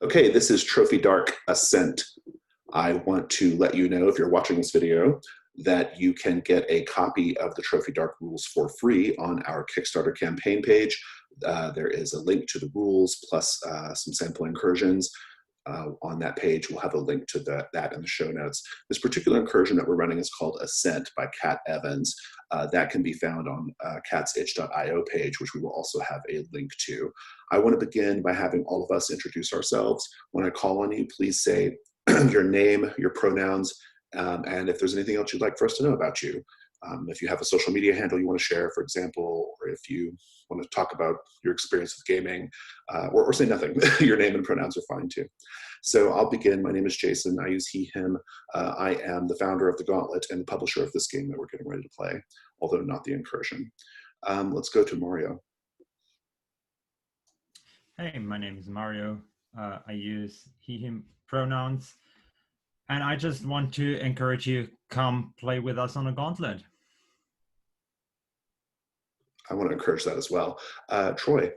Okay, this is Trophy Dark Ascent. I want to let you know, if you're watching this video, that you can get a copy of the Trophy Dark rules for free on our Kickstarter campaign page. There is a link to the rules plus some sample incursions. On that page, we'll have a link to that in the show notes. This particular incursion that we're running is called Ascent by Kat Evans. That can be found on catsitch.io page, which we will also have a link to. I want to begin by having all of us introduce ourselves. When I call on you, please say your name, your pronouns, and if there's anything else you'd like for us to know about you. If you have a social media handle you want to share, for example, or if you want to talk about your experience with gaming, or say nothing, your name and pronouns are fine too. So I'll begin. My name is Jason. I use he, him. I am the founder of The Gauntlet and the publisher of this game that we're getting ready to play, although not the incursion. Let's go to Mario. Hey, my name is Mario. I use he, him pronouns. And I just want to encourage you, come play with us on a Gauntlet. I want to encourage that as well. Troy.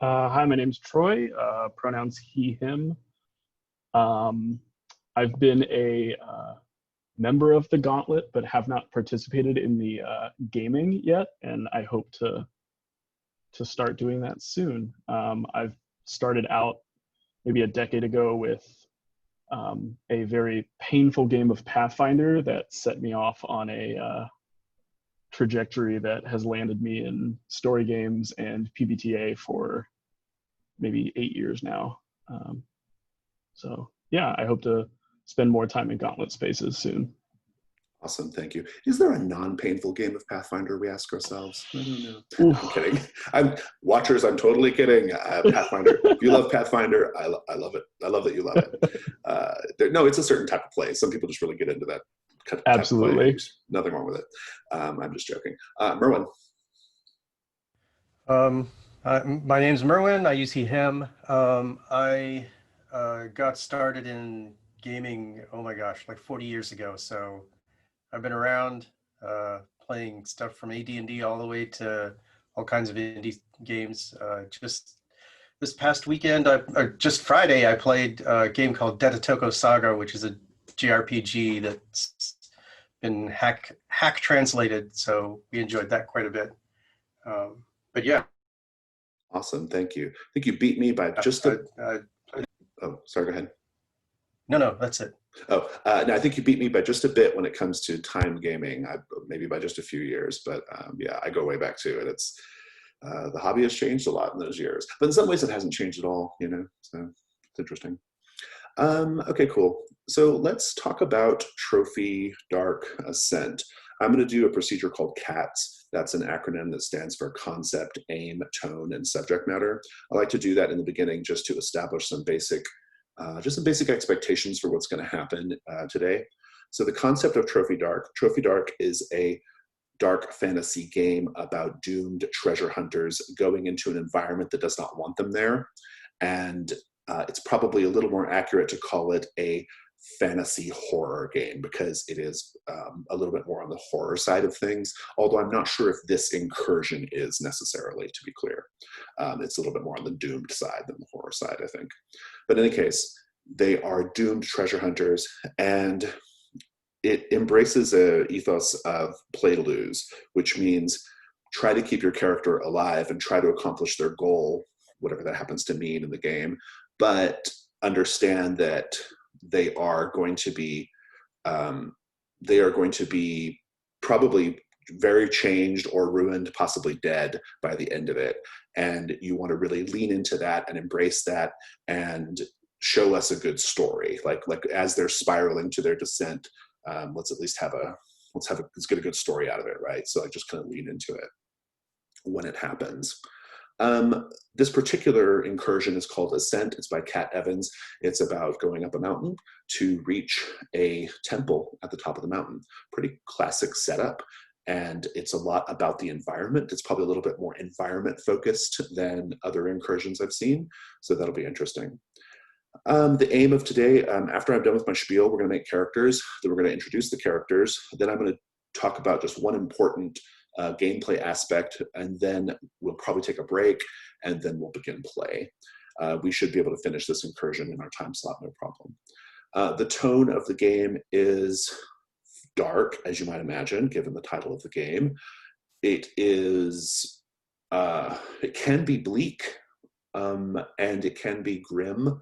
Hi, my name's Troy, pronouns he, him. I've been a member of the Gauntlet, but have not participated in the gaming yet, and I hope to start doing that soon. I've started out maybe a decade ago with a very painful game of Pathfinder that set me off on a trajectory that has landed me in story games and PBTA for maybe 8 years now. So yeah, I hope to spend more time in Gauntlet spaces soon. Awesome, thank you. Is there a non-painful game of Pathfinder, we ask ourselves? I don't know. No, I'm kidding. Watchers, I'm totally kidding. Pathfinder, if you love Pathfinder, I love it. I love that you love it. No, it's a certain type of play. Some people just really get into that type Absolutely. Of play. There's nothing wrong with it. I'm just joking. Merwin. My name's Merwin. I use he, him. I got started in gaming, oh my gosh, like 40 years ago. So I've been around playing stuff from AD&D all the way to all kinds of indie games. Just this past weekend, just Friday, I played a game called Detatoko Saga, which is a JRPG that's been hack translated. So we enjoyed that quite a bit. But yeah. Awesome, thank you. I think you beat me by just a... Oh, sorry, go ahead. No, that's it. Oh, no, I think you beat me by just a bit when it comes to time gaming, maybe by just a few years, but yeah, I go way back to it. It's the hobby has changed a lot in those years, but in some ways it hasn't changed at all, you know, so it's interesting. Okay, cool. So let's talk about Trophy Dark Ascent. I'm going to do a procedure called CATS. That's an acronym that stands for concept, aim, tone, and subject matter. I like to do that in the beginning just to establish some basic expectations for what's going to happen today. So the concept of Trophy Dark is a dark fantasy game about doomed treasure hunters going into an environment that does not want them there. And it's probably a little more accurate to call it a fantasy horror game because it is a little bit more on the horror side of things, although I'm not sure if this incursion is necessarily, to be clear. It's a little bit more on the doomed side than the horror side, I think. But in any case, they are doomed treasure hunters, and it embraces a ethos of play to lose, which means try to keep your character alive and try to accomplish their goal, whatever that happens to mean in the game, but understand that they are going to be probably very changed or ruined, possibly dead by the end of it. And you want to really lean into that and embrace that and show us a good story. Like as they're spiraling to their descent, let's get a good story out of it, right? So just kind of lean into it when it happens. This particular incursion is called Ascent. It's by Kat Evans. It's about going up a mountain to reach a temple at the top of the mountain. Pretty classic setup. And it's a lot about the environment. It's probably a little bit more environment focused than other incursions I've seen. So that'll be interesting. The aim of today, after I'm done with my spiel, we're going to make characters. Then we're going to introduce the characters. Then I'm going to talk about just one important gameplay aspect, and then we'll probably take a break, and then we'll begin play. we should be able to finish this incursion in our time slot, no problem. The tone of the game is dark, as you might imagine, given the title of the game. It is, it can be bleak, and it can be grim.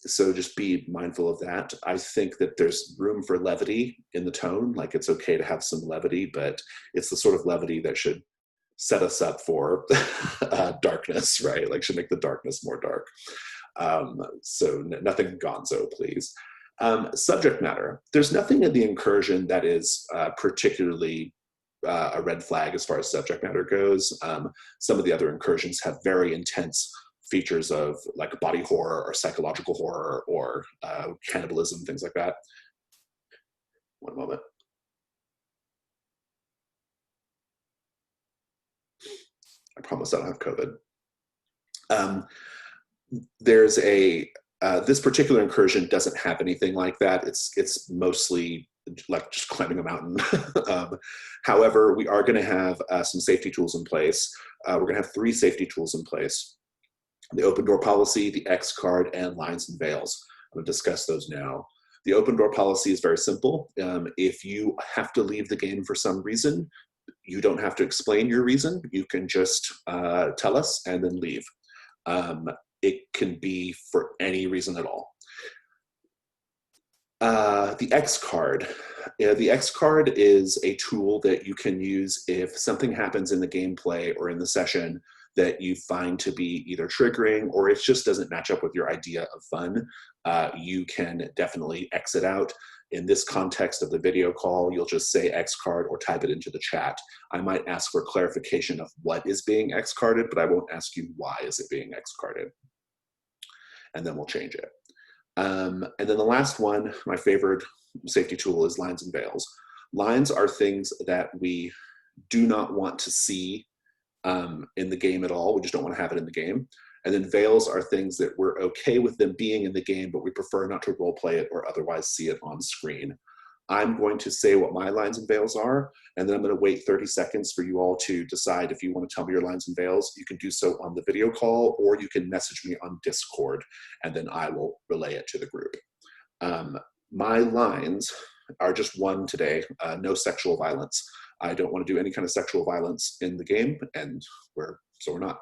So just be mindful of that. I think that there's room for levity in the tone. Like, it's okay to have some levity, but it's the sort of levity that should set us up for darkness, right? Like, should make the darkness more dark. So nothing gonzo, please. Subject matter. There's nothing in the incursion that is particularly a red flag as far as subject matter goes. Some of the other incursions have very intense features of like body horror or psychological horror or cannibalism, things like that. One moment. I promise I don't have COVID. There's a, this particular incursion doesn't have anything like that. It's mostly like just climbing a mountain. However, we are going to have some safety tools in place. We're going to have 3 safety tools in place: the open door policy, the X card, and lines and veils. I'm going to discuss those now. The open door policy is very simple. If you have to leave the game for some reason, you don't have to explain your reason. You can just tell us and then leave. It can be for any reason at all. The X card. The X card is a tool that you can use if something happens in the gameplay or in the session that you find to be either triggering or it just doesn't match up with your idea of fun. You can definitely exit out. In this context of the video call, you'll just say X card or type it into the chat. I might ask for clarification of what is being X carded, but I won't ask you why is it being X carded. And then we'll change it. And then the last one, my favorite safety tool, is lines and veils. Lines are things that we do not want to see in the game at all. We just don't want to have it in the game. And then veils are things that we're okay with them being in the game, but we prefer not to role play it or otherwise see it on screen. I'm going to say what my lines and veils are, and then I'm going to wait 30 seconds for you all to decide if you want to tell me your lines and veils. You can do so on the video call, or you can message me on Discord, and then I will relay it to the group. My lines are just one today: no sexual violence. I don't want to do any kind of sexual violence in the game, and we're not.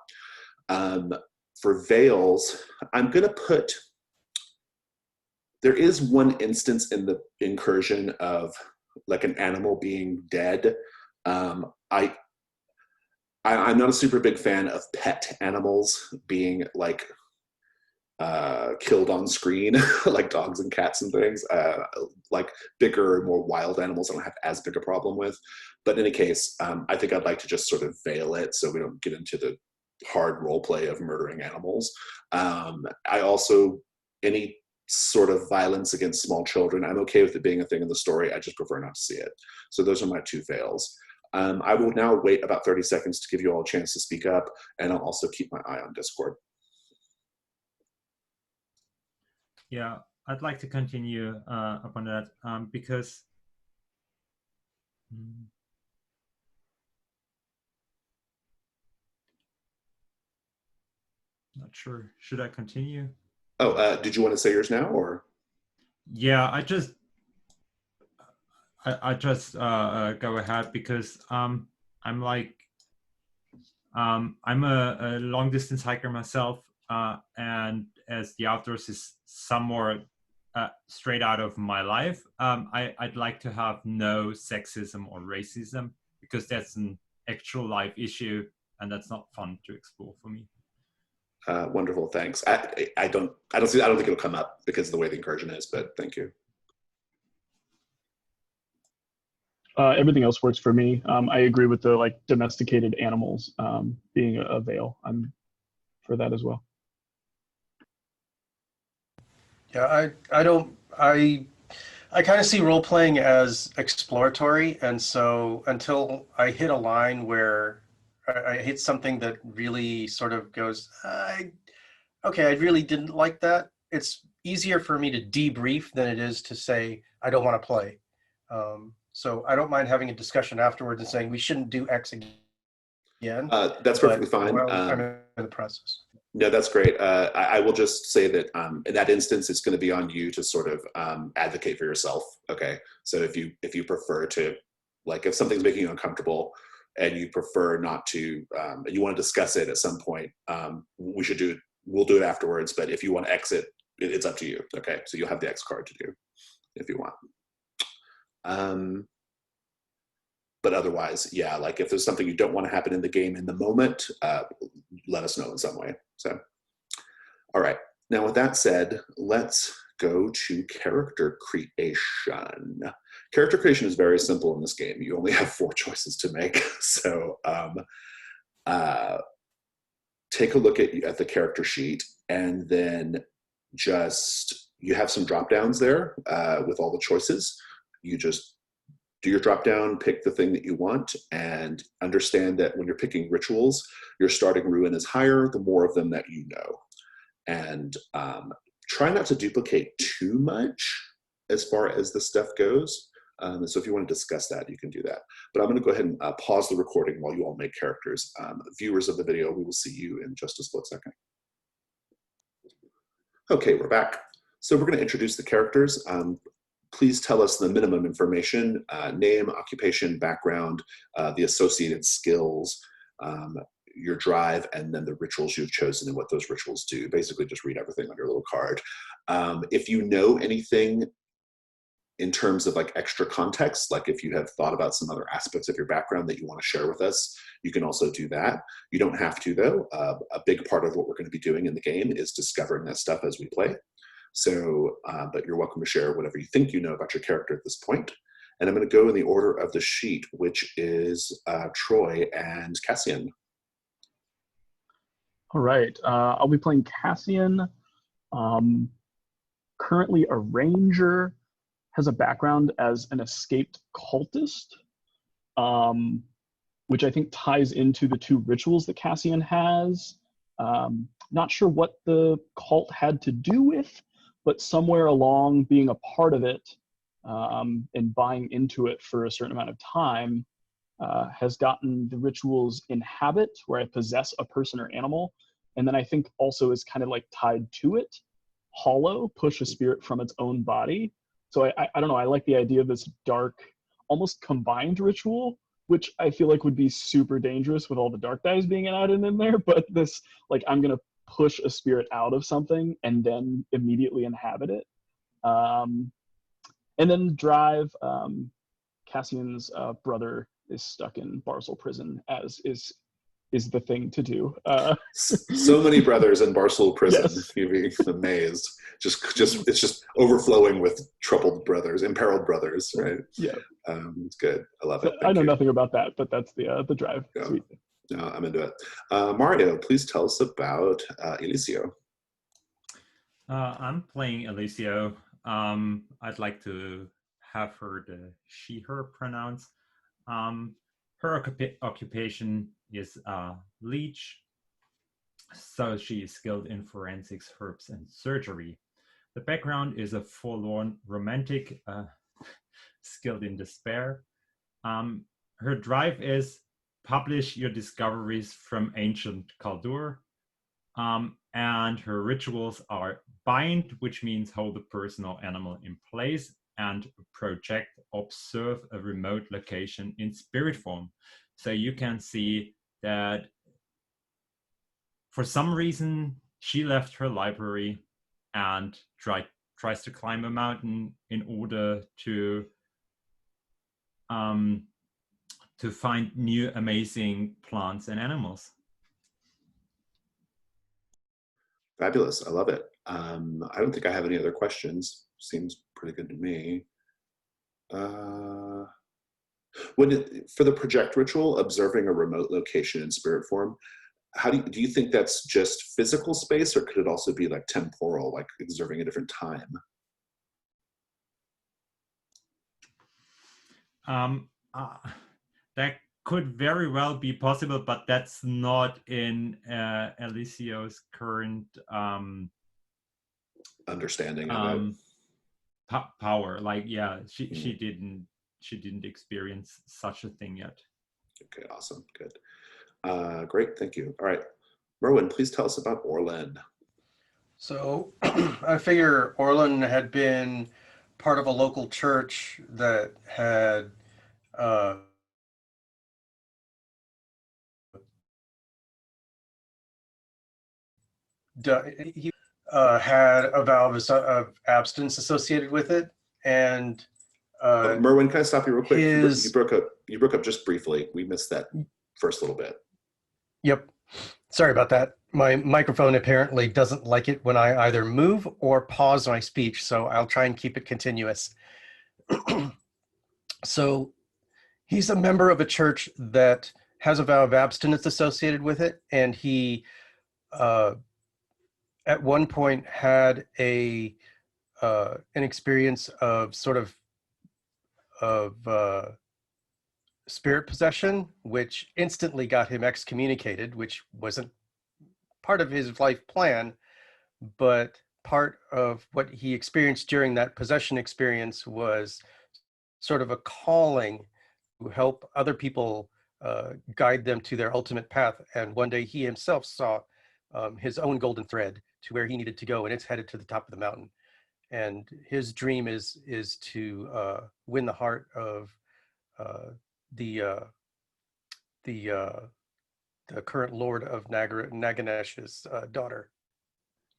For veils, I'm going to put, there is one instance in the incursion of like an animal being dead. I'm not a super big fan of pet animals being like killed on screen, like dogs and cats and things. Like bigger, more wild animals I don't have as big a problem with. But in any case, I think I'd like to just sort of veil it so we don't get into the hard role play of murdering animals. I also, any sort of violence against small children, I'm okay with it being a thing in the story. I just prefer not to see it. So those are my 2 veils. I will now wait about 30 seconds to give you all a chance to speak up, and I'll also keep my eye on Discord. Yeah, I'd like to continue upon that because not sure. Should I continue? Oh, did you want to say yours now, or? Yeah, I just go ahead because I'm like I'm a long distance hiker myself, and as the outdoors is somewhat straight out of my life, I'd like to have no sexism or racism because that's an actual life issue, and that's not fun to explore for me. Wonderful, thanks. I don't think it'll come up because of the way the incursion is, but thank you. Everything else works for me. I agree with the like domesticated animals being a veil. I'm for that as well. Yeah, I kind of see role playing as exploratory, and so until I hit a line where I hit something that really sort of goes, okay, I really didn't like that. It's easier for me to debrief than it is to say I don't want to play. So I don't mind having a discussion afterwards and saying we shouldn't do X again. That's perfectly fine. I'm in the process. No, that's great. I will just say that in that instance, it's going to be on you to sort of advocate for yourself. Okay, so if you prefer to, like, if something's making you uncomfortable and you prefer not to, and you want to discuss it at some point, we should do it. We'll do it afterwards. But if you want to exit, it's up to you. Okay, so you'll have the X card to do if you want. But otherwise, yeah, like if there's something you don't want to happen in the game in the moment, let us know in some way. So, all right. Now, with that said, let's go to character creation. Character creation is very simple in this game. You only have 4 choices to make. So take a look at the character sheet, and then you have some drop downs there with all the choices. You just do your drop down, pick the thing that you want, and understand that when you're picking rituals, your starting ruin is higher the more of them that you know. And try not to duplicate too much as far as the stuff goes. So if you want to discuss that, you can do that. But I'm going to go ahead and pause the recording while you all make characters. Viewers of the video, we will see you in just a split second. Okay, we're back. So we're going to introduce the characters. Please tell us the minimum information, name, occupation, background, the associated skills, your drive, and then the rituals you've chosen and what those rituals do. Basically, just read everything on your little card. If you know anything in terms of like extra context, like if you have thought about some other aspects of your background that you want to share with us, you can also do that. You don't have to, though. A big part of what we're going to be doing in the game is discovering that stuff as we play. So, but you're welcome to share whatever you think you know about your character at this point. And I'm going to go in the order of the sheet, which is Troy and Cassian. All right, I'll be playing Cassian, currently a ranger, has a background as an escaped cultist, which I think ties into the 2 rituals that Cassian has. Not sure what the cult had to do with, but somewhere along being a part of it and buying into it for a certain amount of time has gotten the rituals inhabit, where I possess a person or animal. And then I think also is kind of like tied to it, hollow, push a spirit from its own body. So I don't know, I like the idea of this dark, almost combined ritual, which I feel like would be super dangerous with all the dark dice being added in there. But this, like, I'm going to push a spirit out of something and then immediately inhabit it. And then drive, Cassian's brother is stuck in Barcel prison, as is the thing to do. So many brothers in Barcel prison. Yes. You'd be amazed. It's just overflowing with troubled brothers, imperiled brothers, right? Yeah. It's good. I love it. I know nothing about that, but that's the drive. Yeah. Sweet. No, I'm into it. Mario, please tell us about Eliseo. I'm playing Eliseo. I'd like to have her the she/her pronouns. Her occupation is leech, so she is skilled in forensics, herbs, and surgery. The background is a forlorn romantic, skilled in despair. Her drive is publish your discoveries from ancient Kaldur. And her rituals are bind, which means hold a person or animal in place, and project, observe a remote location in spirit form. So you can see that for some reason she left her library and tries to climb a mountain in order to find new amazing plants and animals. Fabulous. I love it. I don't think I have any other questions. Seems pretty good to me. For the project ritual, observing a remote location in spirit form, how do you think that's just physical space, or could it also be like temporal, like observing a different time? That could very well be possible, but that's not in Eliseo's current understanding of it. Power. Like, yeah, she didn't experience such a thing yet. Okay, awesome, good, great, thank you. All right, Merwin, please tell us about Orlin. So I figure Orlin had been part of a local church that had uh, he had a vow of abstinence associated with it, and Merwin, can I stop you real quick? his You broke up. You broke up just briefly. We missed that first little bit. Yep. Sorry about that. My microphone apparently doesn't like it when I either move or pause my speech, so I'll try and keep it continuous. So he's a member of a church that has a vow of abstinence associated with it, and he at one point had an experience of sort of spirit possession, which instantly got him excommunicated, which wasn't part of his life plan, but part of what he experienced during that possession experience was sort of a calling to help other people guide them to their ultimate path. And one day he himself saw his own golden thread to where he needed to go, and it's headed to the top of the mountain. And his dream is to win the heart of the current lord of Naganesh's daughter.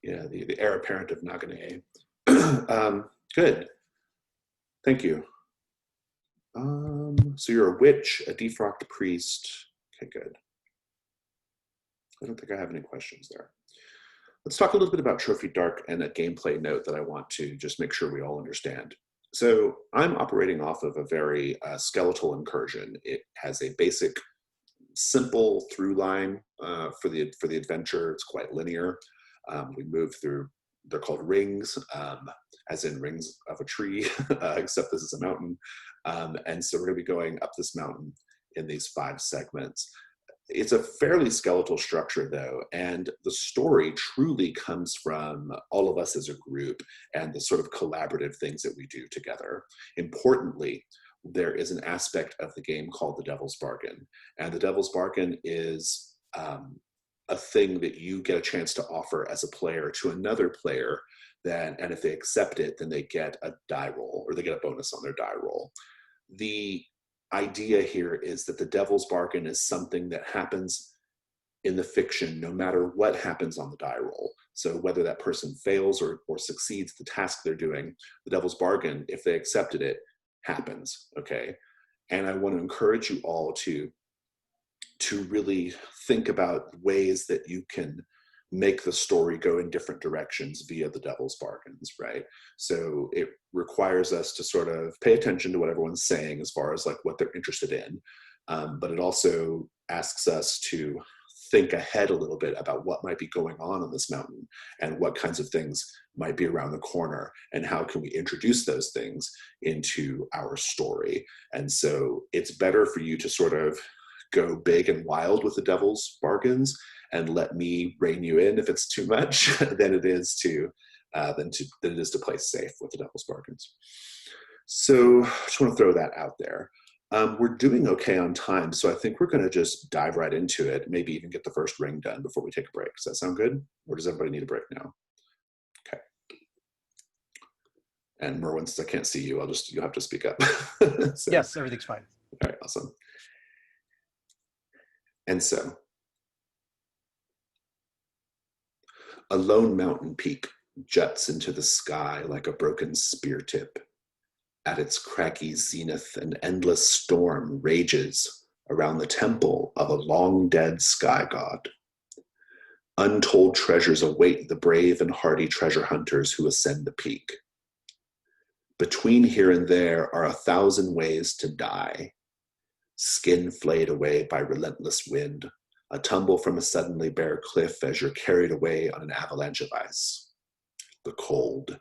Yeah, the heir apparent of Nagane. Good. Thank you. So you're a witch, a defrocked priest. Okay, good. I don't think I have any questions there. Let's talk a little bit about Trophy Dark and a gameplay note that I want to just make sure we all understand. So I'm operating off of a very skeletal incursion. It has a basic, simple through line for the adventure. It's quite linear. We move through, they're called rings, as in rings of a tree, except this is a mountain. And so we're going to be going up this mountain in these 5 segments. It's a fairly skeletal structure, though, and the story truly comes from all of us as a group and the sort of collaborative things that we do together. Importantly, there is an aspect of the game called the Devil's Bargain, and the Devil's Bargain is a thing that you get a chance to offer as a player to another player, and if they accept it, then they get a die roll, or they get a bonus on their die roll. The idea here is that the Devil's Bargain is something that happens in the fiction no matter what happens on the die roll. So whether that person fails or succeeds the task they're doing, the Devil's Bargain, if they accepted it, happens, okay? And I want to encourage you all to really think about ways that you can make the story go in different directions via the Devil's Bargains, right? So it requires us to sort of pay attention to what everyone's saying as far as like what they're interested in, but it also asks us to think ahead a little bit about what might be going on this mountain and what kinds of things might be around the corner and how can we introduce those things into our story. And so it's better for you to sort of go big and wild with the Devil's Bargains and let me rein you in if it's too much than it is to play safe with the Devil's Bargains. So I just want to throw that out there. We're doing okay on time, so I think we're going to just dive right into it, maybe even get the first ring done before we take a break. Does that sound good? Or does everybody need a break now? Okay. And Merwin, since I can't see you, you'll have to speak up. So, yes, everything's fine. All right, awesome. And so, a lone mountain peak juts into the sky like a broken spear tip. At its craggy zenith, an endless storm rages around the temple of a long-dead sky god. Untold treasures await the brave and hardy treasure hunters who ascend the peak. Between here and there are 1,000 ways to die. Skin flayed away by relentless wind, a tumble from a suddenly bare cliff as you're carried away on an avalanche of ice. The cold.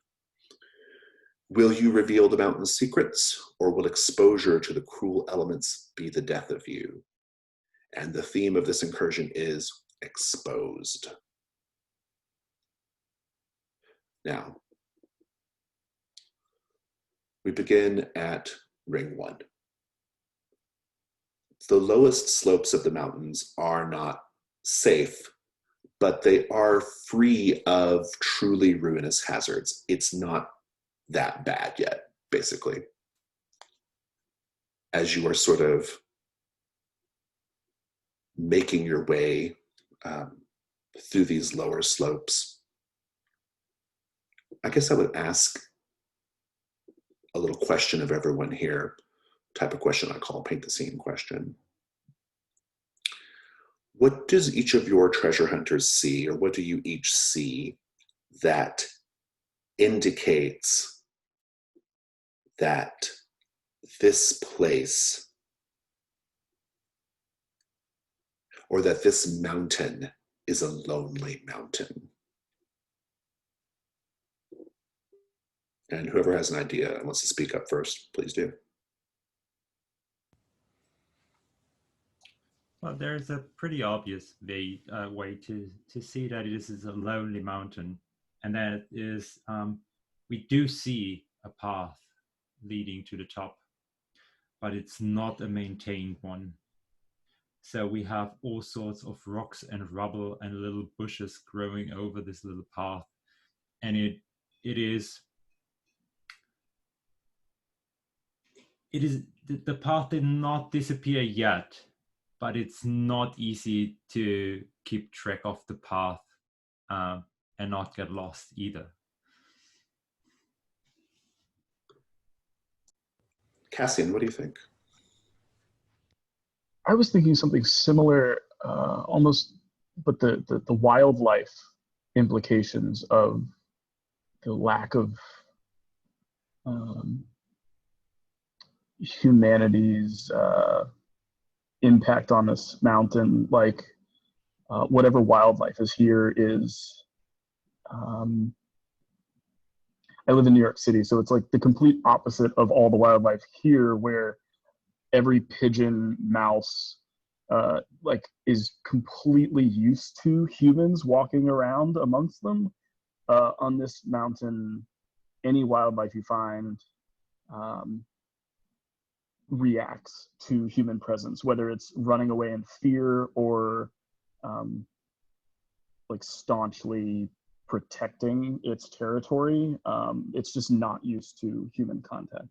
Will you reveal the mountain's secrets, or will exposure to the cruel elements be the death of you? And the theme of this incursion is exposed. Now, we begin at ring 1. The lowest slopes of the mountains are not safe, but they are free of truly ruinous hazards. It's not that bad yet, basically, as you are sort of making your way through these lower slopes. I guess I would ask a little question of everyone here, type of question I call paint the scene question. What does each of your treasure hunters see, or what do you each see that indicates that this place, or that this mountain, is a lonely mountain? And whoever has an idea and wants to speak up first, please do. Well, there's a pretty obvious way to see that this is a lonely mountain, and that is we do see a path leading to the top, but it's not a maintained one. So we have all sorts of rocks and rubble and little bushes growing over this little path, and it is the path did not disappear yet, but it's not easy to keep track of the path and not get lost either. Cassian, what do you think? I was thinking something similar, almost, but the wildlife implications of the lack of humanity's impact on this mountain. Like whatever wildlife is here is, I live in New York City, so it's like the complete opposite of all the wildlife here, where every pigeon, mouse, like is completely used to humans walking around amongst them. On this mountain, any wildlife you find reacts to human presence, whether it's running away in fear or like staunchly protecting its territory. It's just not used to human contact.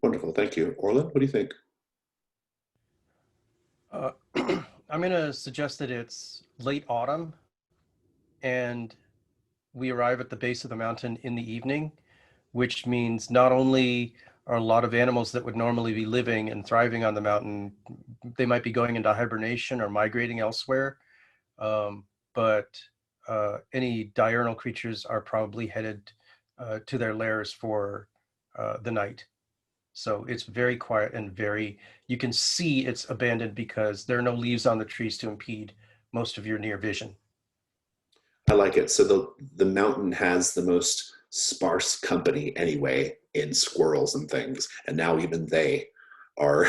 Wonderful, thank you. Orlin, what do you think? I'm going to suggest that it's late autumn and we arrive at the base of the mountain in the evening, which means not only are a lot of animals that would normally be living and thriving on the mountain, they might be going into hibernation or migrating elsewhere, but any diurnal creatures are probably headed to their lairs for the night. So it's very quiet and you can see it's abandoned because there are no leaves on the trees to impede most of your near vision. I like it. So the mountain has the most sparse company anyway in squirrels and things, and now even they are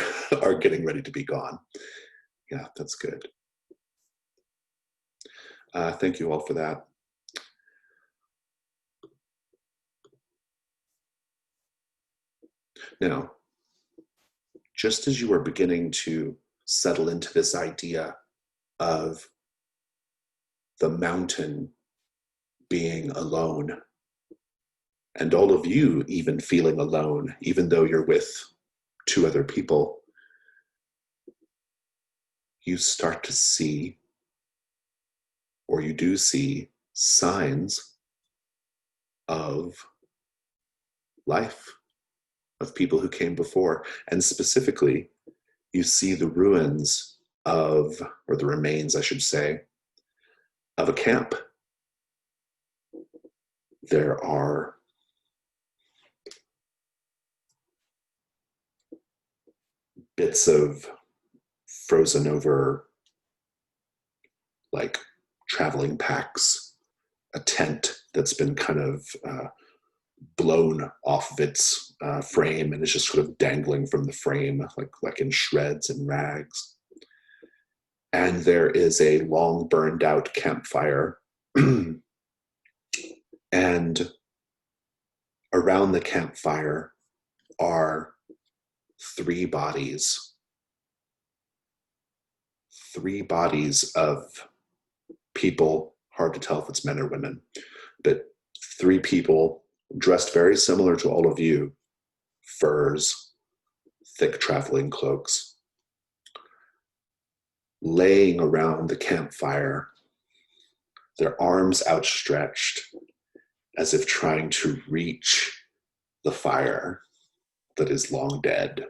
getting ready to be gone. Yeah, that's good. Thank you all for that. Now, just as you are beginning to settle into this idea of the mountain being alone, and all of you even feeling alone, even though you're with two other people, you start to see, or you do see, signs of life, of people who came before. And specifically, you see the ruins of, or the remains, I should say, of a camp. There are bits of frozen over, like, traveling packs, a tent that's been kind of blown off of its frame and is just sort of dangling from the frame, like in shreds and rags. And there is a long burned out campfire. And around the campfire are 3 bodies. 3 bodies of people, hard to tell if it's men or women, but 3 people dressed very similar to all of you, furs, thick traveling cloaks, laying around the campfire, their arms outstretched as if trying to reach the fire that is long dead.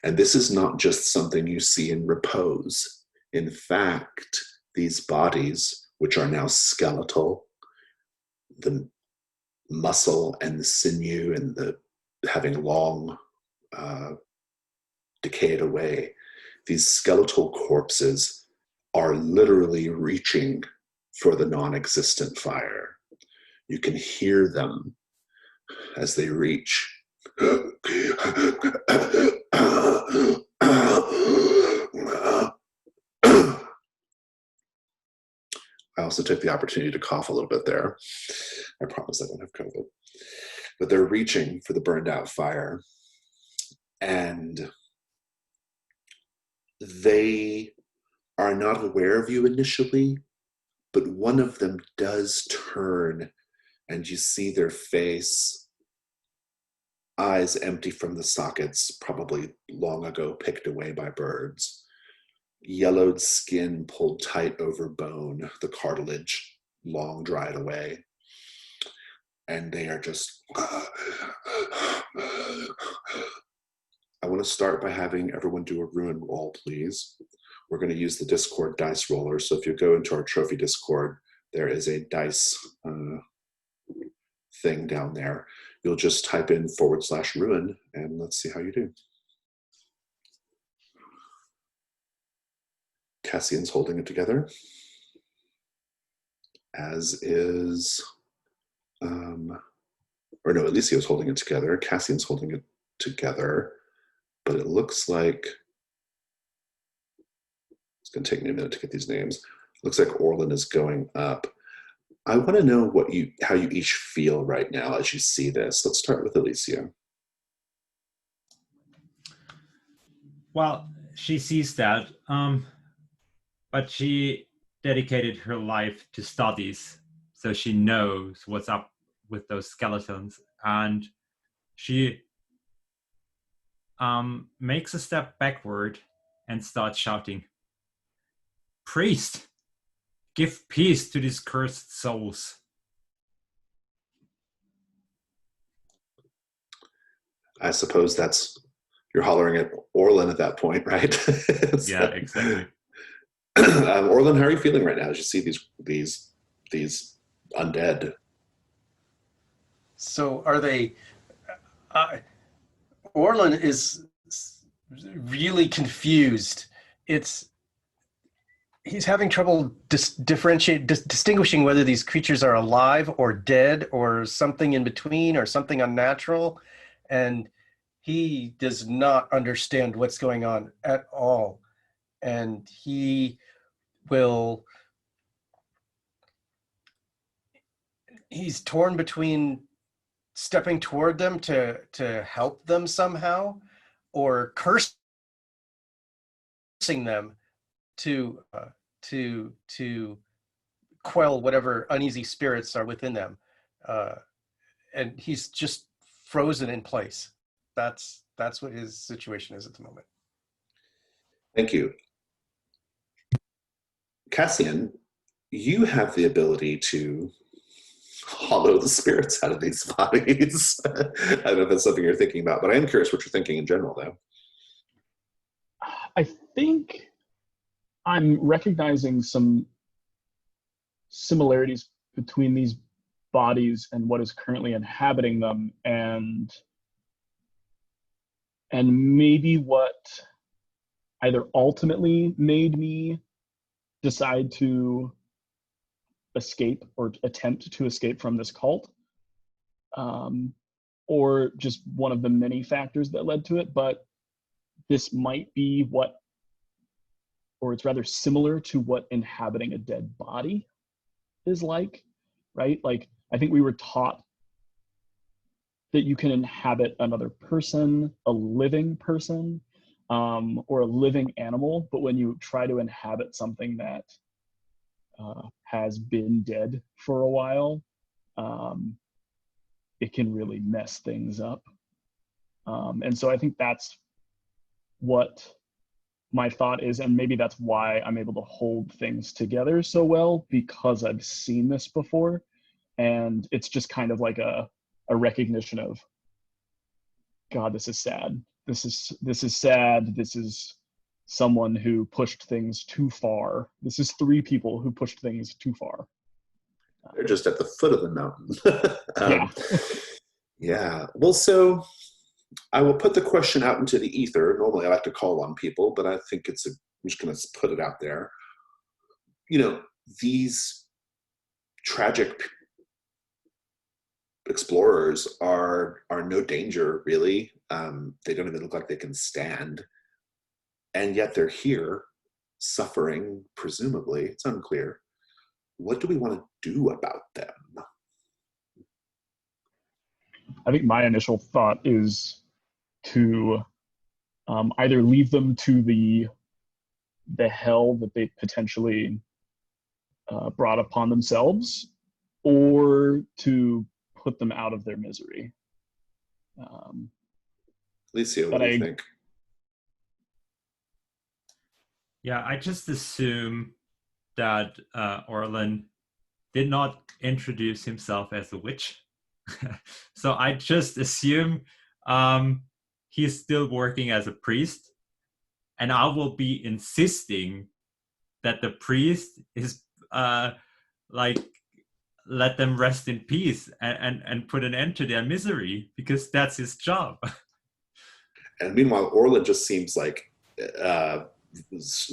And this is not just something you see in repose. In fact, these bodies, which are now skeletal, the muscle and the sinew and the having long decayed away, these skeletal corpses are literally reaching for the non-existent fire. You can hear them as they reach. I also took the opportunity to cough a little bit there. I promise I don't have COVID. But they're reaching for the burned out fire. And they are not aware of you initially, but one of them does turn, and you see their face, eyes empty from the sockets, probably long ago picked away by birds, yellowed skin pulled tight over bone, the cartilage long dried away. And they are just... I want to start by having everyone do a ruin roll, please. We're going to use the Discord dice roller. So if you go into our trophy Discord, there is a dice thing down there. You'll just type in /ruin, and let's see how you do. Cassian's holding it together, as is, or no, Alicia's holding it together. Cassian's holding it together, but it looks like, it's going to take me a minute to get these names. Looks like Orlin is going up. I want to know how you each feel right now as you see this. Let's start with Alicia. Well, she sees that, but she dedicated her life to studies, so she knows what's up with those skeletons, and she makes a step backward and starts shouting, "Priest, give peace to these cursed souls." I suppose you're hollering at Orlin at that point, right? So, yeah, exactly. Orlin, how are you feeling right now as you see these undead? So are they... Orlin is really confused. He's having trouble distinguishing whether these creatures are alive or dead or something in between or something unnatural. And he does not understand what's going on at all. And he's torn between stepping toward them to help them somehow, or cursing them to quell whatever uneasy spirits are within them, and he's just frozen in place. That's what his situation is at the moment. Thank you. Cassian, you have the ability to hollow the spirits out of these bodies. I don't know if that's something you're thinking about, but I am curious what you're thinking in general, though. I think I'm recognizing some similarities between these bodies and what is currently inhabiting them, and maybe what either ultimately made me decide to escape or attempt to escape from this cult, or just one of the many factors that led to it. But this might be or it's rather similar to what inhabiting a dead body is like, right? Like, I think we were taught that you can inhabit another person, a living person, or a living animal, but when you try to inhabit something that has been dead for a while, it can really mess things up. And so I think that's what my thought is, and maybe that's why I'm able to hold things together so well, because I've seen this before. And it's just kind of like a recognition of, God, this is sad. This is sad. This is someone who pushed things too far. This is 3 people who pushed things too far. They're just at the foot of the mountain. Yeah. Yeah. Well, so I will put the question out into the ether. Normally I like to call on people, but I think I'm just going to put it out there. You know, these tragic explorers are no danger, really. They don't even look like they can stand. And yet they're here, suffering, presumably. It's unclear. What do we want to do about them? I think my initial thought is to either leave them to the hell that they potentially brought upon themselves, or to put them out of their misery. Alicia, what do you think? Yeah, I just assume that Orlin did not introduce himself as a witch. So I just assume he's still working as a priest, and I will be insisting that the priest is like, let them rest in peace and put an end to their misery, because that's his job. And meanwhile, Orlin just seems like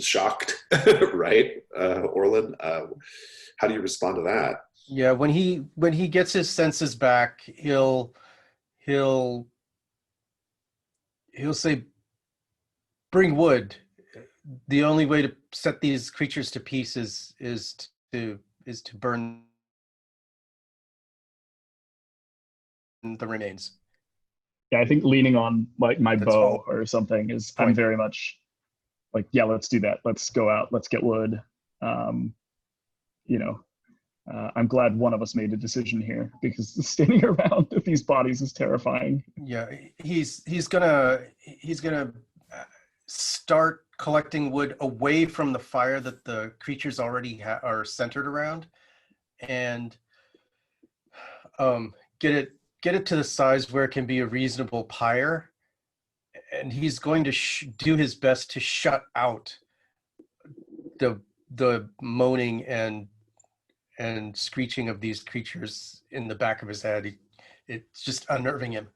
shocked, right? Orlin, how do you respond to that? Yeah, when he gets his senses back, he'll say, "Bring wood. The only way to set these creatures to peace is to burn the remains." Yeah, I think leaning on like my That's bow all. or something is, I'm Point. very much like, yeah, let's do that. Let's go out. Let's get wood. I'm glad one of us made a decision here, because standing around with these bodies is terrifying. Yeah, he's gonna start collecting wood away from the fire that the creatures already are centered around, and get it to the size where it can be a reasonable pyre. And he's going to do his best to shut out the moaning and screeching of these creatures in the back of his head. It's just unnerving him.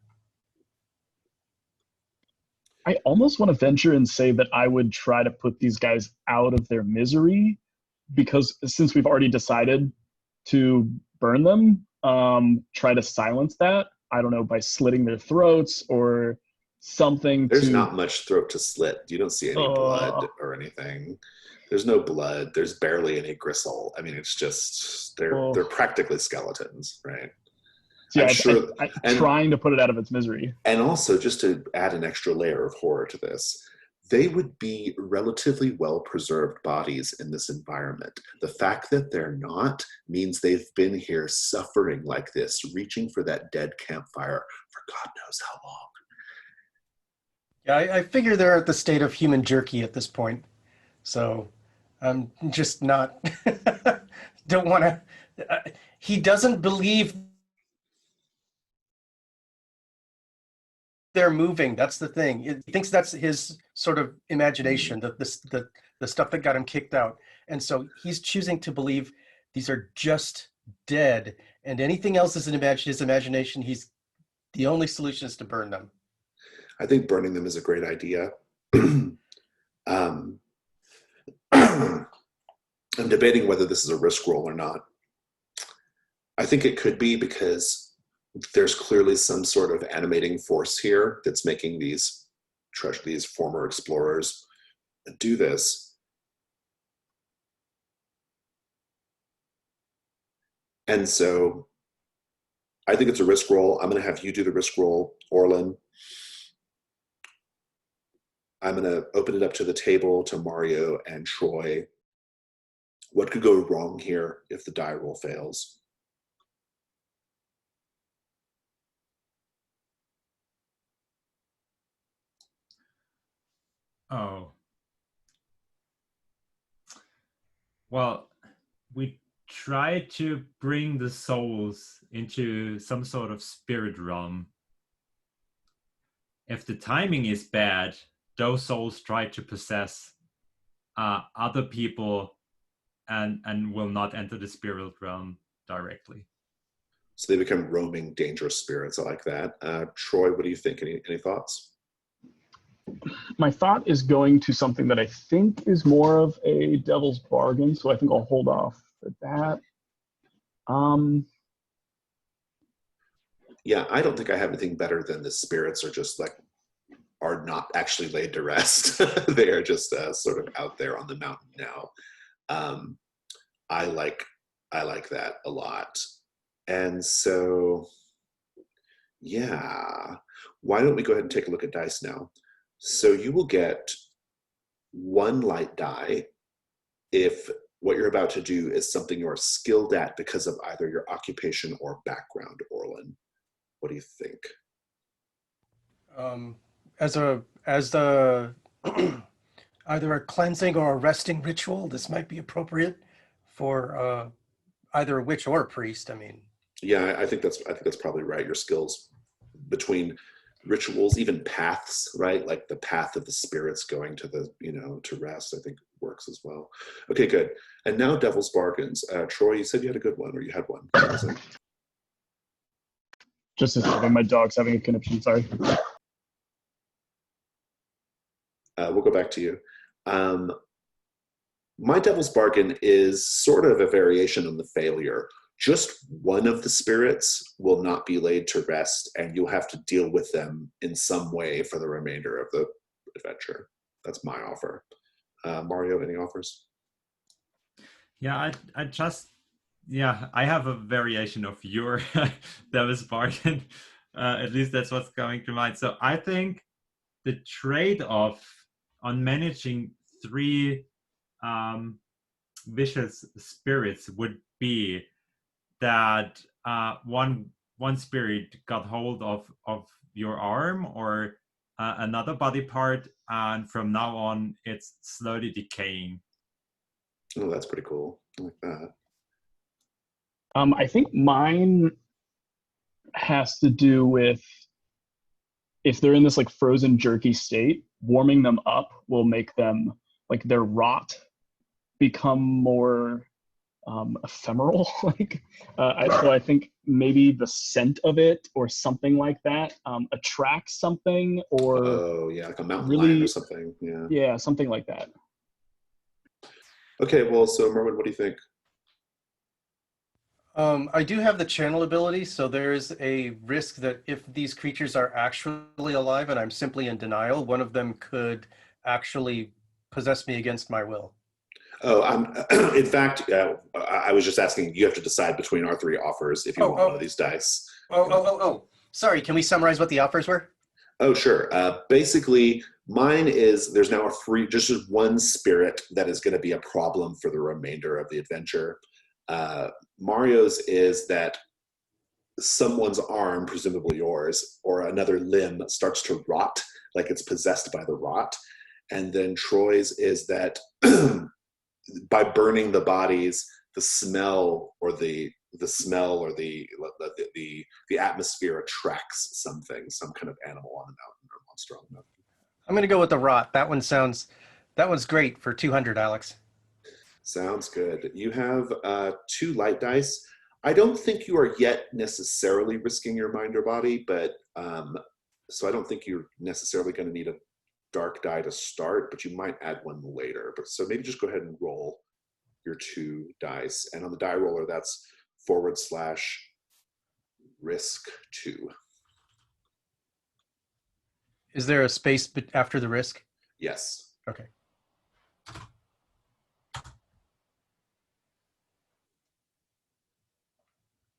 I almost want to venture and say that I would try to put these guys out of their misery, because since we've already decided to burn them, try to silence that. I don't know, by slitting their throats or something. There's not much throat to slit. You don't see any blood or anything. There's no blood. There's barely any gristle. I mean, it's just they're practically skeletons, right? Yeah, I'm sure. I'm trying to put it out of its misery. And also, just to add an extra layer of horror to this, they would be relatively well-preserved bodies in this environment. The fact that they're not means they've been here suffering like this, reaching for that dead campfire for God knows how long. Yeah, I figure they're at the state of human jerky at this point. So I'm just not, don't want to, he doesn't believe they're moving. That's the thing. He thinks that's his sort of imagination, the stuff that got him kicked out. And so he's choosing to believe these are just dead, and anything else is his imagination. The only solution is to burn them. I think burning them is a great idea. I'm debating whether this is a risk roll or not. I think it could be, because there's clearly some sort of animating force here that's making these former explorers do this. And so I think it's a risk roll. I'm going to have you do the risk roll, Orlin. I'm going to open it up to the table to Mario and Troy. What could go wrong here if the die roll fails? Oh. Well, we try to bring the souls into some sort of spirit realm. If the timing is bad, those souls try to possess other people and will not enter the spirit realm directly. So they become roaming, dangerous spirits. I like that. Troy, what do you think? Any thoughts? My thought is going to something that I think is more of a devil's bargain, so I think I'll hold off at that. Yeah, I don't think I have anything better than the spirits are not actually laid to rest. They are just sort of out there on the mountain now. I like that a lot. And so, yeah, why don't we go ahead and take a look at dice now? So you will get 1 light die if what you're about to do is something you're skilled at because of either your occupation or background, Orlin. What do you think? As the either a cleansing or a resting ritual, this might be appropriate for either a witch or a priest. I mean, Yeah, I think that's probably right. Your skills between rituals, even paths, right? Like the path of the spirits going to the, to rest, I think works as well. Okay, good. And now Devil's Bargains. Troy, you said you had a good one, or you had one. What was it? Just a second, my dog's having a conniption, sorry. We'll go back to you. My Devil's Bargain is sort of a variation on the failure. Just one of the spirits will not be laid to rest, and you'll have to deal with them in some way for the remainder of the adventure. That's my offer. Mario, any offers? Yeah, I have a variation of your Devil's Bargain. At least that's what's going to mind. So I think the trade-off on managing 3 vicious spirits would be that one spirit got hold of your arm or another body part, and from now on it's slowly decaying. Oh, that's pretty cool. I like that. I think mine has to do with if they're in this like frozen jerky state, warming them up will make them like their rot become more ephemeral. So I think maybe the scent of it or something like that attracts something, or oh yeah, like a mountain really, lion or something. Yeah, something like that. Okay, well, so Merwin, what do you think? I do have the channel ability, so there's a risk that if these creatures are actually alive and I'm simply in denial, one of them could actually possess me against my will. Oh, in fact, I was just asking, you have to decide between our 3 offers if you want one of these dice. Sorry, can we summarize what the offers were? Oh, sure. Basically, mine is there's now just 1 spirit that is going to be a problem for the remainder of the adventure. Mario's is that someone's arm, presumably yours, or another limb starts to rot, like it's possessed by the rot. And then Troy's is that by burning the bodies, the smell or the atmosphere attracts something, some kind of animal on the mountain or monster on the mountain. I'm going to go with the rot. That one's great for 200, Alex. Sounds good. You have 2 light dice. I don't think you are yet necessarily risking your mind or body, but so I don't think you're necessarily going to need a dark die to start, but you might add one later. But so maybe just go ahead and roll your 2 dice. And on the die roller, that's /risk2. Is there a space after the risk? Yes. Okay.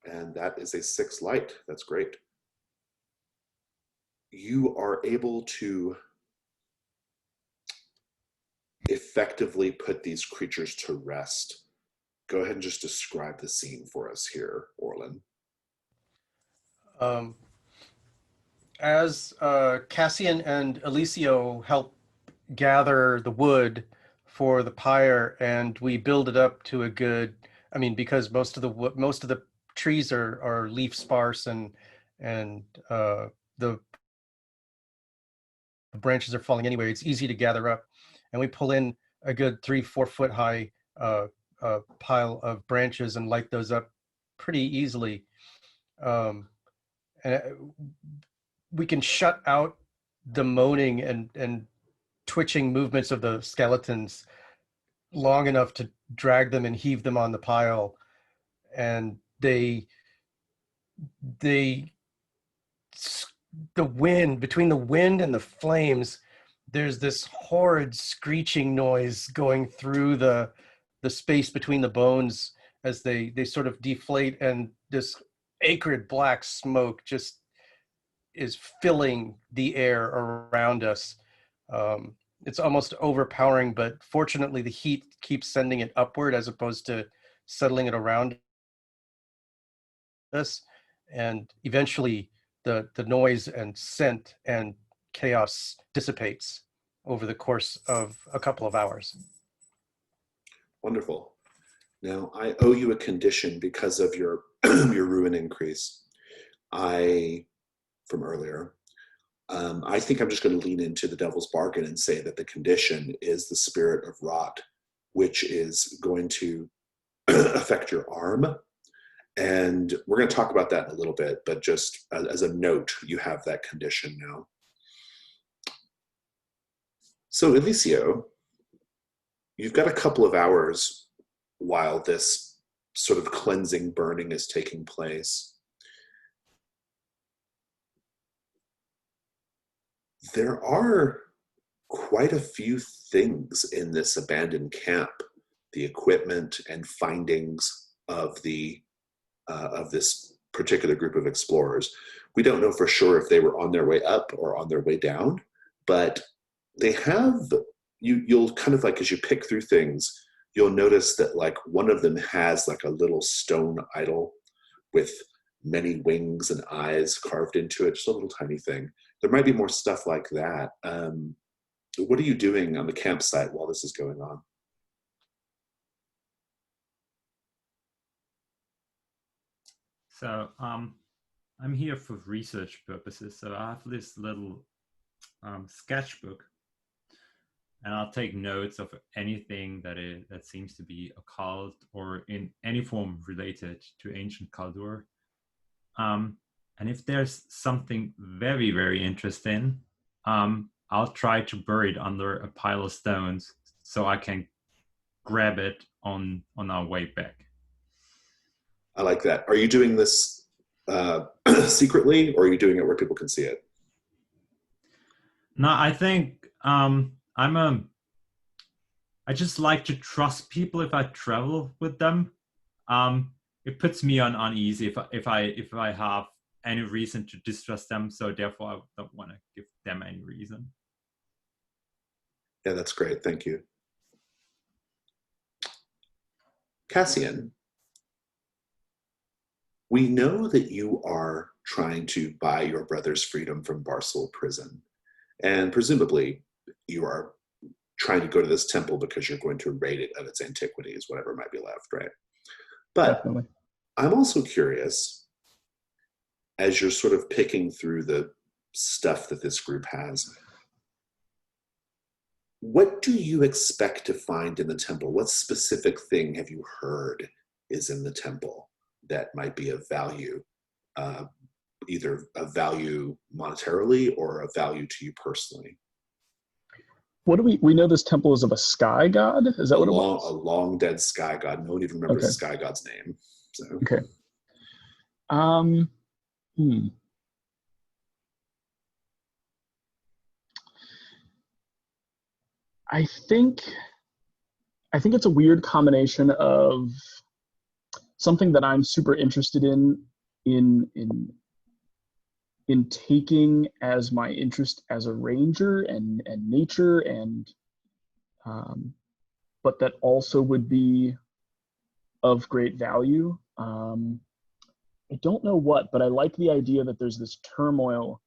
And that is a 6 light. That's great. You are able to effectively put these creatures to rest. Go ahead and just describe the scene for us here, Orlin. As Cassian and Alicio help gather the wood for the pyre, and we build it up to a good, I mean, because most of the trees are leaf sparse, and the branches are falling anyway. It's easy to gather up, and we pull in a good 3-4 foot high pile of branches and light those up pretty easily. And we can shut out the moaning and twitching movements of the skeletons long enough to drag them and heave them on the pile, and the wind, between the wind and the flames, there's this horrid screeching noise going through the space between the bones as they sort of deflate, and this acrid black smoke just is filling the air around us. It's almost overpowering, but fortunately the heat keeps sending it upward as opposed to settling it around us. And eventually the noise and scent and chaos dissipates over the course of a couple of hours. Wonderful. Now, I owe you a condition because of your your ruin increase. From earlier. I think I'm just going to lean into the devil's bargain and say that the condition is the spirit of rot, which is going to affect your arm. And we're going to talk about that in a little bit, but just as a note, you have that condition now. So, Alicio, you've got a couple of hours while this sort of cleansing burning is taking place. There are quite a few things in this abandoned camp, the equipment and findings of this particular group of explorers. We don't know for sure if they were on their way up or on their way down, but they have, you'll kind of like, as you pick through things, you'll notice that like one of them has like a little stone idol with many wings and eyes carved into it, just a little tiny thing. There might be more stuff like that. What are you doing on the campsite while this is going on? So I'm here for research purposes. So I have this little sketchbook, and I'll take notes of anything that seems to be occult or in any form related to ancient culture. And if there's something very, very interesting, I'll try to bury it under a pile of stones so I can grab it on our way back. I like that. Are you doing this secretly, or are you doing it where people can see it? No, I think I just like to trust people if I travel with them. It puts me on uneasy if I have any reason to distrust them, so therefore I don't want to give them any reason. Yeah, that's great. Thank you. Cassian, we know that you are trying to buy your brother's freedom from Barcel prison, and presumably you are trying to go to this temple because you're going to raid it of its antiquities, whatever might be left, right? But Definitely. I'm also curious, as you're sort of picking through the stuff that this group has, what do you expect to find in the temple? What specific thing have you heard is in the temple that might be of value, either of value monetarily or of value to you personally? What do we know this temple is of a sky god? Is that what it was? A long dead sky god. No one even remembers the sky god's name. So. Okay. I think it's a weird combination of something that I'm super interested in taking as my interest as a ranger and nature and but that also would be of great value. I don't know what, but I like the idea that there's this turmoil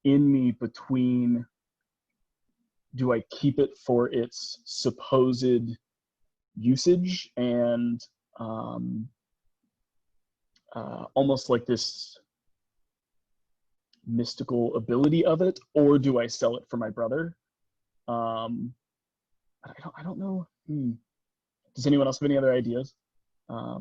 in me between, do I keep it for its supposed usage and almost like this mystical ability of it, or do I sell it for my brother? I don't know. Does anyone else have any other ideas? A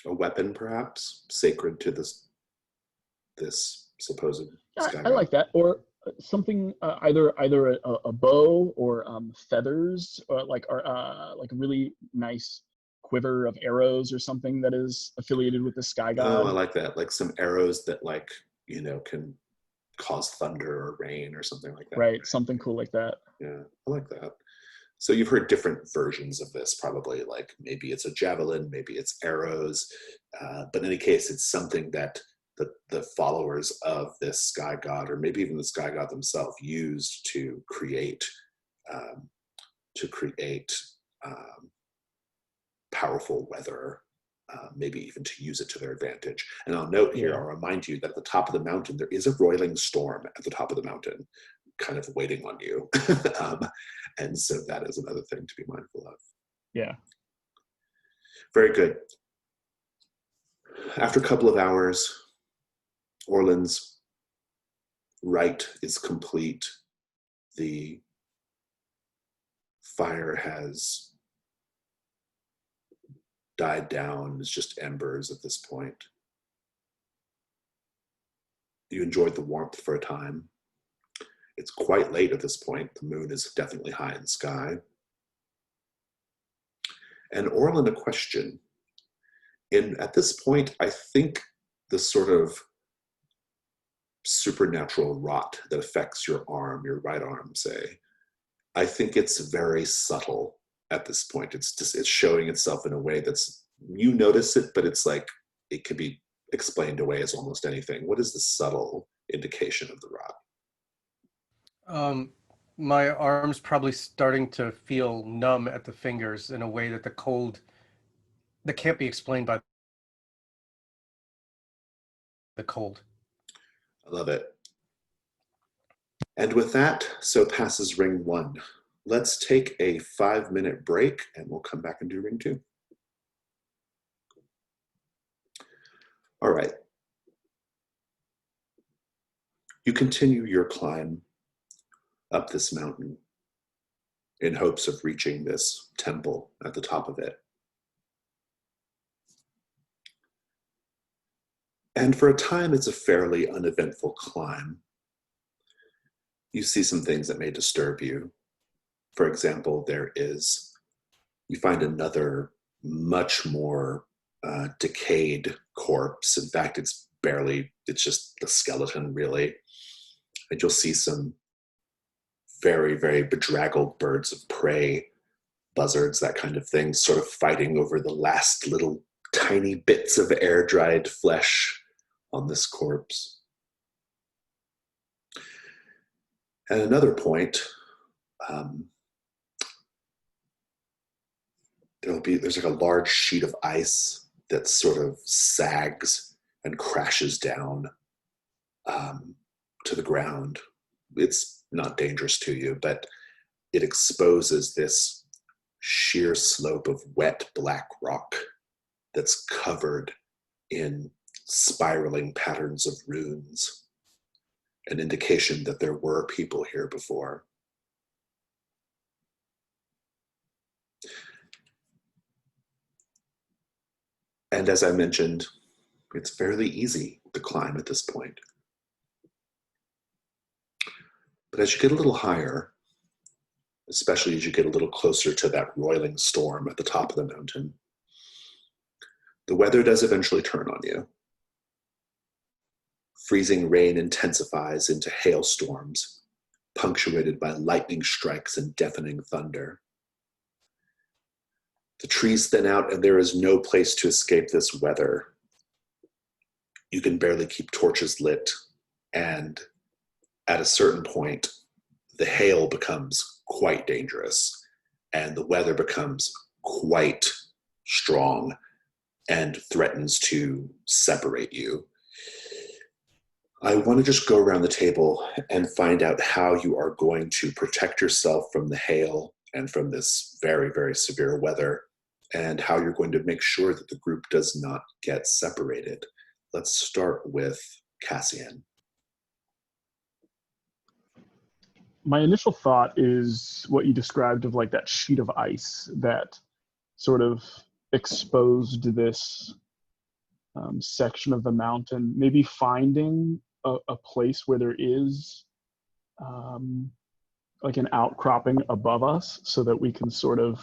weapon, perhaps, sacred to this supposed sky I god. like that, or something either a bow or feathers, or like a really nice quiver of arrows or something that is affiliated with the sky god. Oh, I like that. Like some arrows that can cause thunder or rain or something like that. Right, something cool like that. Yeah, I like that. So you've heard different versions of this, probably. Like maybe it's a javelin, maybe it's arrows, but in any case, it's something that the followers of this sky god, or maybe even the sky god themselves, used to create powerful weather, maybe even to use it to their advantage. And I'll note here, I'll remind you that at the top of the mountain, there is a roiling storm at the top of the mountain, kind of waiting on you. And so that is another thing to be mindful of. Yeah. Very good. After a couple of hours, Orland's rite is complete. The fire has died down. It's just embers at this point. You enjoyed the warmth for a time. It's quite late at this point. The moon is definitely high in the sky. And Orland, a question. At this point, I think the sort of supernatural rot that affects your arm, your right arm, say, I think it's very subtle at this point. It's showing itself in a way that's, you notice it, but it's like it could be explained away as almost anything. What is the subtle indication of the rot? My arm's probably starting to feel numb at the fingers in a way that that can't be explained by the cold. I love it. And with that, so passes ring 1. Let's take a 5-minute break and we'll come back and do ring 2. All right. You continue your climb up this mountain in hopes of reaching this temple at the top of it. And for a time, it's a fairly uneventful climb. You see some things that may disturb you. For example, you find another much more decayed corpse. In fact, it's just the skeleton, really. And you'll see some very, very bedraggled birds of prey, buzzards, that kind of thing, sort of fighting over the last little tiny bits of air-dried flesh on this corpse. At another point, there's like a large sheet of ice that sort of sags and crashes down to the ground. It's not dangerous to you, but it exposes this sheer slope of wet black rock that's covered in spiraling patterns of runes, an indication that there were people here before. And as I mentioned, it's fairly easy to climb at this point. But as you get a little higher, especially as you get a little closer to that roiling storm at the top of the mountain, the weather does eventually turn on you. Freezing rain intensifies into hailstorms, punctuated by lightning strikes and deafening thunder. The trees thin out and there is no place to escape this weather. You can barely keep torches lit, and at a certain point, the hail becomes quite dangerous and the weather becomes quite strong and threatens to separate you. I want to just go around the table and find out how you are going to protect yourself from the hail and from this very, very severe weather, and how you're going to make sure that the group does not get separated. Let's start with Cassian. My initial thought is what you described of like that sheet of ice that sort of exposed this section of the mountain, maybe finding a place where there is like an outcropping above us so that we can sort of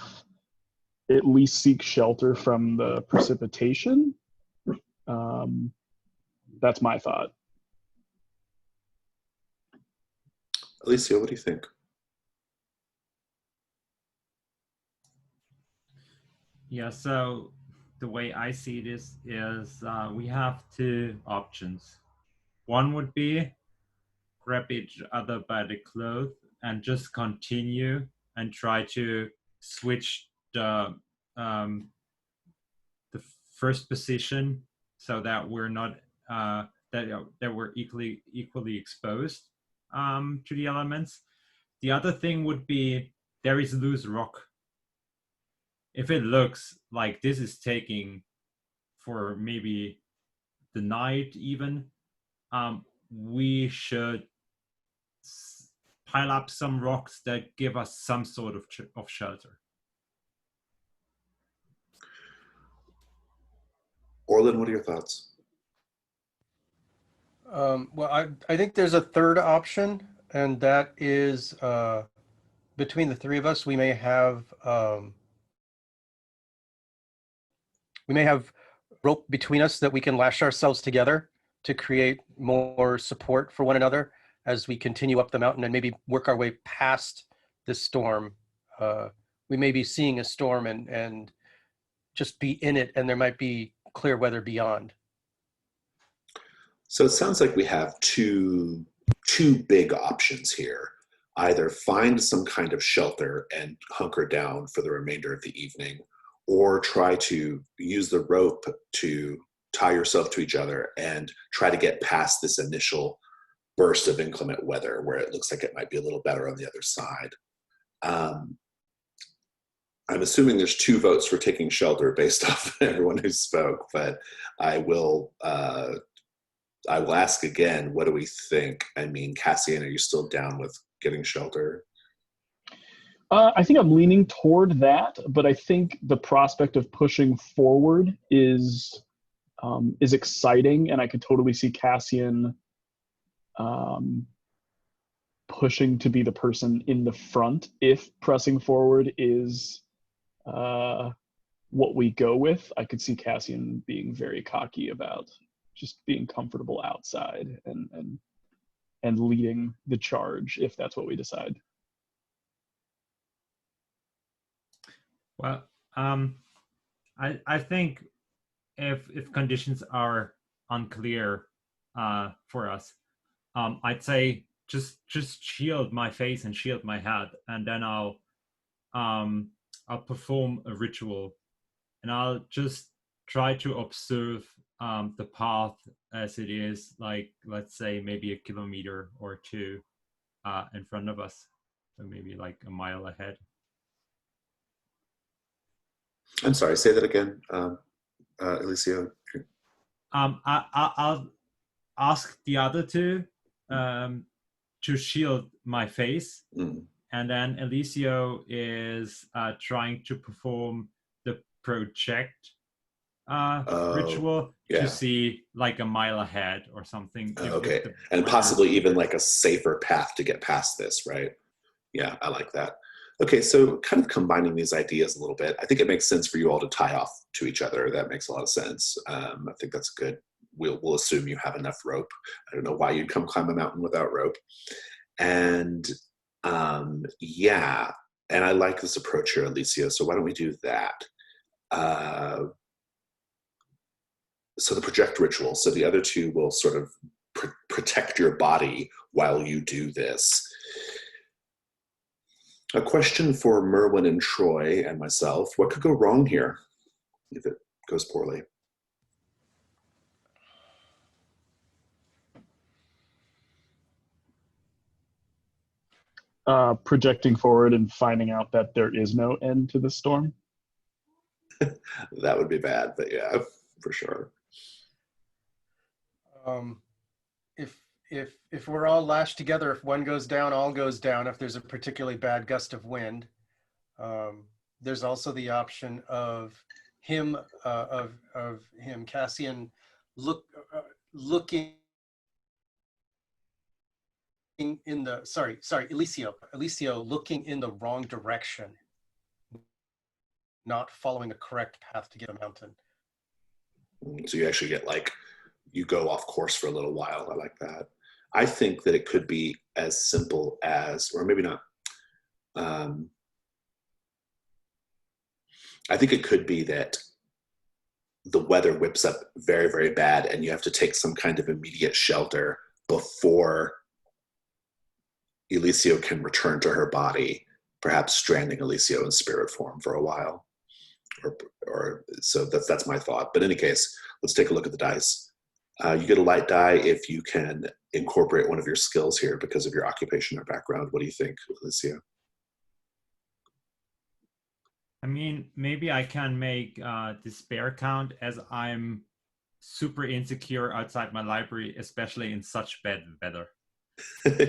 at least seek shelter from the precipitation. That's my thought. Alicia, what do you think? Yeah, so the way I see this is we have two options. One would be grab each other by the clothes and just continue and try to switch the first position so that we're not that we're equally exposed to the elements. The other thing would be there is loose rock. If it looks like this is taking for maybe the night even, we should pile up some rocks that give us some sort of shelter. Orlin, what are your thoughts? Well, I think there's a third option, and that is between the three of us, we may have rope between us that we can lash ourselves together to create more support for one another as we continue up the mountain and maybe work our way past this storm. We may be seeing a storm and just be in it, and there might be clear weather beyond. So it sounds like we have two big options here. Either find some kind of shelter and hunker down for the remainder of the evening, or try to use the rope to tie yourself to each other and try to get past this initial burst of inclement weather where it looks like it might be a little better on the other side. I'm assuming there's 2 votes for taking shelter based off everyone who spoke, but I will ask again, what do we think? I mean, Cassian, are you still down with getting shelter? I think I'm leaning toward that, but I think the prospect of pushing forward is exciting, and I could totally see Cassian pushing to be the person in the front if pressing forward is what we go with. I could see Cassian being very cocky about just being comfortable outside and leading the charge if that's what we decide. Well, I think if conditions are unclear for us, I'd say just shield my face and shield my head, and then I'll perform a ritual, and I'll just try to observe the path as it is, like, let's say maybe 1 kilometer or 2 in front of us, so maybe like a mile ahead. I'm sorry, say that again, Alicia. I'll ask the other 2 to shield my face, and then Alicio is trying to perform the project ritual to see like a mile ahead or something. Okay, and possibly even like a safer path to get past this, right? Yeah, I like that. Okay, so kind of combining these ideas a little bit, I think it makes sense for you all to tie off to each other. That makes a lot of sense. I think that's good. We'll assume you have enough rope. I don't know why you'd come climb a mountain without rope. And yeah, and I like this approach here, Alicia, so why don't we do that? So the project ritual, so the other 2 will sort of protect your body while you do this. A question for Merwin and Troy and myself: what could go wrong here if it goes poorly? Projecting forward and finding out that there is no end to the storm. That would be bad, but yeah, for sure. If we're all lashed together, if one goes down, all goes down. If there's a particularly bad gust of wind, there's also the option of him, Cassian, looking in the Eliseo looking in the wrong direction, not following a correct path to get a mountain. So you actually get like, you go off course for a little while. I like that. I think that it could be as simple as, or maybe not. I think it could be that the weather whips up very, very bad and you have to take some kind of immediate shelter before Eliseo can return to her body, perhaps stranding Eliseo in spirit form for a while. Or so that's my thought. But in any case, let's take a look at the dice. You get a light die if you can incorporate one of your skills here because of your occupation or background. What do you think, Eliseo? I mean, maybe I can make despair count, as I'm super insecure outside my library, especially in such bad weather.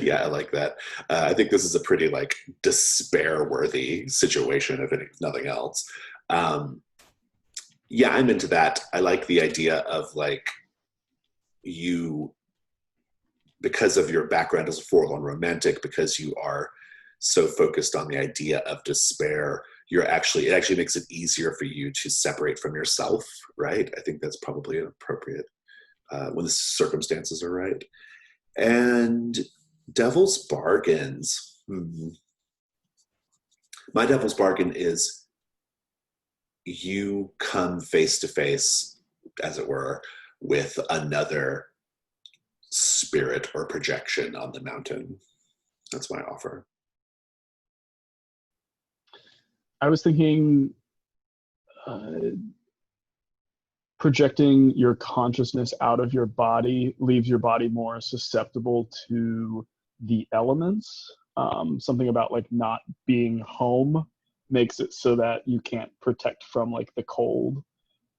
Yeah, I like that. I think this is a pretty like despair-worthy situation, if nothing else. Yeah, I'm into that. I like the idea of like you, because of your background as a forlorn romantic, because you are so focused on the idea of despair, it actually makes it easier for you to separate from yourself, right? I think that's probably appropriate when the circumstances are right. And devil's bargains. My devil's bargain is you come face to face, as it were, with another spirit or projection on the mountain. That's my offer. I was thinking projecting your consciousness out of your body leaves your body more susceptible to the elements. Something about like not being home makes it so that you can't protect from like the cold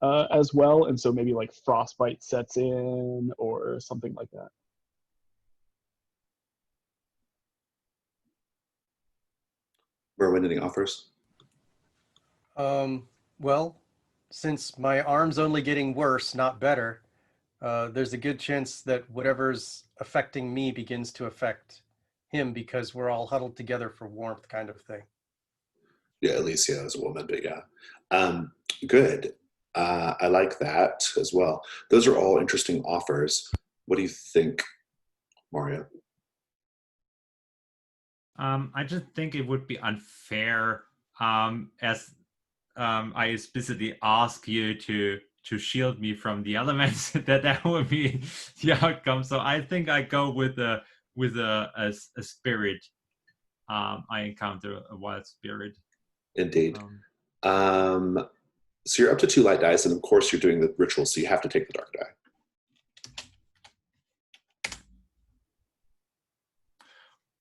as well. And so maybe like frostbite sets in or something like that. Merwin, any offers? Well, since my arm's only getting worse, not better, there's a good chance that whatever's affecting me begins to affect him because we're all huddled together for warmth, kind of thing. Yeah, Alicia is a woman, but yeah. Good. I like that as well. Those are all interesting offers. What do you think, Mario? I just think it would be unfair, as I explicitly ask you to shield me from the elements, that would be the outcome. So I think I go with a spirit. I encounter a wild spirit. Indeed. So you're up to 2 light dice, and of course you're doing the ritual, so you have to take the dark die.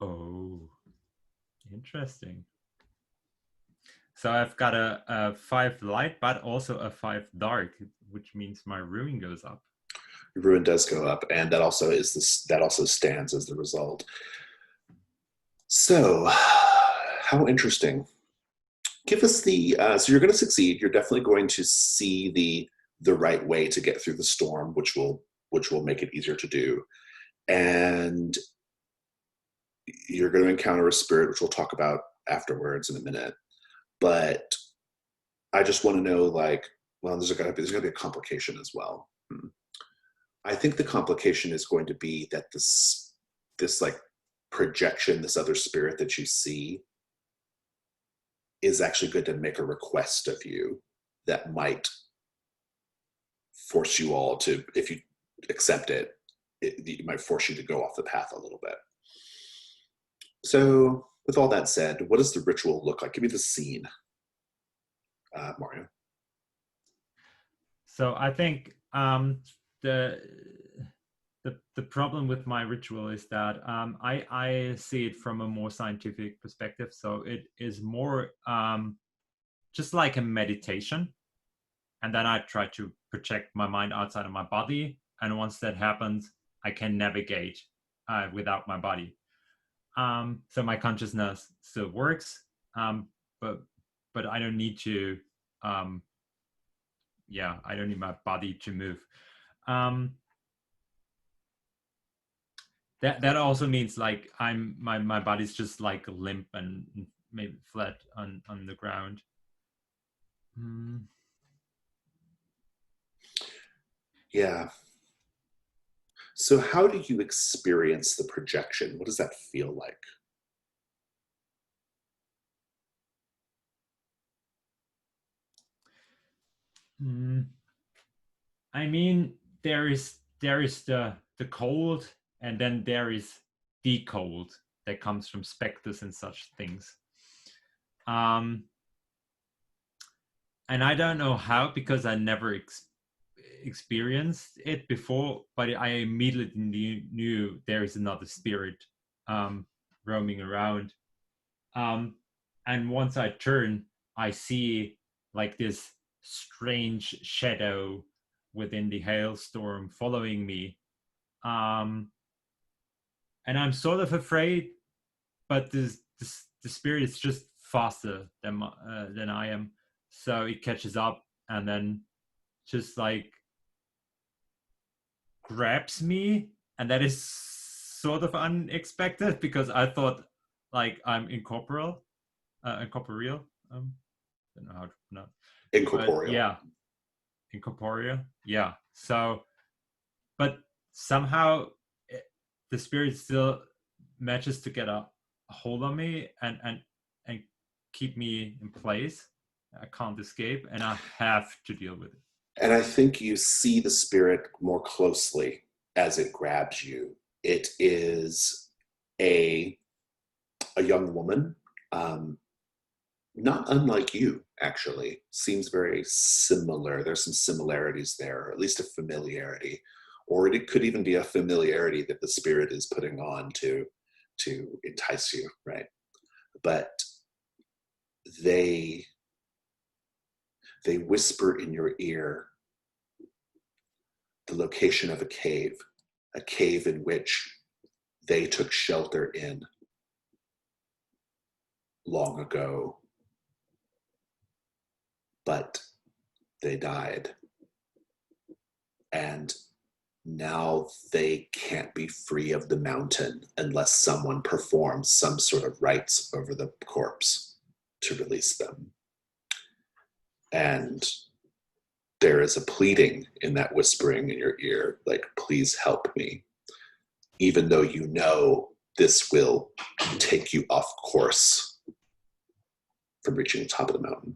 Oh, interesting. So I've got a 5 light, but also a 5 dark, which means my ruin goes up. Your ruin does go up, and that also stands as the result. So, how interesting. Give us the so you're going to succeed. You're definitely going to see the right way to get through the storm, which will make it easier to do, and you're going to encounter a spirit, which we'll talk about afterwards in a minute. But I just want to know, like, well, there's going to be a complication as well. I think the complication is going to be that this like projection, this other spirit that you see, is actually going to make a request of you that might force you all to, if you accept it, it might force you to go off the path a little bit. So with all that said, what does the ritual look like? Give me the scene, Mario. So I think the problem with my ritual is that I see it from a more scientific perspective. So it is more just like a meditation, and then I try to project my mind outside of my body. And once that happens, I can navigate without my body. So my consciousness still works, but I don't need to. I don't need my body to move. That also means like my body's just like limp and maybe flat on the ground. Yeah. So how do you experience the projection? What does that feel like? I mean, there is the cold, and then there is the cold that comes from specters and such things. And I don't know how, because I never experienced it before, but I immediately knew there is another spirit roaming around. And once I turn, I see like this strange shadow within the hailstorm following me. And I'm sort of afraid, but the spirit is just faster than I am. So it catches up and then just like grabs me. And that is sort of unexpected because I thought like I'm incorporeal. Don't know how to pronounce. Incorporeal. Yeah, incorporeal. Yeah. So, but somehow the spirit still manages to get a hold on me and keep me in place. I can't escape, and I have to deal with it. And I think you see the spirit more closely as it grabs you. It is a young woman, not unlike you, actually. Seems very similar. There's some similarities there, or at least a familiarity. Or it could even be a familiarity that the spirit is putting on to entice you, right? But they whisper in your ear the location of a cave in which they took shelter in long ago, but they died. And now they can't be free of the mountain unless someone performs some sort of rites over the corpse to release them. And there is a pleading in that whispering in your ear, like, please help me, even though you know this will take you off course from reaching the top of the mountain.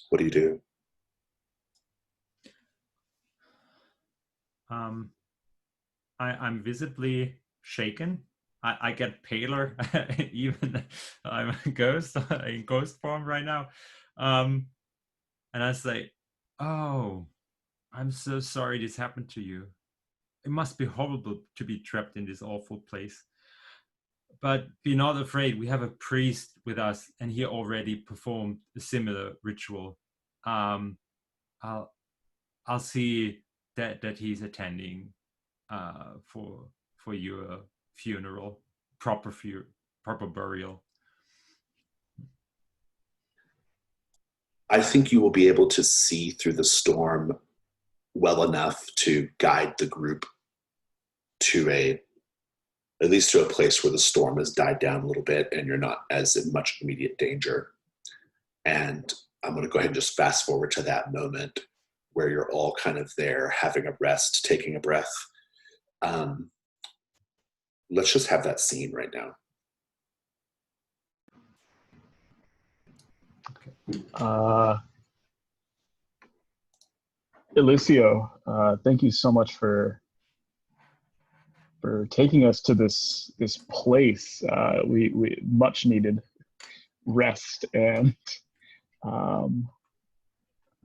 What do you do? I'm visibly shaken. I get paler, even I'm a ghost in ghost form right now. And I say, "Oh, I'm so sorry this happened to you. It must be horrible to be trapped in this awful place. But be not afraid. We have a priest with us, and he already performed a similar ritual. I'll see that he's attending for your funeral, proper burial." I think you will be able to see through the storm well enough to guide the group to at least to a place where the storm has died down a little bit and you're not as in much immediate danger. And I'm going to go ahead and just fast forward to that moment where you're all kind of there having a rest, taking a breath. Let's just have that scene right now. Eliseo, thank you so much for for taking us to this place. We much needed rest and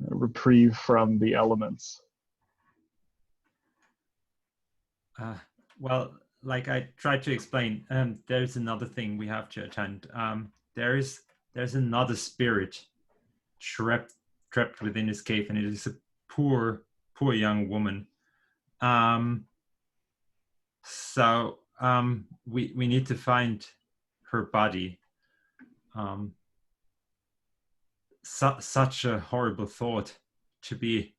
reprieve from the elements. Well, like I tried to explain, there's another thing we have to attend. There's another spirit trapped within this cave, and it is a poor young woman. So we need to find her body. Such a horrible thought to be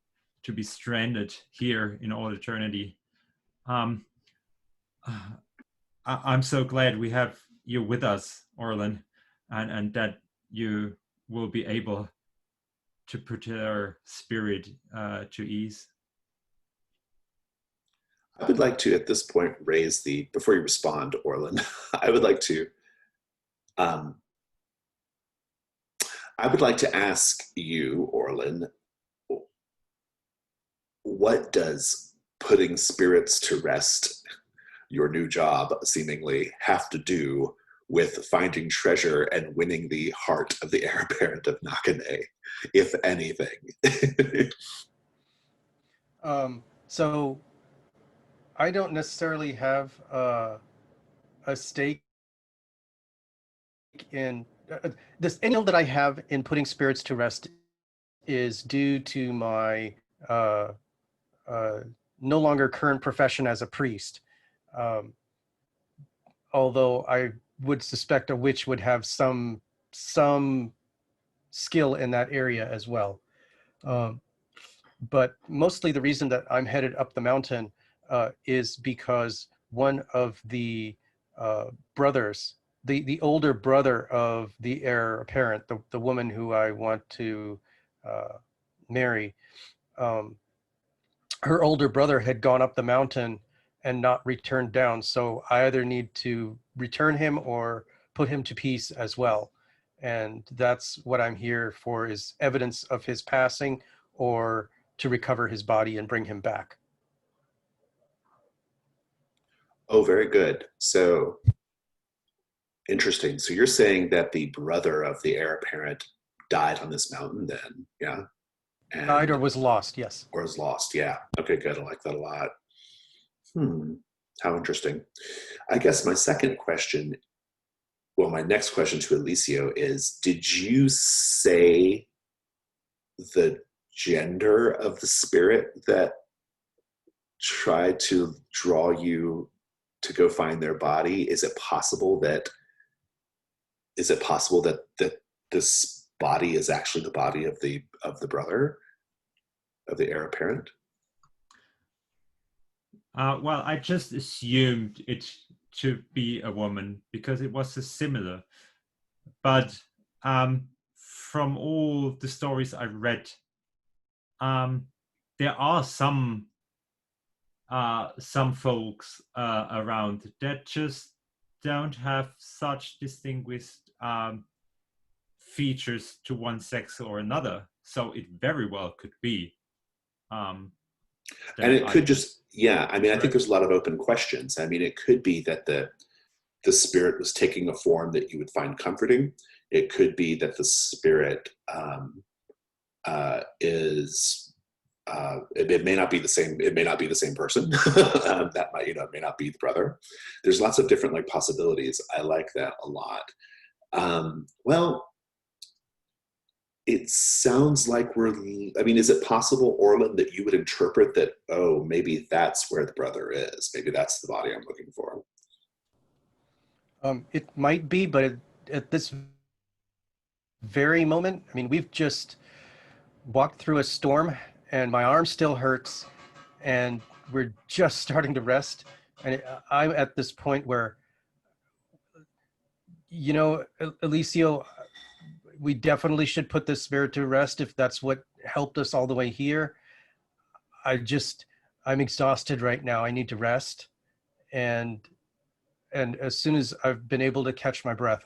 stranded here in all eternity. I'm so glad we have you with us, Orlin, and that you will be able to put our spirit to ease. I would like to, at this point, raise the, before you respond, Orlin, I would like to ask you, Orlin, what does putting spirits to rest, your new job seemingly, have to do with finding treasure and winning the heart of the heir apparent of Nakane, if anything? So I don't necessarily have a stake in this. Any that I have in putting spirits to rest is due to my no longer current profession as a priest. Although I would suspect a witch would have some skill in that area as well. But mostly the reason that I'm headed up the mountain is because one of the brothers, the older brother of the heir apparent, the woman who I want to marry, her older brother had gone up the mountain and not returned down. So I either need to return him or put him to peace as well. And that's what I'm here for, is evidence of his passing, or to recover his body and bring him back. Oh, very good. So, interesting. So you're saying that the brother of the heir apparent died on this mountain then, yeah? And, Died or was lost, yes. or was lost, yeah. Okay, good. I like that a lot. How interesting. I guess my second question, well, my next question to Alicio is, did you say the gender of the spirit that tried to draw you to go find their body? Is it possible that this body is actually the body of the brother of the heir apparent? Well, I just assumed it to be a woman because it was so similar. But from all the stories I read, there are some folks around that just don't have such distinguished features to one sex or another. So it very well could be. And it could just, yeah, I mean, I think there's a lot of open questions. I mean, it could be that the spirit was taking a form that you would find comforting. It could be that the spirit it may not be the same. It may not be the same person. That might, it may not be the brother. There's lots of different possibilities. I like that a lot. Well, it sounds like is it possible, Orlin, that you would interpret that, oh, maybe that's where the brother is. Maybe that's the body I'm looking for. It might be, but at this very moment, I mean, we've just walked through a storm and my arm still hurts and we're just starting to rest. And I'm at this point where, Alicio, we definitely should put this spirit to rest if that's what helped us all the way here. I'm exhausted right now. I need to rest. And as soon as I've been able to catch my breath,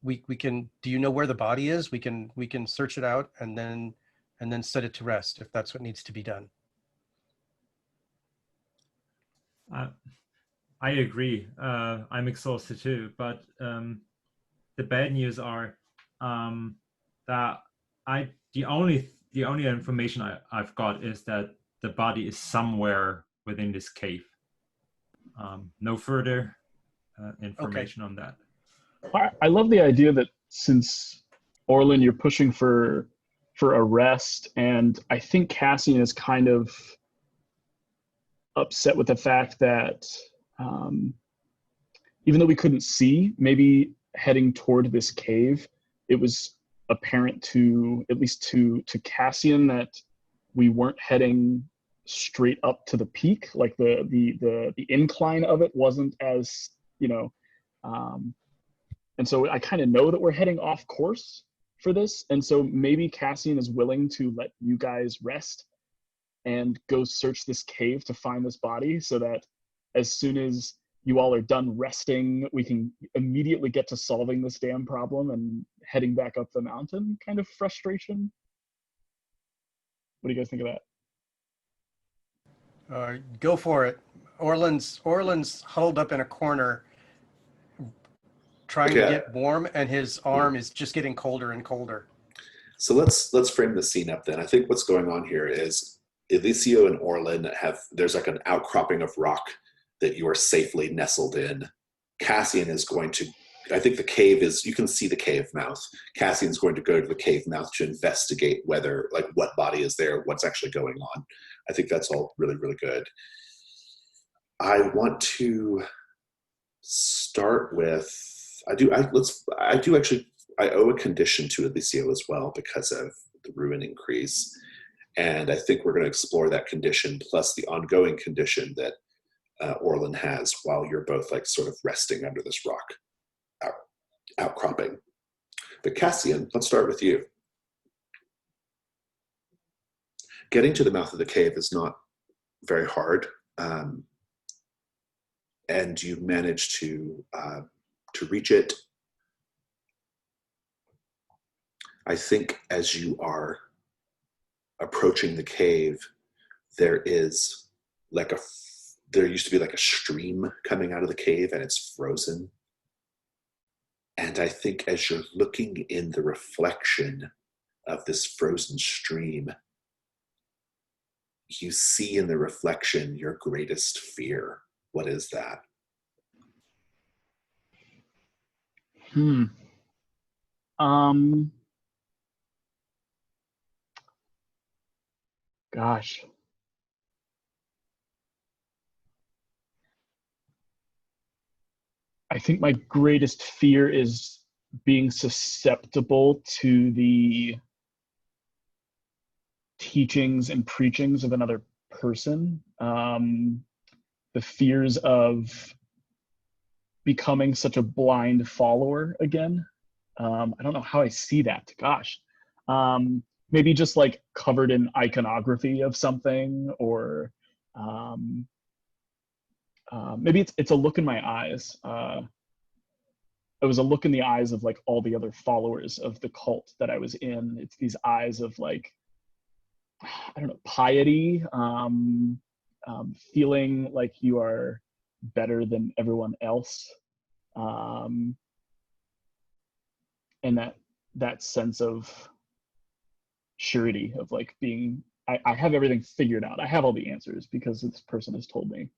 we can, do you know where the body is? We can search it out and then set it to rest if that's what needs to be done. I agree. I'm exhausted too, but the bad news are that the only information I've got is that the body is somewhere within this cave. No further Okay. information on that. I love the idea that since Orlin, you're pushing for arrest, and I think Cassian is kind of upset with the fact that um, even though we couldn't see, maybe heading toward this cave, it was apparent to at least to Cassian that we weren't heading straight up to the peak. Like the incline of it wasn't as, you know, and so I kind of know that we're heading off course for this, and so maybe Cassian is willing to let you guys rest and go search this cave to find this body, so that as soon as you all are done resting, we can immediately get to solving this damn problem and heading back up the mountain. Kind of frustration. What do you guys think of that? Go for it. Orland's huddled up in a corner trying to get warm, and his arm is just getting colder and colder. So let's frame the scene up then. I think what's going on here is Eliseo and Orlin there's like an outcropping of rock that you are safely nestled in. Cassian is going to, I think the cave is, you can see the cave mouth. Cassian's going to go to the cave mouth to investigate whether, like, what body is there, what's actually going on. I think that's all really, really good. I want to start with, I owe a condition to Eliseo as well because of the ruin increase. And I think we're going to explore that condition plus the ongoing condition that Orlin has while you're both like sort of resting under this rock outcropping. But Cassian, let's start with you. Getting to the mouth of the cave is not very hard. And you manage to reach it. I think as you are approaching the cave, there used to be like a stream coming out of the cave, and it's frozen. And I think as you're looking in the reflection of this frozen stream, you see in the reflection your greatest fear. What is that? Gosh. I think my greatest fear is being susceptible to the teachings and preachings of another person. The fears of becoming such a blind follower again. I don't know how I see that. Gosh. Maybe just like covered in iconography of something, or maybe it's a look in my eyes. It was a look in the eyes of like all the other followers of the cult that I was in. It's these eyes of like, I don't know, piety, feeling like you are better than everyone else, and that sense of surety of like being, I have everything figured out. I have all the answers because this person has told me.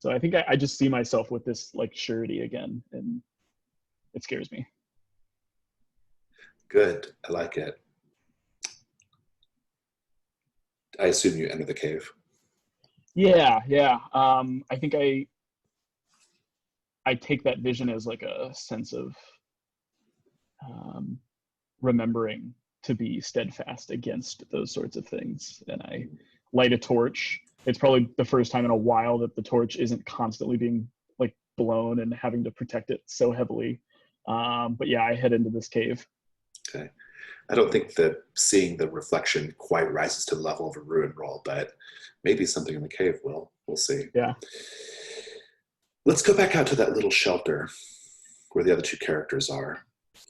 So I think I just see myself with this like surety again, and it scares me. Good, I like it. I assume you enter the cave. Yeah. I think I take that vision as like a sense of remembering to be steadfast against those sorts of things. And I light a torch. It's probably the first time in a while that the torch isn't constantly being like blown and having to protect it so heavily. But yeah, I head into this cave. Okay. I don't think that seeing the reflection quite rises to the level of a ruin roll, but maybe something in the cave will. We'll see. Yeah. Let's go back out to that little shelter where the other two characters are.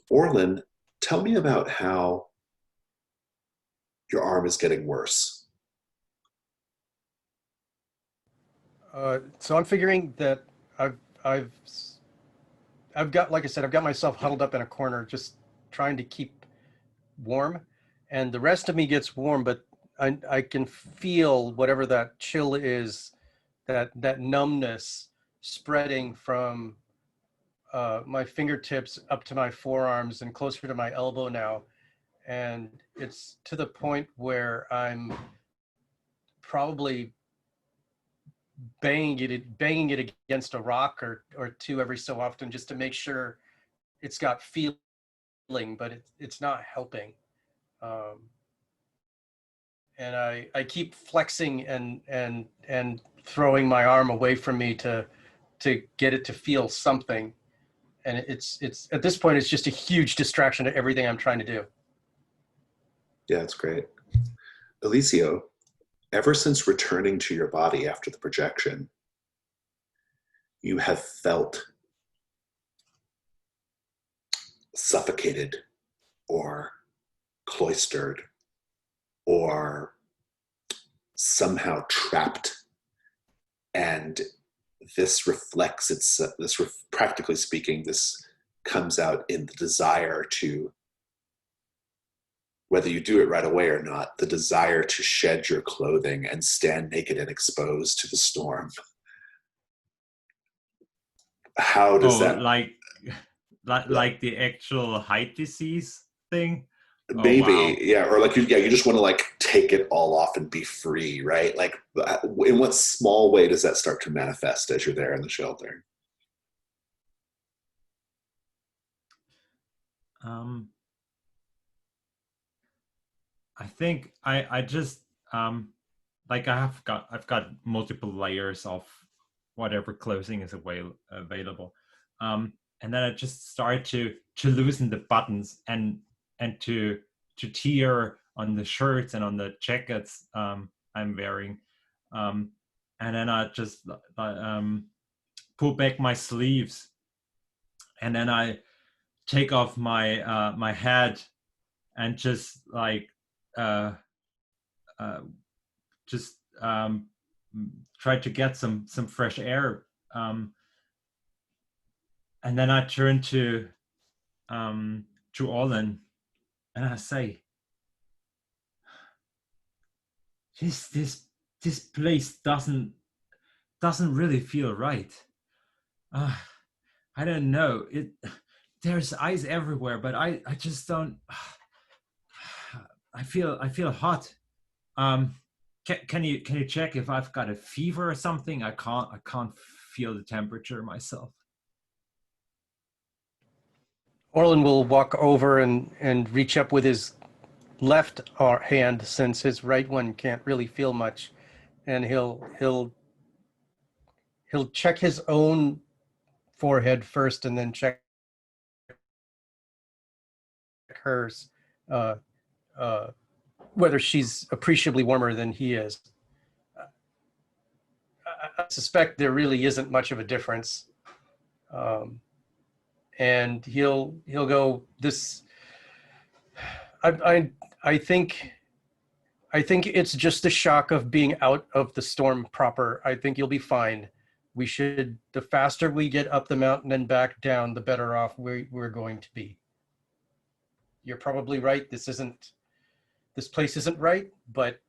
Orlin, tell me about how your arm is getting worse. So I'm figuring that I've I've I've got, like I said, I've got myself huddled up in a corner, just trying to keep warm, and the rest of me gets warm, but I can feel whatever that chill is, that numbness spreading from my fingertips up to my forearms and closer to my elbow now, and it's to the point where I'm probably banging it against a rock or two every so often, just to make sure it's got feeling, but it's not helping. And I keep flexing and throwing my arm away from me to get it to feel something. And it's at this point, it's just a huge distraction to everything I'm trying to do. Yeah, it's great. Alicio, ever since returning to your body after the projection, you have felt suffocated or cloistered or somehow trapped. And this reflects practically speaking, this comes out in the desire to, whether you do it right away or not, the desire to shed your clothing and stand naked and exposed to the storm. How does that? Like the actual height disease thing? Maybe, oh, wow. Yeah, or like you just want to like take it all off and be free, right? Like, in what small way does that start to manifest as you're there in the shelter? I think I just like I've got multiple layers of whatever clothing is available, and then I just started to loosen the buttons and to tear on the shirts and on the jackets I'm wearing, and then I just pull back my sleeves, and then I take off my my hat and just like just try to get some fresh air, and then I turn to Orlin and I say, this place doesn't really feel right. I don't know, there's ice everywhere, but I just don't. I feel hot. Can you check if I've got a fever or something? I can't feel the temperature myself. Orlin will walk over and reach up with his left hand, since his right one can't really feel much, and he'll check his own forehead first, and then check hers, whether she's appreciably warmer than he is. I suspect there really isn't much of a difference, and he'll go, this. I think it's just the shock of being out of the storm proper. I think you'll be fine. The faster we get up the mountain and back down, the better off we're going to be. You're probably right. This place isn't right, but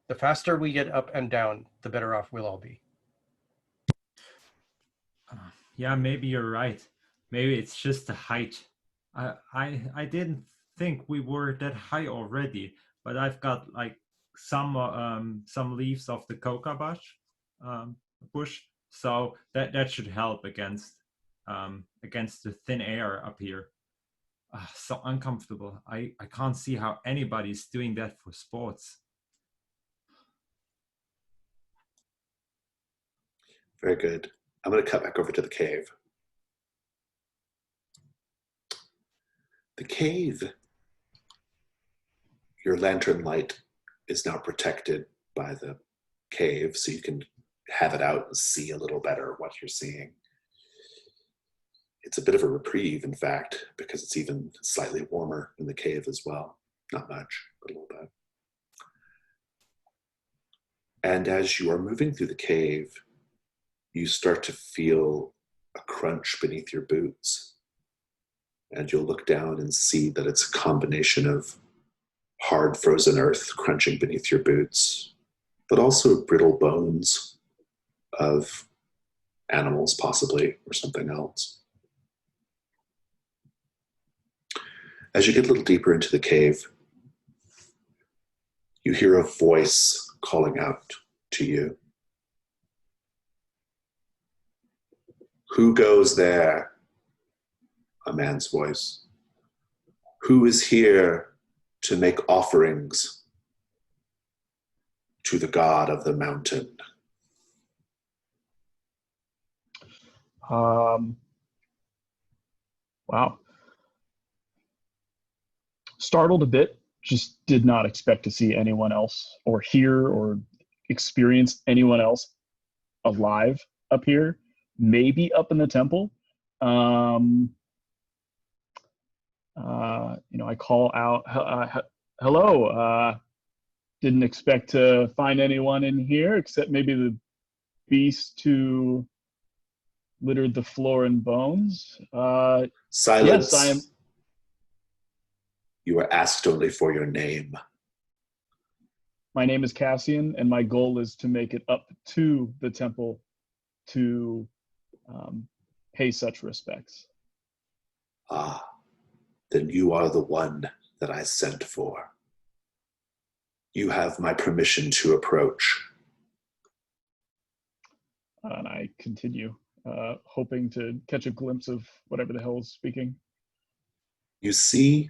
the faster we get up and down, the better off we'll all be. Yeah, maybe you're right. Maybe it's just the height. I didn't think we were that high already, but I've got like some leaves of the coca bush, so that should help against the thin air up here. So uncomfortable. I can't see how anybody's doing that for sports. Very good. I'm going to cut back over to the cave. The cave, your lantern light is now protected by the cave, so you can have it out and see a little better what you're seeing. It's a bit of a reprieve, in fact, because it's even slightly warmer in the cave as well. Not much, but a little bit. And as you are moving through the cave, you start to feel a crunch beneath your boots. And you'll look down and see that it's a combination of hard frozen earth crunching beneath your boots, but also brittle bones of animals, possibly, or something else. As you get a little deeper into the cave, you hear a voice calling out to you. Who goes there? A man's voice. Who is here to make offerings to the god of the mountain? Wow. Startled a bit, just did not expect to see anyone else or hear or experience anyone else alive up here, maybe up in the temple. I call out, hello, didn't expect to find anyone in here except maybe the beast who littered the floor in bones. Silence. Yes, I am. You are asked only for your name. My name is Cassian, and my goal is to make it up to the temple to pay such respects. Ah, then you are the one that I sent for. You have my permission to approach. And I continue, hoping to catch a glimpse of whatever the hell is speaking. You see,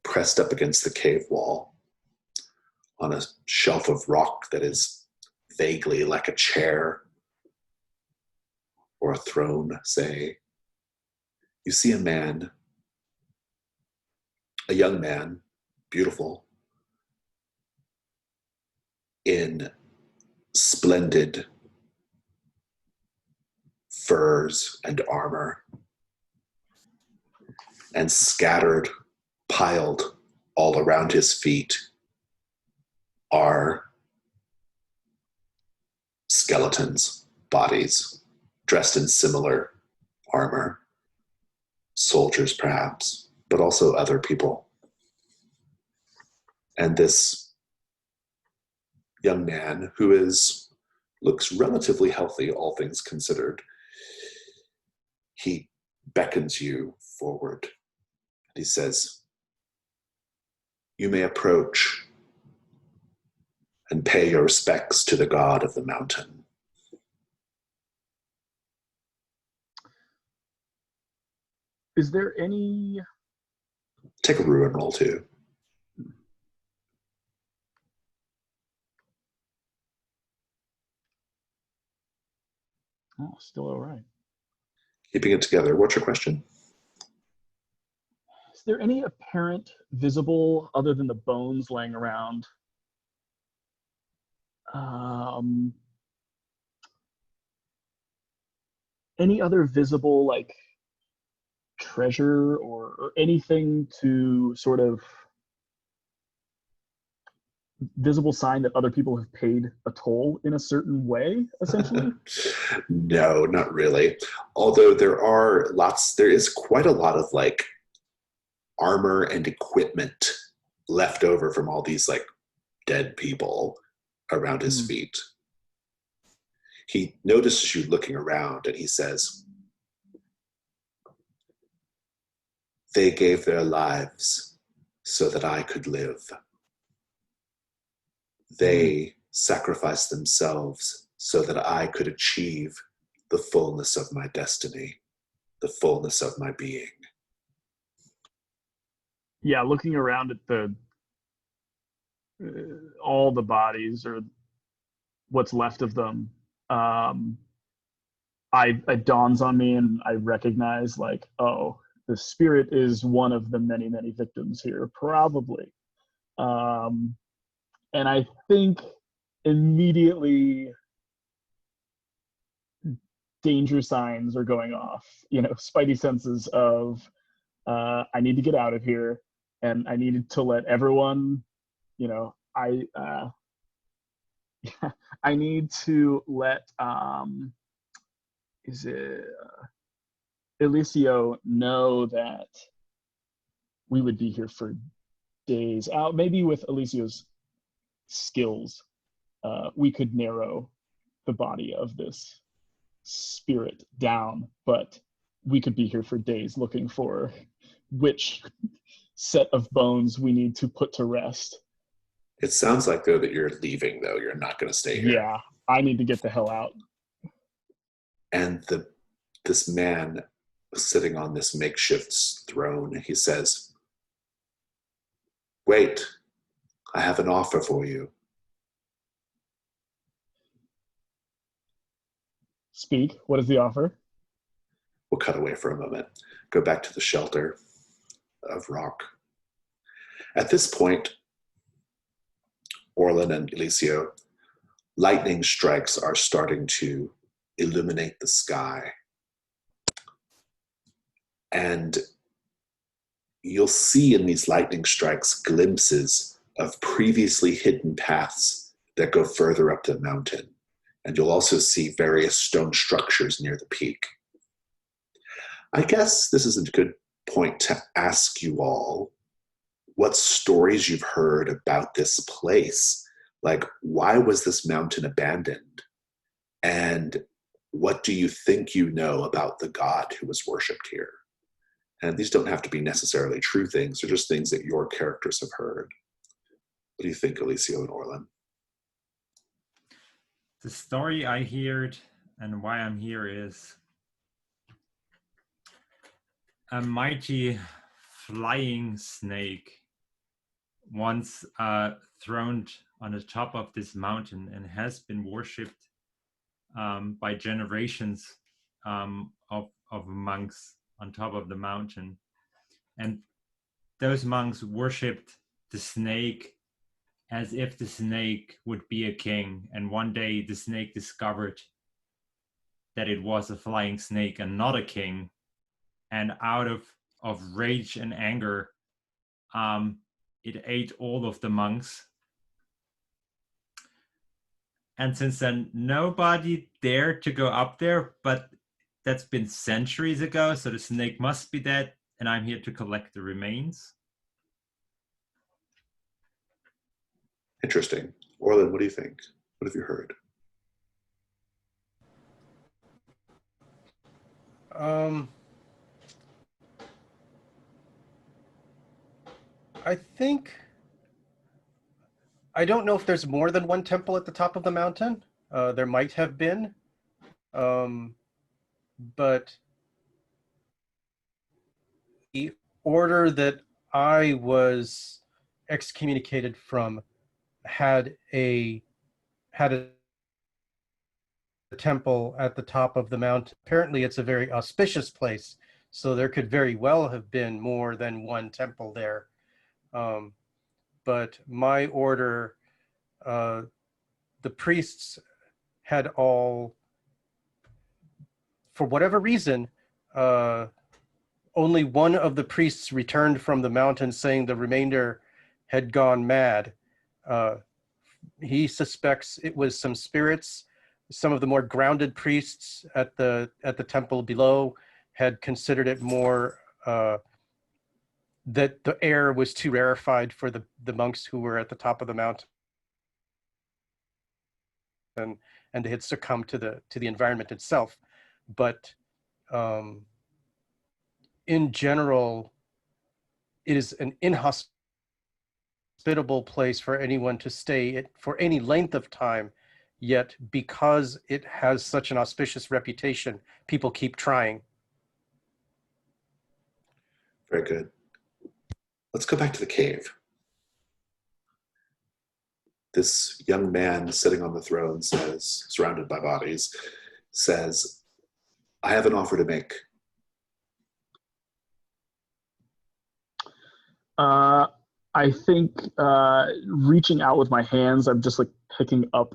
pressed up against the cave wall, on a shelf of rock that is vaguely like a chair or a throne, say, you see a man, a young man, beautiful, in splendid furs and armor, and scattered, piled all around his feet are skeletons, bodies, dressed in similar armor, soldiers perhaps, but also other people. And this young man, who looks relatively healthy, all things considered, he beckons you forward. He says, "You may approach and pay your respects to the god of the mountain." Is there any... Take a ruin roll too. Oh, still all right. Keeping it together. What's your question? Is there any apparent visible, other than the bones laying around, any other visible, like, treasure or anything to sort of visible sign that other people have paid a toll in a certain way, essentially? No, not really. Although there is quite a lot of like armor and equipment left over from all these like dead people around his feet. He notices you looking around and he says, "They gave their lives so that I could live. They sacrificed themselves so that I could achieve the fullness of my destiny, the fullness of my being." Yeah, looking around at the all the bodies or what's left of them, it dawns on me and I recognize, like, oh, the spirit is one of the many, many victims here, probably. And I think immediately danger signs are going off, spidey senses of, I need to get out of here, and I needed to let everyone, I need to let is it Eliseo know that we would be here for days. Maybe with Eliseo's skills, we could narrow the body of this spirit down, but we could be here for days looking for which set of bones we need to put to rest. It sounds like, though, that you're leaving, though. You're not going to stay here. Yeah, I need to get the hell out. And this man sitting on this makeshift throne, he says, "Wait, I have an offer for you." Speak. What is the offer? We'll cut away for a moment. Go back to the shelter of rock. At this point, Orlin and Eliseo, lightning strikes are starting to illuminate the sky. And you'll see in these lightning strikes glimpses of previously hidden paths that go further up the mountain. And you'll also see various stone structures near the peak. I guess this is a good point to ask you all what stories you've heard about this place. Like, why was this mountain abandoned? And what do you think you know about the god who was worshipped here? And these don't have to be necessarily true things. They're just things that your characters have heard. What do you think, Eliseo and Orlin? The story I heard and why I'm here is a mighty flying snake once throned on the top of this mountain and has been worshipped by generations of monks on top of the mountain. And those monks worshipped the snake as if the snake would be a king. And one day the snake discovered that it was a flying snake and not a king. And out of rage and anger, it ate all of the monks. And since then, nobody dared to go up there, but that's been centuries ago, so the snake must be dead, and I'm here to collect the remains. Interesting. Orlin, what do you think? What have you heard? I don't know if there's more than one temple at the top of the mountain. There might have been. But the order that I was excommunicated from had a temple at the top of the mountain. Apparently it's a very auspicious place, so there could very well have been more than one temple there. But my order, the priests had all, for whatever reason, only one of the priests returned from the mountain saying the remainder had gone mad. He suspects it was some spirits. Some of the more grounded priests at the temple below had considered it more that the air was too rarefied for the monks who were at the top of the mountain, and they had succumbed to the environment itself. But in general, it is an inhospitable place for anyone to stay for any length of time. Yet, because it has such an auspicious reputation, people keep trying. Very good. Let's go back to the cave. This young man sitting on the throne says, surrounded by bodies, says, "I have an offer to make." I think reaching out with my hands, I'm just like picking up,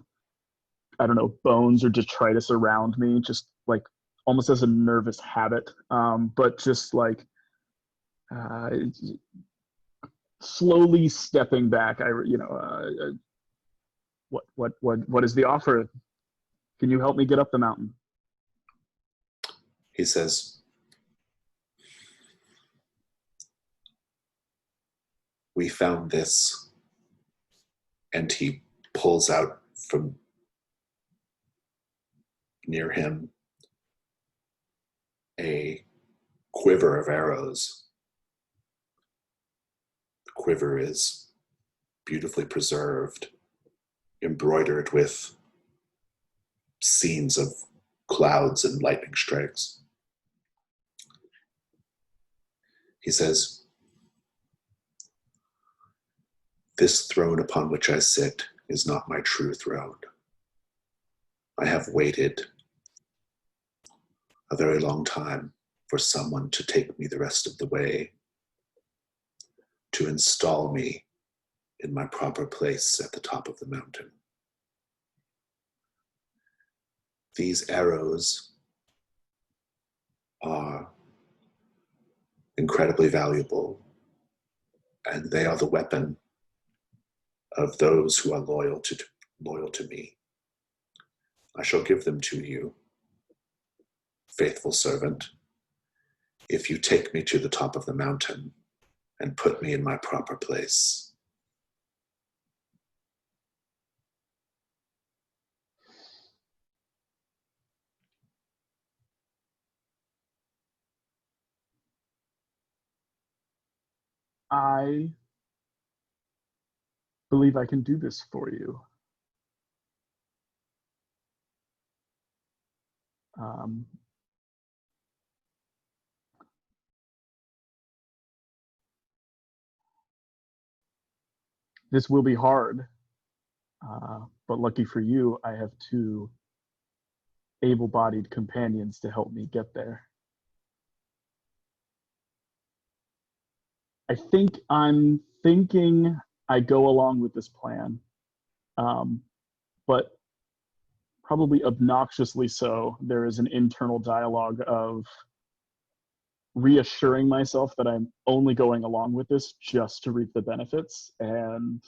I don't know, bones or detritus around me, just like almost as a nervous habit, but just like slowly stepping back. What is the offer? Can you help me get up the mountain? He says, we found this. And he pulls out from near him a quiver of arrows. The quiver is beautifully preserved, embroidered with scenes of clouds and lightning strikes. He says, this throne upon which I sit is not my true throne. I have waited a very long time for someone to take me the rest of the way, to install me in my proper place at the top of the mountain. These arrows are incredibly valuable, and they are the weapon of those who are loyal to me. I shall give them to you, faithful servant, if you take me to the top of the mountain and put me in my proper place. I believe I can do this for you. This will be hard, but lucky for you, I have two able-bodied companions to help me get there. I'm thinking I go along with this plan, but probably obnoxiously so, there is an internal dialogue of reassuring myself that I'm only going along with this just to reap the benefits, and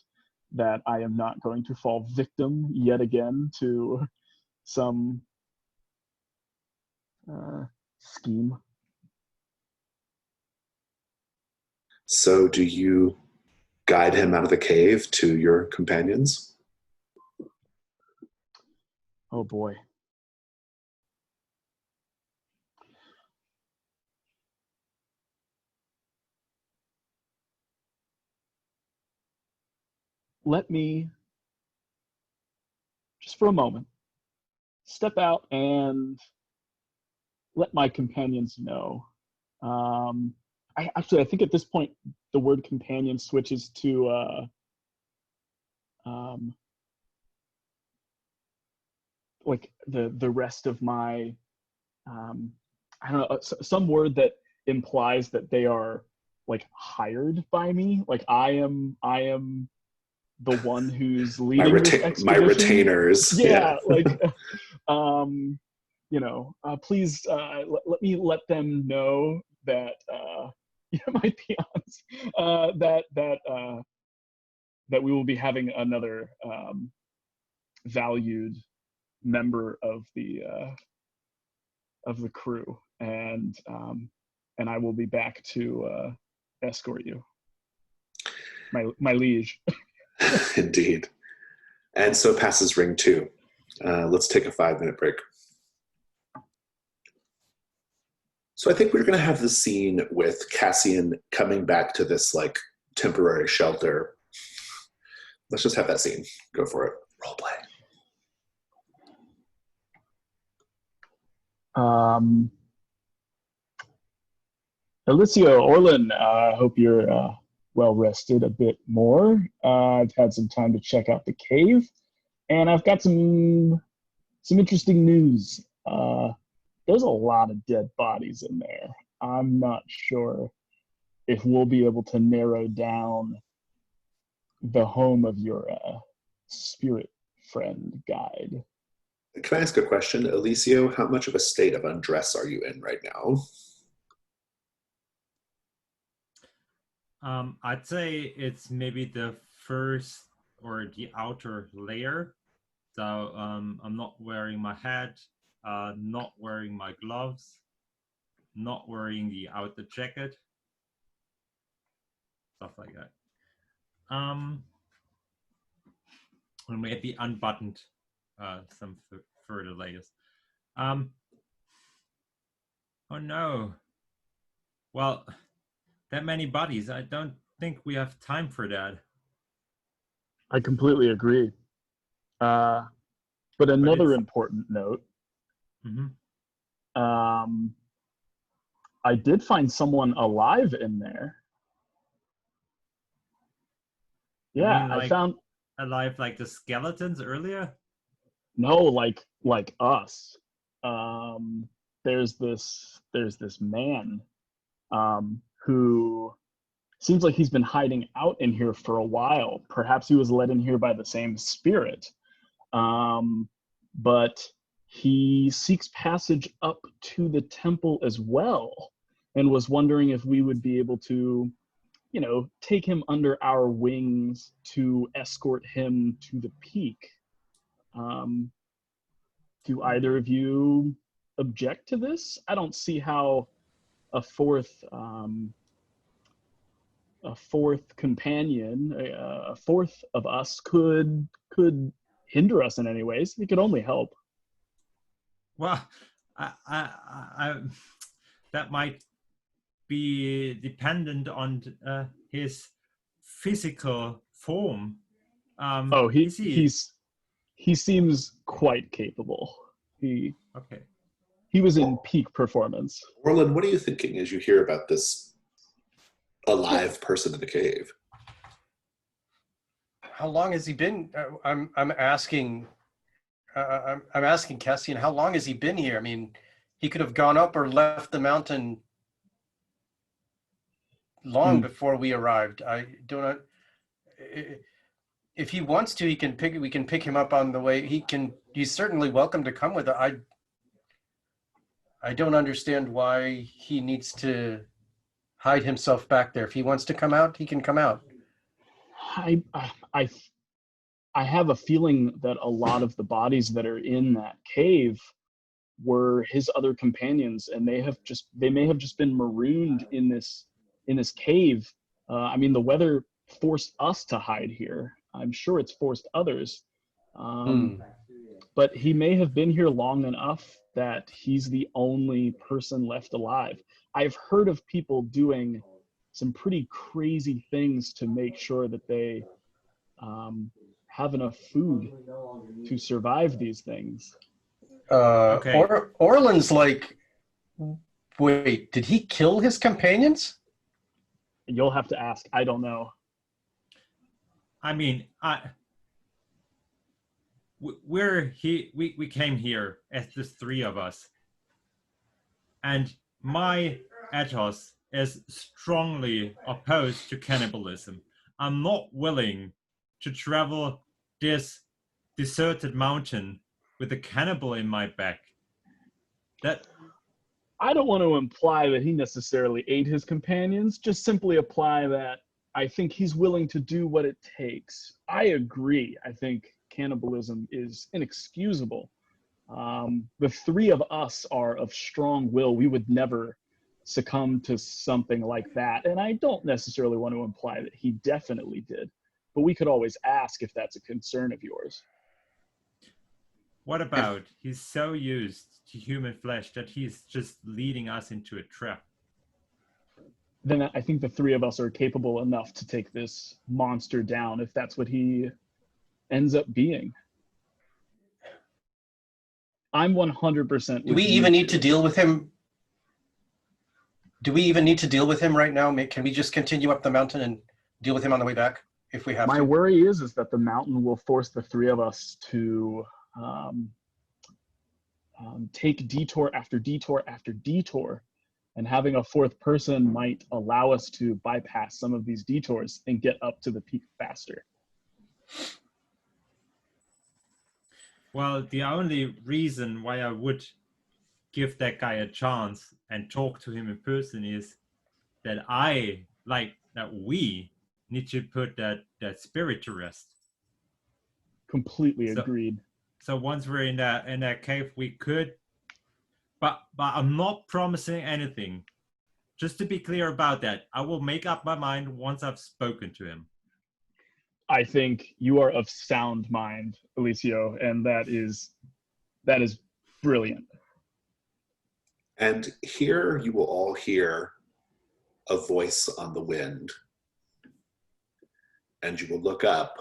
that I am not going to fall victim yet again to some scheme. So do you guide him out of the cave to your companions? Oh boy. Let me, just for a moment, step out and let my companions know. I think at this point, the word companion switches to like the rest of my, I don't know, some word that implies that they are like hired by me. Like I am the one who's leading this expedition. My retainers. Yeah, like, please let me let them know that my peons that we will be having another valued member of the crew, and I will be back to escort you, my liege. Indeed. And so passes ring 2. Let's take a 5-minute break. So I think we're going to have the scene with Cassian coming back to this like temporary shelter. Let's just have that scene. Go for it. Role play. Alicia, Orlin, I hope you're well rested a bit more. I've had some time to check out the cave, and I've got some interesting news. There's a lot of dead bodies in there. I'm not sure if we'll be able to narrow down the home of your spirit friend guide. Can I ask a question, Alicio? How much of a state of undress are you in right now? I'd say it's maybe the first or the outer layer. So I'm not wearing my hat, not wearing my gloves, not wearing the outer jacket, stuff like that. And maybe unbuttoned some further layers. Oh no. Well, that many bodies, I don't think we have time for that. I completely agree. But another important note, I did find someone alive in there. Yeah, like, I found alive like the skeletons earlier. No, like us. There's this man who seems like he's been hiding out in here for a while. Perhaps he was led in here by the same spirit. But he seeks passage up to the temple as well, and was wondering if we would be able to, take him under our wings to escort him to the peak. Do either of you object to this? I don't see how a fourth companion, a fourth of us could hinder us in any ways. It could only help. Well, I that might be dependent on his physical form. He seems quite capable. Okay. He was in peak performance. Orlin, what are you thinking as you hear about this alive person in the cave? How long has he been? I'm asking Cassian, how long has he been here? I mean, he could have gone up or left the mountain long before we arrived. I don't know. If he wants to, we can pick him up on the way. He's certainly welcome to come with us. I don't understand why he needs to hide himself back there. If he wants to come out, he can come out. I have a feeling that a lot of the bodies that are in that cave were his other companions, and they may have just been marooned in this cave. I mean, the weather forced us to hide here. I'm sure it's forced others. But he may have been here long enough that he's the only person left alive. I've heard of people doing some pretty crazy things to make sure that they have enough food to survive these things. Okay. Orlin's like, wait, did he kill his companions? You'll have to ask. I don't know. I mean, we came here as the three of us, and my ethos is strongly opposed to cannibalism. I'm not willing to travel this deserted mountain with a cannibal in my back. I don't want to imply that he necessarily ate his companions, just simply apply that I think he's willing to do what it takes. I agree. I think cannibalism is inexcusable. The three of us are of strong will. We would never succumb to something like that. And I don't necessarily want to imply that he definitely did, but we could always ask if that's a concern of yours. What about he's so used to human flesh that he's just leading us into a trap? Then I think the three of us are capable enough to take this monster down if that's what he ends up being. I'm 100%. Do we even need to deal with him? Do we even need to deal with him right now? Can we just continue up the mountain and deal with him on the way back if we have to? My worry is that the mountain will force the three of us to take detour after detour after detour. And having a fourth person might allow us to bypass some of these detours and get up to the peak faster. Well, the only reason why I would give that guy a chance and talk to him in person is that we need to put that spirit to rest. Completely So- agreed. So once we're in that cave, we could, but I'm not promising anything. Just to be clear about that, I will make up my mind once I've spoken to him. I think you are of sound mind, Alicio, and that is brilliant. And here you will all hear a voice on the wind. And you will look up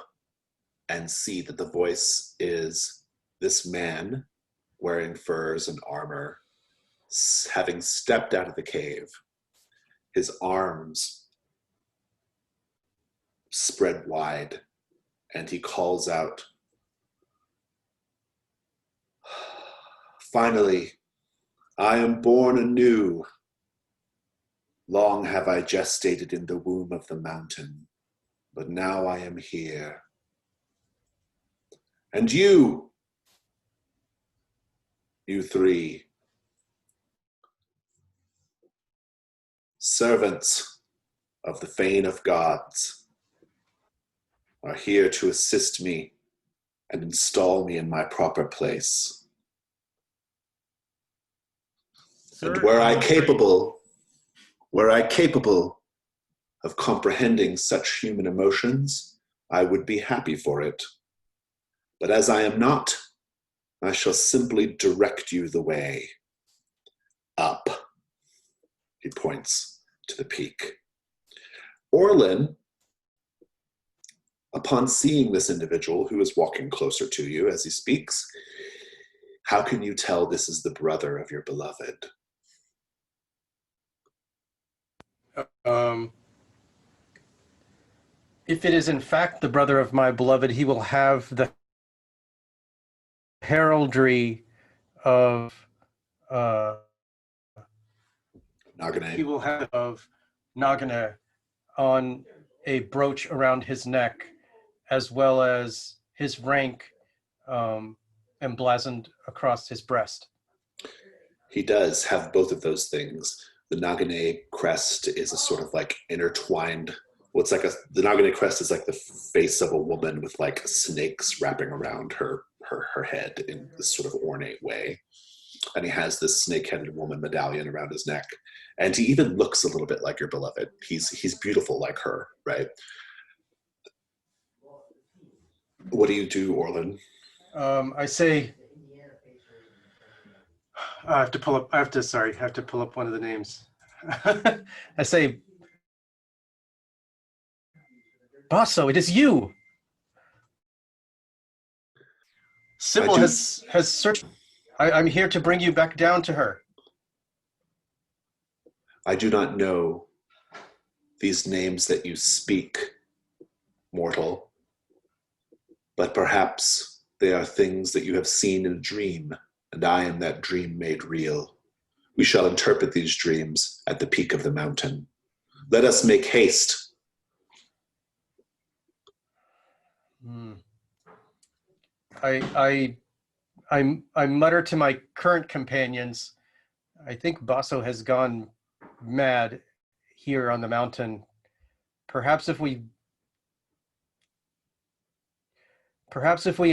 and see that the voice is this man wearing furs and armor, having stepped out of the cave, his arms spread wide, and he calls out, "Finally, I am born anew. Long have I gestated in the womb of the mountain, but now I am here. And you three, servants of the Fane of Gods, are here to assist me and install me in my proper place. Sir, And were I I'm afraid- capable of comprehending such human emotions, I would be happy for it. But as I am not, I shall simply direct you the way. Up." He points to the peak. Orlin, upon seeing this individual who is walking closer to you as he speaks, how can you tell this is the brother of your beloved? If it is in fact the brother of my beloved, he will have the heraldry of Nagane. he will have of Nagana on a brooch around his neck, as well as his rank emblazoned across his breast. He does have both of those things. The Nagane crest is a sort of like intertwined. Well, it's like the Nagane crest is like the face of a woman with like snakes wrapping around her head in this sort of ornate way. And he has this snake-headed woman medallion around his neck. And he even looks a little bit like your beloved. He's beautiful like her, right? What do you do, Orlin? I say, I have to pull up one of the names. I say, Basso, it is you. Sybil has searched. I'm here to bring you back down to her. I do not know these names that you speak, mortal, but perhaps they are things that you have seen in a dream, and I am that dream made real. We shall interpret these dreams at the peak of the mountain. Let us make haste. I mutter to my current companions, I think Basso has gone mad here on the mountain. Perhaps if we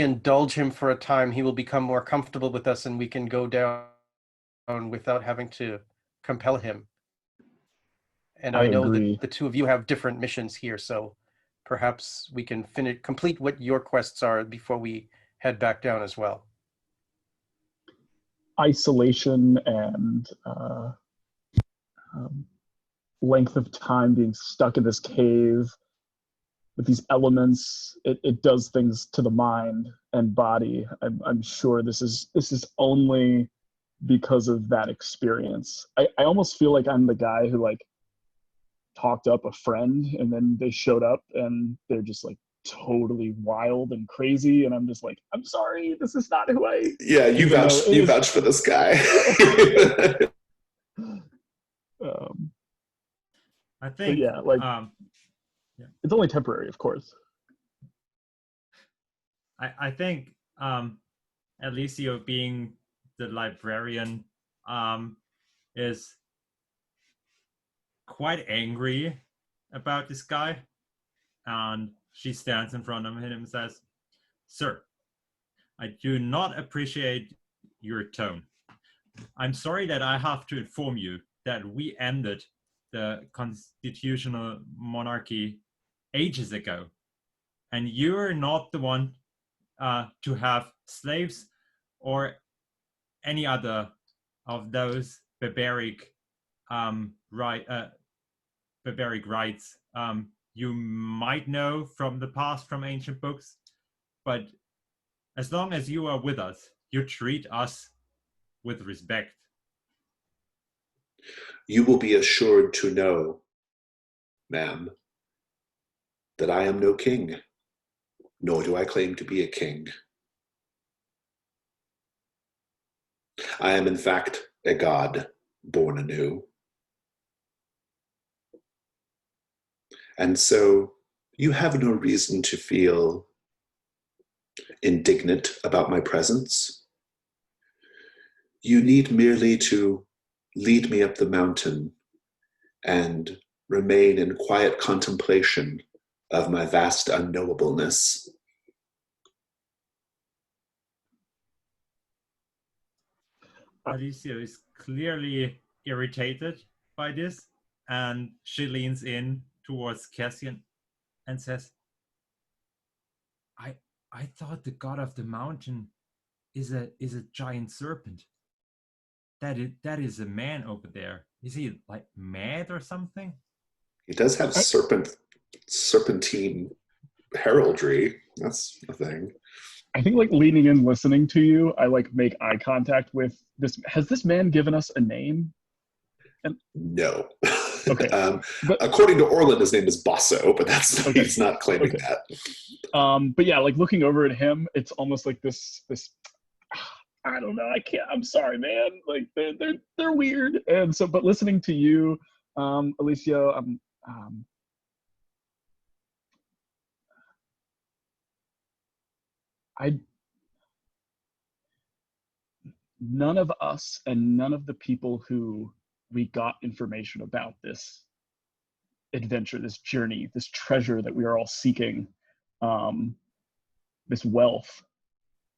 indulge him for a time, he will become more comfortable with us and we can go down without having to compel him. And I know agree. that the two of you have different missions here, so perhaps we can complete what your quests are before we head back down as well. Isolation and length of time being stuck in this cave with these elements, it does things to the mind and body. I'm sure this is only because of that experience. I almost feel like I'm the guy who like talked up a friend and then they showed up and they're just like totally wild and crazy, and I'm just like, I'm sorry, this is not who I. Yeah, you vouch for this guy. I think, yeah, like yeah. It's only temporary, of course. I think Alicio being the librarian is quite angry about this guy, and she stands in front of him and says, "Sir, I do not appreciate your tone. I'm sorry that I have to inform you that we ended the constitutional monarchy ages ago. And you're not the one to have slaves or any other of those barbaric barbaric rights you might know from the past, from ancient books. But as long as you are with us, you treat us with respect. You will be assured to know, ma'am, that I am no king, nor do I claim to be a king. I am in fact a god born anew. And so you have no reason to feel indignant about my presence. You need merely to lead me up the mountain and remain in quiet contemplation of my vast unknowableness. Alicia is clearly irritated by this, and she leans in towards Cassian and says, I thought the god of the mountain is a giant serpent. That is a man over there. Is he like mad or something? He does have serpentine heraldry. That's a thing. I think like leaning in, listening to you, I like make eye contact with this. Has this man given us a name? No. Okay. According to Orland, his name is Basso, but that's Okay. he's not claiming that. But yeah, like looking over at him, it's almost like this. I don't know. I can't. I'm sorry, man. Like they're weird. And so, but listening to you, Alicia, none of us and none of the people who we got information about this adventure, this journey, this treasure that we are all seeking, this wealth,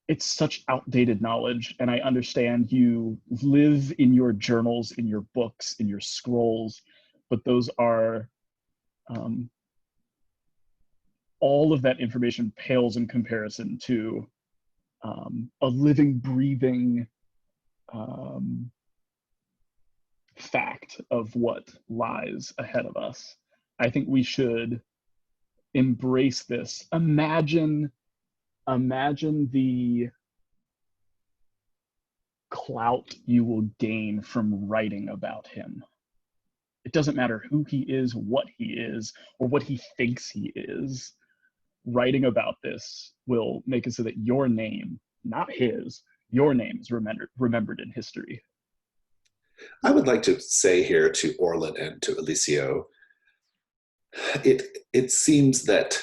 it's such outdated knowledge. And I understand you live in your journals, in your books, in your scrolls, but those are, all of that information pales in comparison to a living, breathing fact of what lies ahead of us. I think we should embrace this. Imagine the clout you will gain from writing about him. It doesn't matter who he is, what he is, or what he thinks he is. Writing about this will make it so that your name, not his, your name is remembered in history. I would like to say here to Orland and to Alicio, it seems that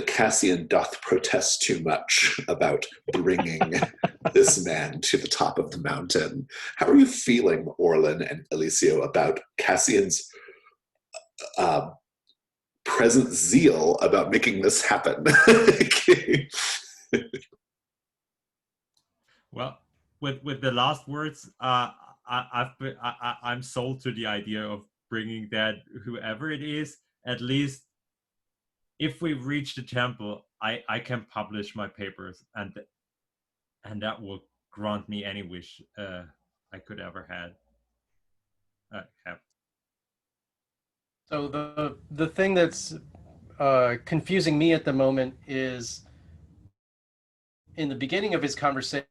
Cassian doth protest too much about bringing this man to the top of the mountain. How are you feeling, Orland and Alicio, about Cassian's present zeal about making this happen? Well, with the last words, I'm sold to the idea of bringing that whoever it is. At least, if we reach the temple, I can publish my papers, and that will grant me any wish I could ever have. So the thing that's confusing me at the moment is, in the beginning of his conversation,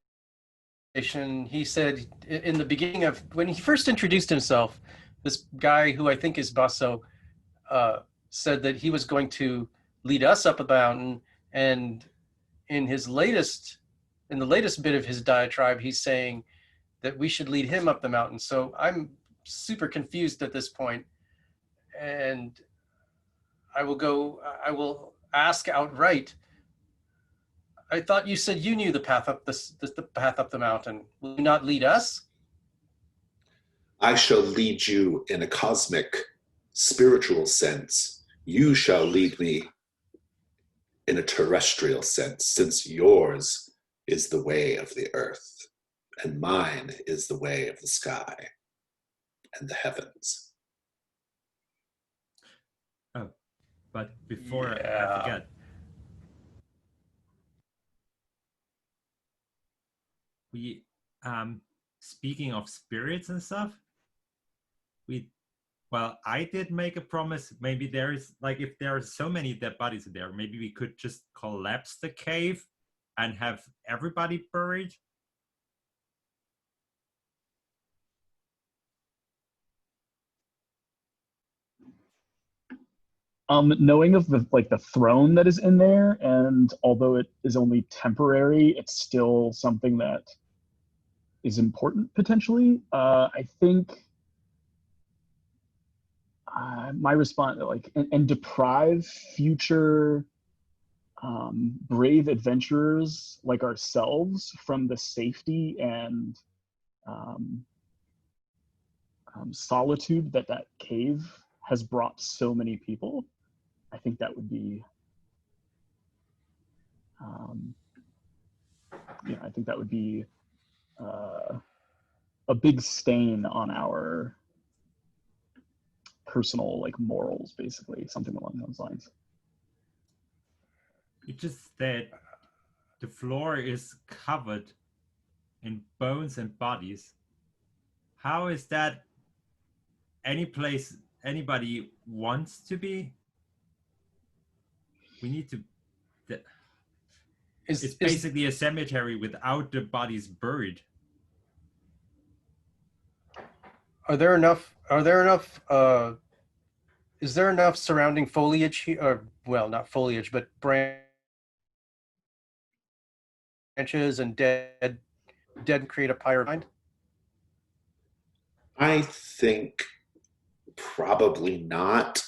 he said, in the beginning of when he first introduced himself, this guy who I think is Basso said that he was going to lead us up a mountain, and in the latest bit of his diatribe, he's saying that we should lead him up the mountain. So I'm super confused at this point, and I will ask outright. I thought you said you knew the path up the path up the mountain. Will you not lead us? I shall lead you in a cosmic, spiritual sense. You shall lead me in a terrestrial sense, since yours is the way of the earth, and mine is the way of the sky and the heavens. Oh, but before I Yeah. forget, we speaking of spirits and stuff, I did make a promise. Maybe there's like, if there are so many dead bodies there, maybe we could just collapse the cave and have everybody buried. Knowing of the throne that is in there, and although it is only temporary, it's still something that is important potentially. I think my response, like, and deprive future brave adventurers like ourselves from the safety and solitude that cave has brought so many people. I think that would be, I think that would be a big stain on our personal, like, morals, basically, something along those lines. It's just that the floor is covered in bones and bodies. How is that any place anybody wants to be? We need to. It's basically a cemetery without the bodies buried. Is there enough surrounding foliage here, or, well, not foliage, but branches and dead create a pyre behind? I think probably not,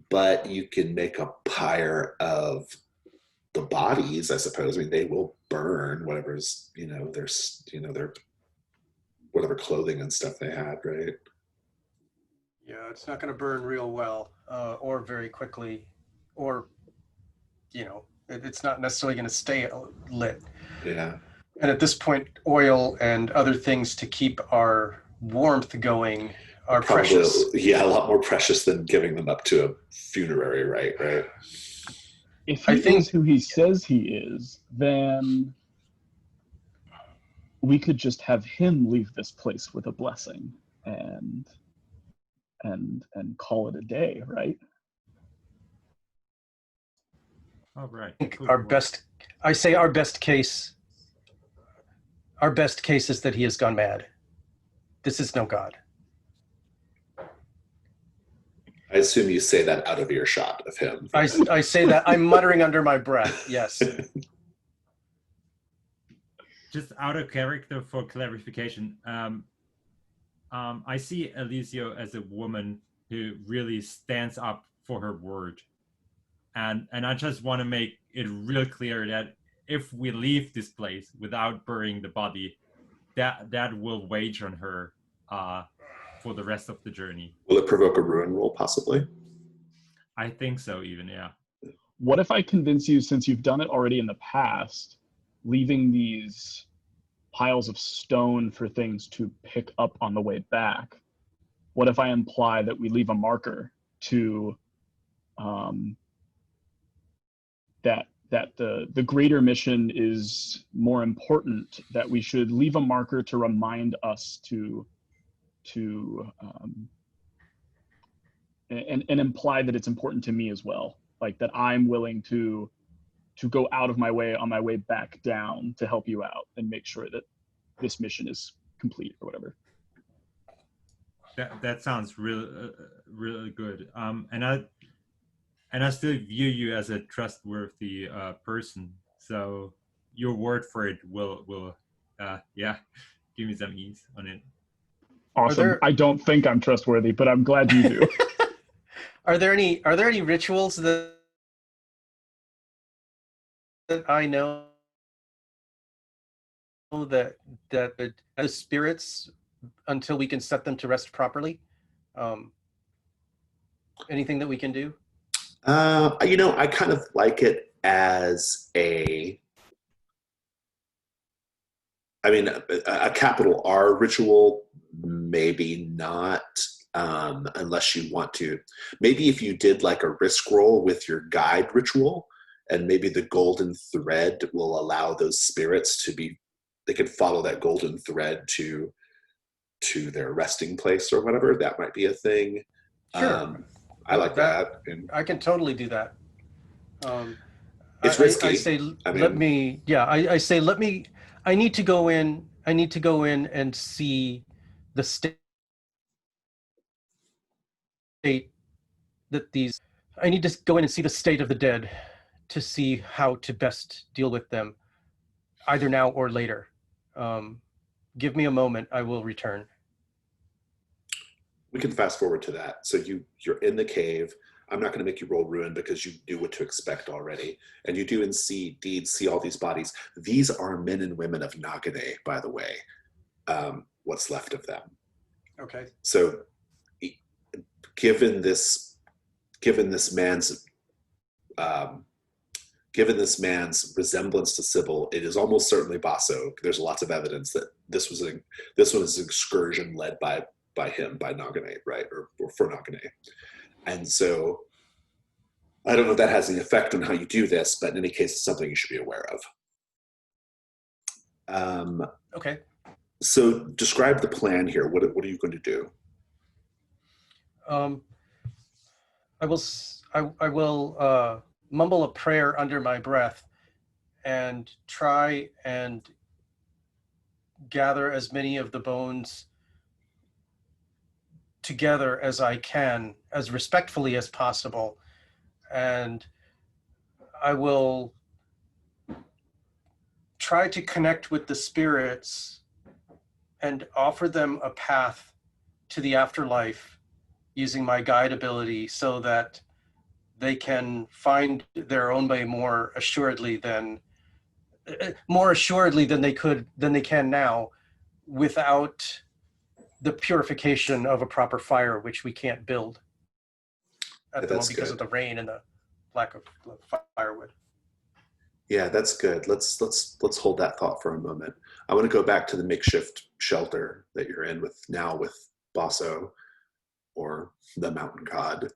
but you can make a pyre of the bodies, I suppose. I mean, they will burn whatever's, their whatever clothing and stuff they had, right? Yeah, it's not going to burn real well, or very quickly, or, it's not necessarily going to stay lit. Yeah. And at this point, oil and other things to keep our warmth going are Probably, precious. yeah, a lot more precious than giving them up to a funerary rite, right? If he is who he says he is, then we could just have him leave this place with a blessing and call it a day, right? Oh, right. I think our best case is that he has gone mad. This is no God. I assume you say that out of earshot of him. I say that, I'm muttering under my breath, yes. Just out of character for clarification, I see Eliseo as a woman who really stands up for her word. And I just want to make it real clear that if we leave this place without burying the body, that will wage on her for the rest of the journey. Will it provoke a ruin roll, possibly? I think so, even, yeah. What if I convince you, since you've done it already in the past, leaving these piles of stone for things to pick up on the way back? What if I imply that we leave a marker to that the greater mission is more important, that we should leave a marker to remind us to and imply that it's important to me as well, like that I'm willing to go out of my way on my way back down to help you out and make sure that this mission is complete or whatever. That sounds really good. And I still view you as a trustworthy person. So your word for it will give me some ease on it. Awesome. I don't think I'm trustworthy, but I'm glad you do. Are there any rituals that I know that the spirits, until we can set them to rest properly? Anything that we can do? I kind of like it as a I mean, a capital R ritual, maybe not, unless you want to. Maybe if you did like a risk roll with your guide ritual, and maybe the golden thread will allow those spirits to be, they could follow that golden thread to their resting place or whatever. That might be a thing. Sure. I like that. And I can totally do that. it's risky. I say, I let mean, me, yeah, I say, let me, I need to go in, and see the state that these, I need to go in and see the state of the dead to see how to best deal with them, either now or later. Give me a moment, I will return. we can fast forward to that. So you're in the cave. I'm not going to make you roll ruin because you knew what to expect already. And you do indeed see all these bodies. These are men and women of Nagane, by the way, what's left of them. Okay. So given this man's resemblance to Sybil, it is almost certainly Basso. There's lots of evidence that this was an excursion led by him, by Nagane, right, or for Nagane. And so I don't know if that has any effect on how you do this, but in any case, it's something you should be aware of. Okay. So describe the plan here. What are you going to do? I will mumble a prayer under my breath and try and gather as many of the bones together as I can, as respectfully as possible. And I will try to connect with the spirits and offer them a path to the afterlife using my guide ability so that they can find their own way more assuredly than they can now, without the purification of a proper fire, which we can't build at the moment because of the rain and the lack of firewood. Yeah, that's good. Let's hold that thought for a moment. I want to go back to the makeshift shelter that you're in with Basso, or the mountain god.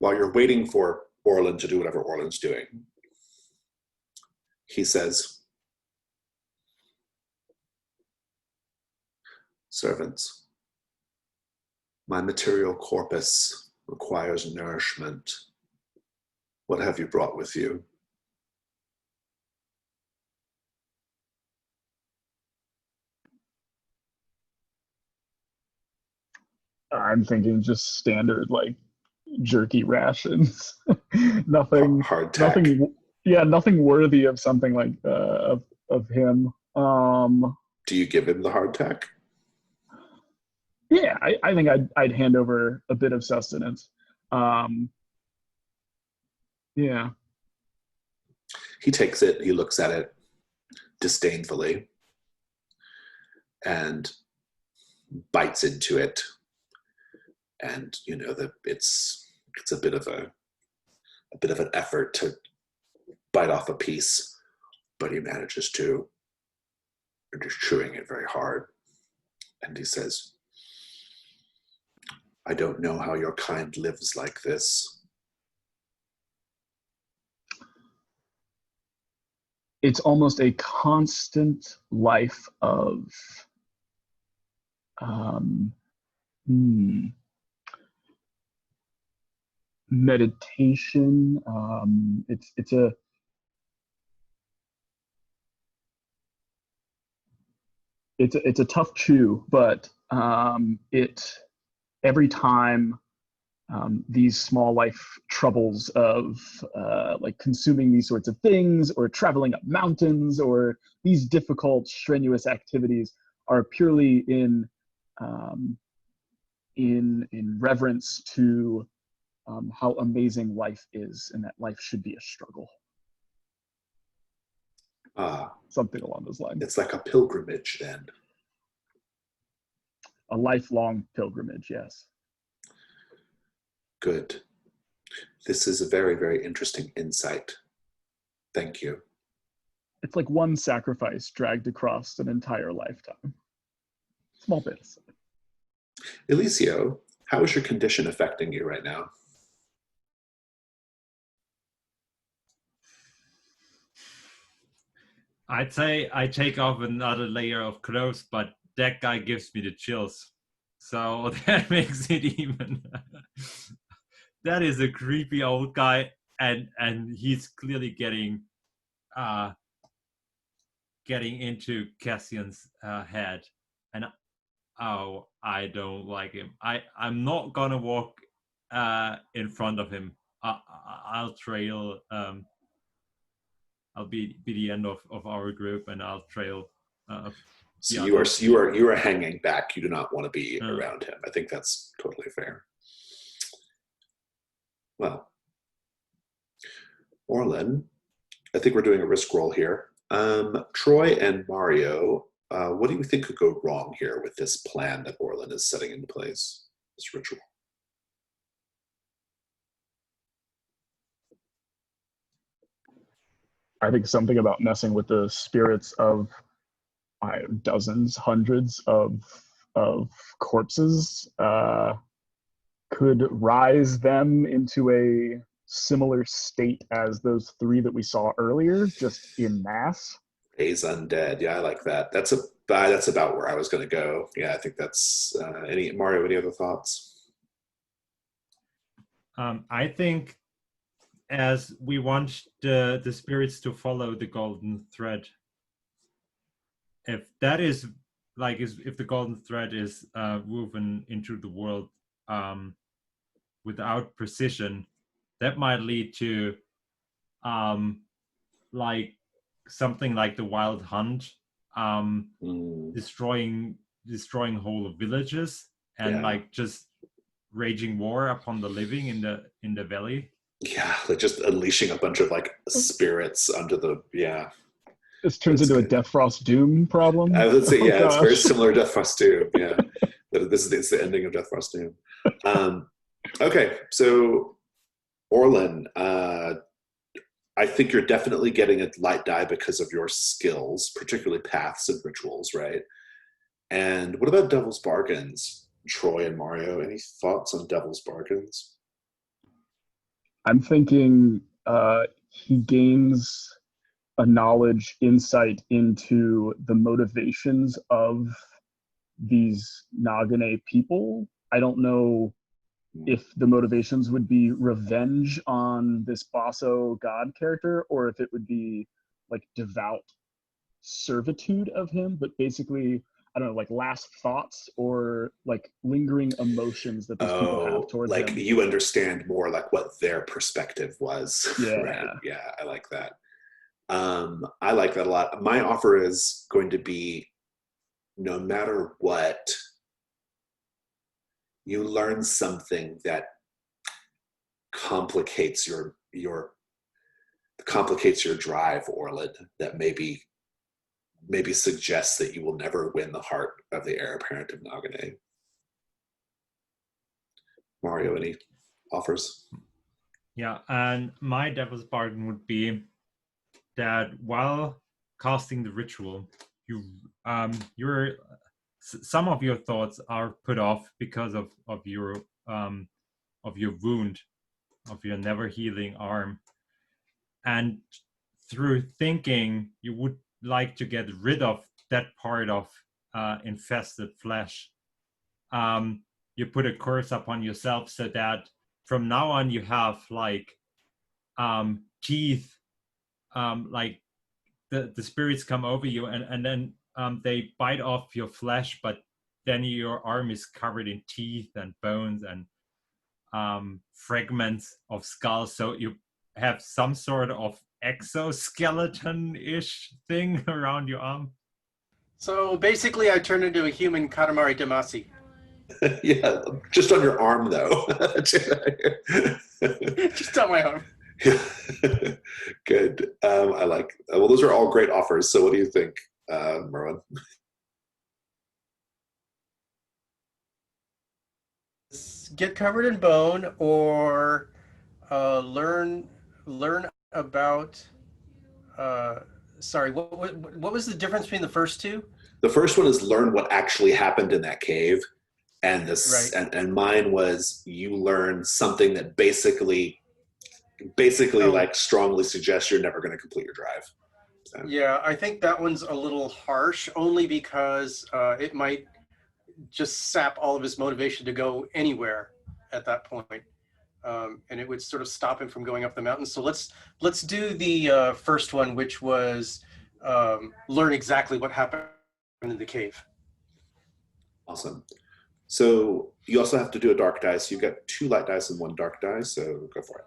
While you're waiting for Orlin to do whatever Orlin's doing, he says, "Servants, my material corpus requires nourishment. What have you brought with you?" I'm thinking just standard like jerky rations. Nothing, Hardtack. nothing. Yeah, nothing worthy of something like of him. Do you give him the hardtack? Yeah, I think I'd hand over a bit of sustenance. Yeah. He takes it. He looks at it disdainfully and bites into it. And you know that it's a bit of an effort to bite off a piece, but he manages to. They're just chewing it very hard. And he says, "I don't know how your kind lives like this." It's almost a constant life of meditation. It's a tough chew, but every time these small life troubles of like consuming these sorts of things or traveling up mountains or these difficult, strenuous activities are purely in reverence to how amazing life is, and that life should be a struggle. Something along those lines. It's like a pilgrimage then. A lifelong pilgrimage, yes. Good. This is a very, very interesting insight. Thank you. It's like one sacrifice dragged across an entire lifetime. Small bits. Eliseo, how is your condition affecting you right now? I'd say I take off another layer of clothes, but that guy gives me the chills. So that makes it even. That is a creepy old guy, and he's clearly getting into Cassian's head, and oh, I don't like him. I'm not gonna walk in front of him. I'll trail. I'll be the end of our group, and I'll trail. So you are hanging back. You do not want to be around him. I think that's totally fair. Well, Orlin, I think we're doing a risk roll here. Troy and Mario, what do you think could go wrong here with this plan that Orlin is setting into place, this ritual? I think something about messing with the spirits of dozens, hundreds of corpses could rise them into a similar state as those three that we saw earlier, just in mass. Raise undead. Yeah, I like that. That's about where I was going to go. Yeah, I think that's Mario. Any other thoughts? I think as we want the spirits to follow the golden thread. If that is if the golden thread is woven into the world without precision, that might lead to like something like the Wild Hunt, destroying whole villages and like just raging war upon the living in the valley. Yeah, like just unleashing a bunch of like spirits onto the This turns into a Death Frost Doom problem. I would say it's very similar to Death Frost Doom. Yeah, this is the ending of Death Frost Doom. Okay, so Orlin, I think you're definitely getting a light die because of your skills, particularly paths and rituals, right? And what about Devil's Bargains, Troy and Mario? Any thoughts on Devil's Bargains? I'm thinking he gains a knowledge, insight into the motivations of these Nagane people. I don't know if the motivations would be revenge on this Basso god character, or if it would be like devout servitude of him, but basically, I don't know, like last thoughts or like lingering emotions that these people have towards like him. You understand more like what their perspective was. Yeah. Right? Yeah, I like that. I like that a lot. My offer is going to be, no matter what, you learn something that complicates your drive, Orlin, that maybe suggests that you will never win the heart of the heir apparent of Nagane. Mario, any offers? Yeah, and my devil's bargain would be that while casting the ritual, some of your thoughts are put off because of your wound, of your never healing arm, and through thinking you would like to get rid of that part of infested flesh. You put a curse upon yourself so that from now on you have like teeth, like the spirits come over you and then they bite off your flesh, but then your arm is covered in teeth and bones and fragments of skull, so you have some sort of exoskeleton-ish thing around your arm. So basically I turn into a human Katamari Damacy. Yeah, just on your arm though. Just on my arm. Good. I like. Well, those are all great offers. So, what do you think, Merwin? Get covered in bone, or learn about sorry, what was the difference between the first two? The first one is learn what actually happened in that cave, and this Right. and mine was you learn something that basically Oh, like strongly suggests you're never going to complete your drive. So, yeah, I think that one's a little harsh, only because it might just sap all of his motivation to go anywhere at that point. And it would sort of stop him from going up the mountain. So let's do the first one, which was learn exactly what happened in the cave. awesome. So you also have to do a dark dice. You've got 2 light dice and 1 dark dice, so go for it.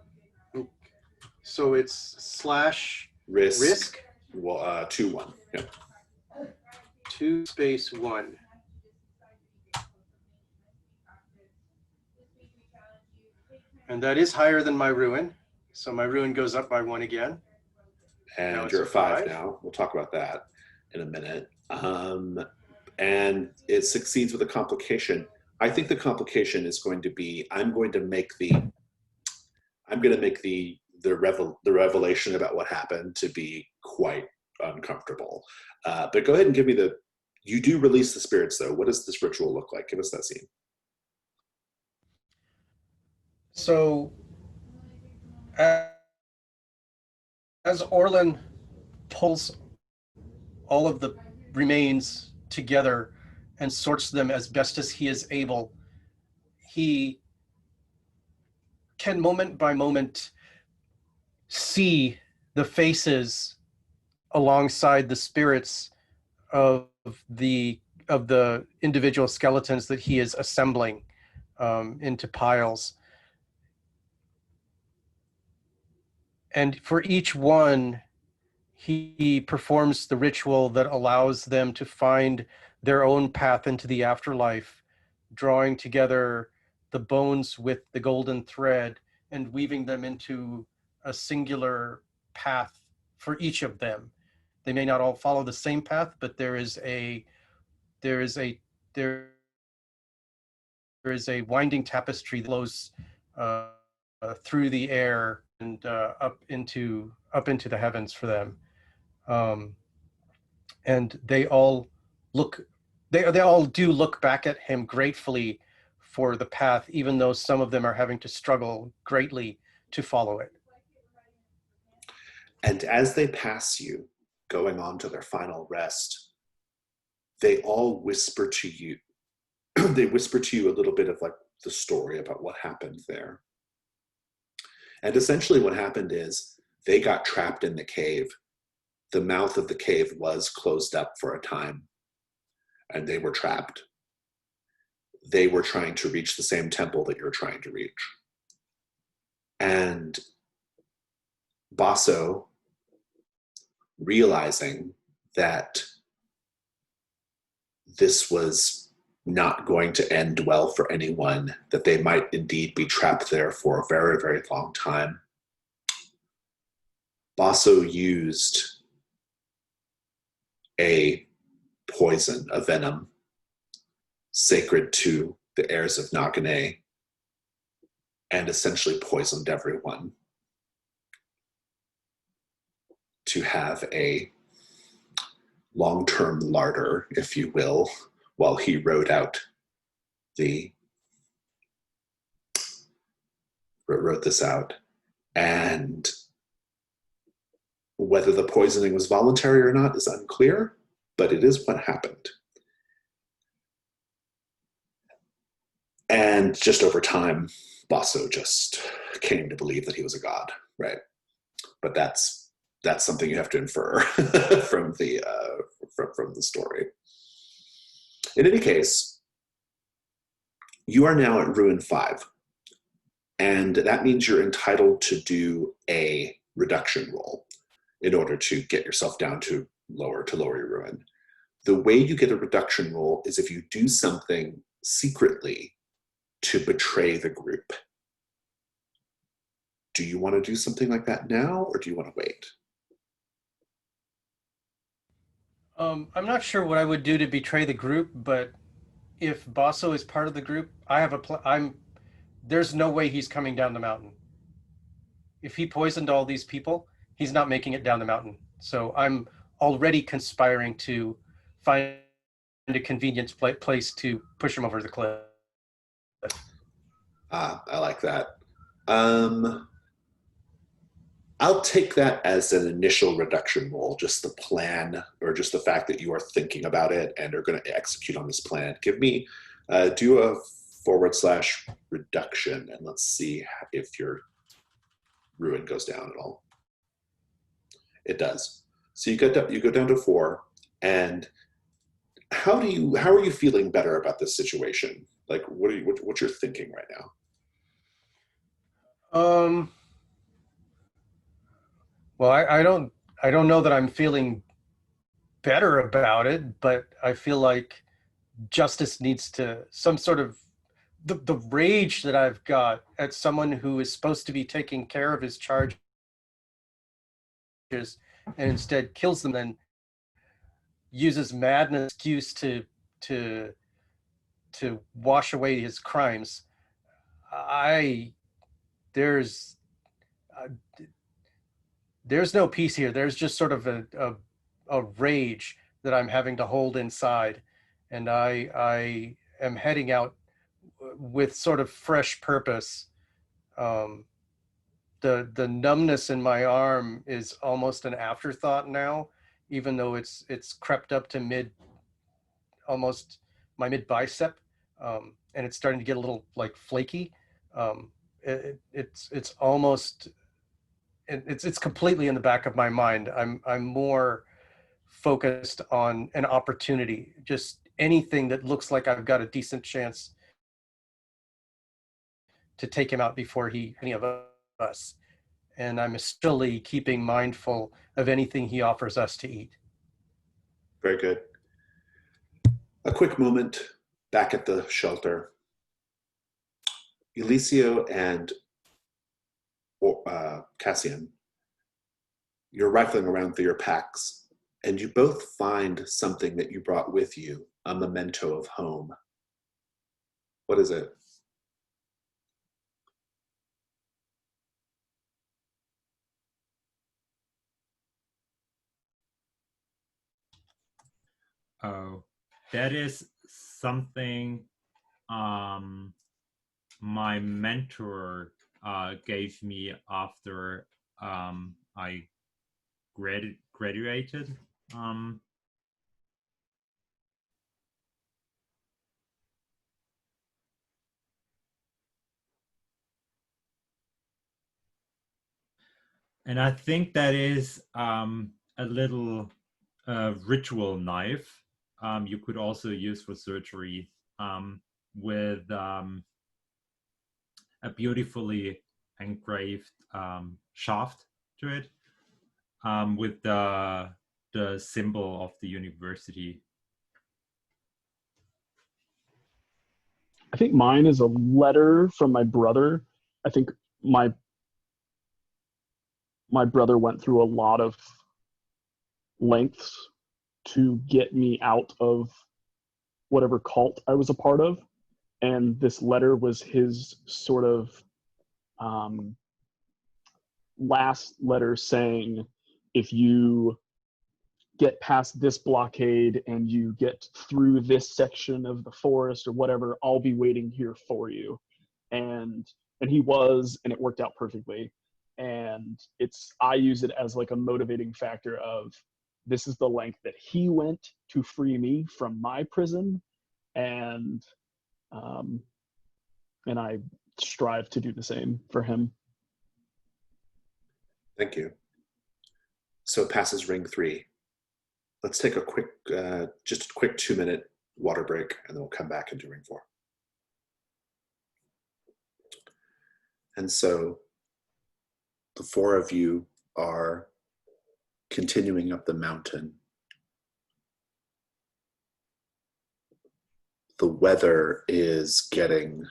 So it's slash Risk. Well, 2-1. Yeah. 2 space 1. And that is higher than my ruin. So my ruin goes up by 1 again. And you're at 5 now. We'll talk about that in a minute. And it succeeds with a complication. I think the complication is going to be I'm going to make the revelation about what happened to be quite uncomfortable. But go ahead and give me you do release the spirits though. What does this ritual look like? Give us that scene. So as Orlin pulls all of the remains together and sorts them as best as he is able, he can moment by moment see the faces alongside the spirits of the individual skeletons that he is assembling into piles. And for each one, he performs the ritual that allows them to find their own path into the afterlife, drawing together the bones with the golden thread and weaving them into a singular path for each of them. They may not all follow the same path, but there is a winding tapestry that flows through the air and up into the heavens for them. And they all do look back at him gratefully for the path, even though some of them are having to struggle greatly to follow it. And as they pass you, going on to their final rest, they all whisper to you. They whisper to you a little bit of like the story about what happened there. And essentially what happened is they got trapped in the cave. The mouth of the cave was closed up for a time, and they were trapped. They were trying to reach the same temple that you're trying to reach. And Basso, realizing that this was not going to end well for anyone, that they might indeed be trapped there for a very, very long time, Basso used a poison, a venom, sacred to the heirs of Nagane, and essentially poisoned everyone to have a long-term larder, if you will, while he wrote this out. And whether the poisoning was voluntary or not is unclear, but it is what happened. And just over time, Basso just came to believe that he was a god, right? But that's something you have to infer from the story. In any case, you are now at Ruin 5, and that means you're entitled to do a reduction roll in order to get yourself down to lower your ruin. The way you get a reduction roll is if you do something secretly to betray the group. Do you want to do something like that now, or do you want to wait? I'm not sure what I would do to betray the group, but if Basso is part of the group, there's no way he's coming down the mountain. If he poisoned all these people, he's not making it down the mountain. So I'm already conspiring to find a convenient place to push him over the cliff. I like that. I'll take that as an initial reduction roll, just the plan or just the fact that you are thinking about it and are going to execute on this plan. Give me, do a / reduction, and let's see if your ruin goes down at all. It does. So you go down to 4, and how are you feeling better about this situation? Like, what's your thinking right now? Well, I don't know that I'm feeling better about it, but I feel like justice needs to, some sort of, the rage that I've got at someone who is supposed to be taking care of his charges and instead kills them, then uses madness excuse to wash away his crimes. There's no peace here. There's just sort of a rage that I'm having to hold inside, and I am heading out with sort of fresh purpose. The numbness in my arm is almost an afterthought now, even though it's crept up to almost my mid bicep, and it's starting to get a little like flaky. It's almost, it's completely in the back of my mind. I'm more focused on an opportunity, just anything that looks like I've got a decent chance to take him out before any of us. And I'm still keeping mindful of anything he offers us to eat. Very good. A quick moment back at the shelter. Eliseo and Cassian, you're rifling around through your packs, and you both find something that you brought with you, a memento of home. What is it? Oh, that is something my mentor gave me after I graduated. And I think that is a little ritual knife. You could also use for surgery, with a beautifully engraved shaft to it, with the symbol of the university. I think mine is a letter from my brother. I think my brother went through a lot of lengths to get me out of whatever cult I was a part of. And this letter was his sort of last letter saying, if you get past this blockade and you get through this section of the forest or whatever, I'll be waiting here for you. And he was, and it worked out perfectly. And I use it as like a motivating factor of, this is the length that he went to free me from my prison, and I strive to do the same for him. Thank you. So it passes ring 3. Let's take a quick, just a quick 2-minute water break, and then we'll come back into ring 4. And so the 4 of you are continuing up the mountain. The weather is getting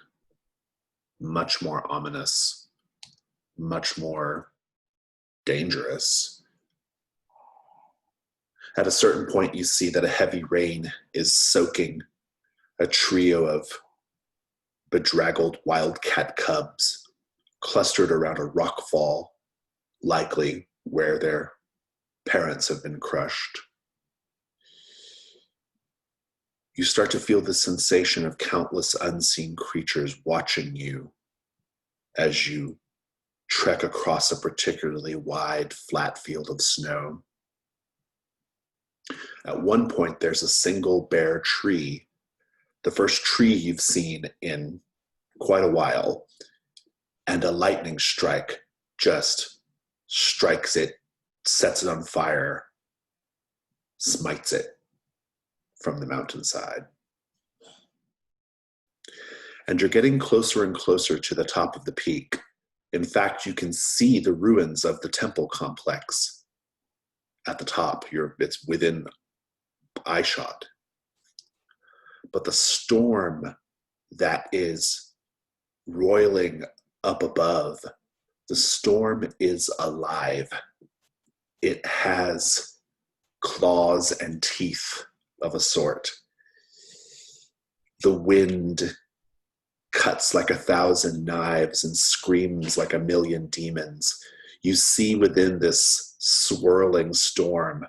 much more ominous, much more dangerous. At a certain point, you see that a heavy rain is soaking a trio of bedraggled wildcat cubs clustered around a rock fall, likely where their parents have been crushed. You start to feel the sensation of countless unseen creatures watching you as you trek across a particularly wide, flat field of snow. At one point, there's a single bare tree, the first tree you've seen in quite a while, and a lightning strike just strikes it, sets it on fire, smites it from the mountainside. And you're getting closer and closer to the top of the peak. In fact, you can see the ruins of the temple complex at the top. It's within eyeshot. But the storm that is roiling up above, the storm is alive. It has claws and teeth of a sort. The wind cuts like 1,000 knives and screams like 1,000,000 demons. You see within this swirling storm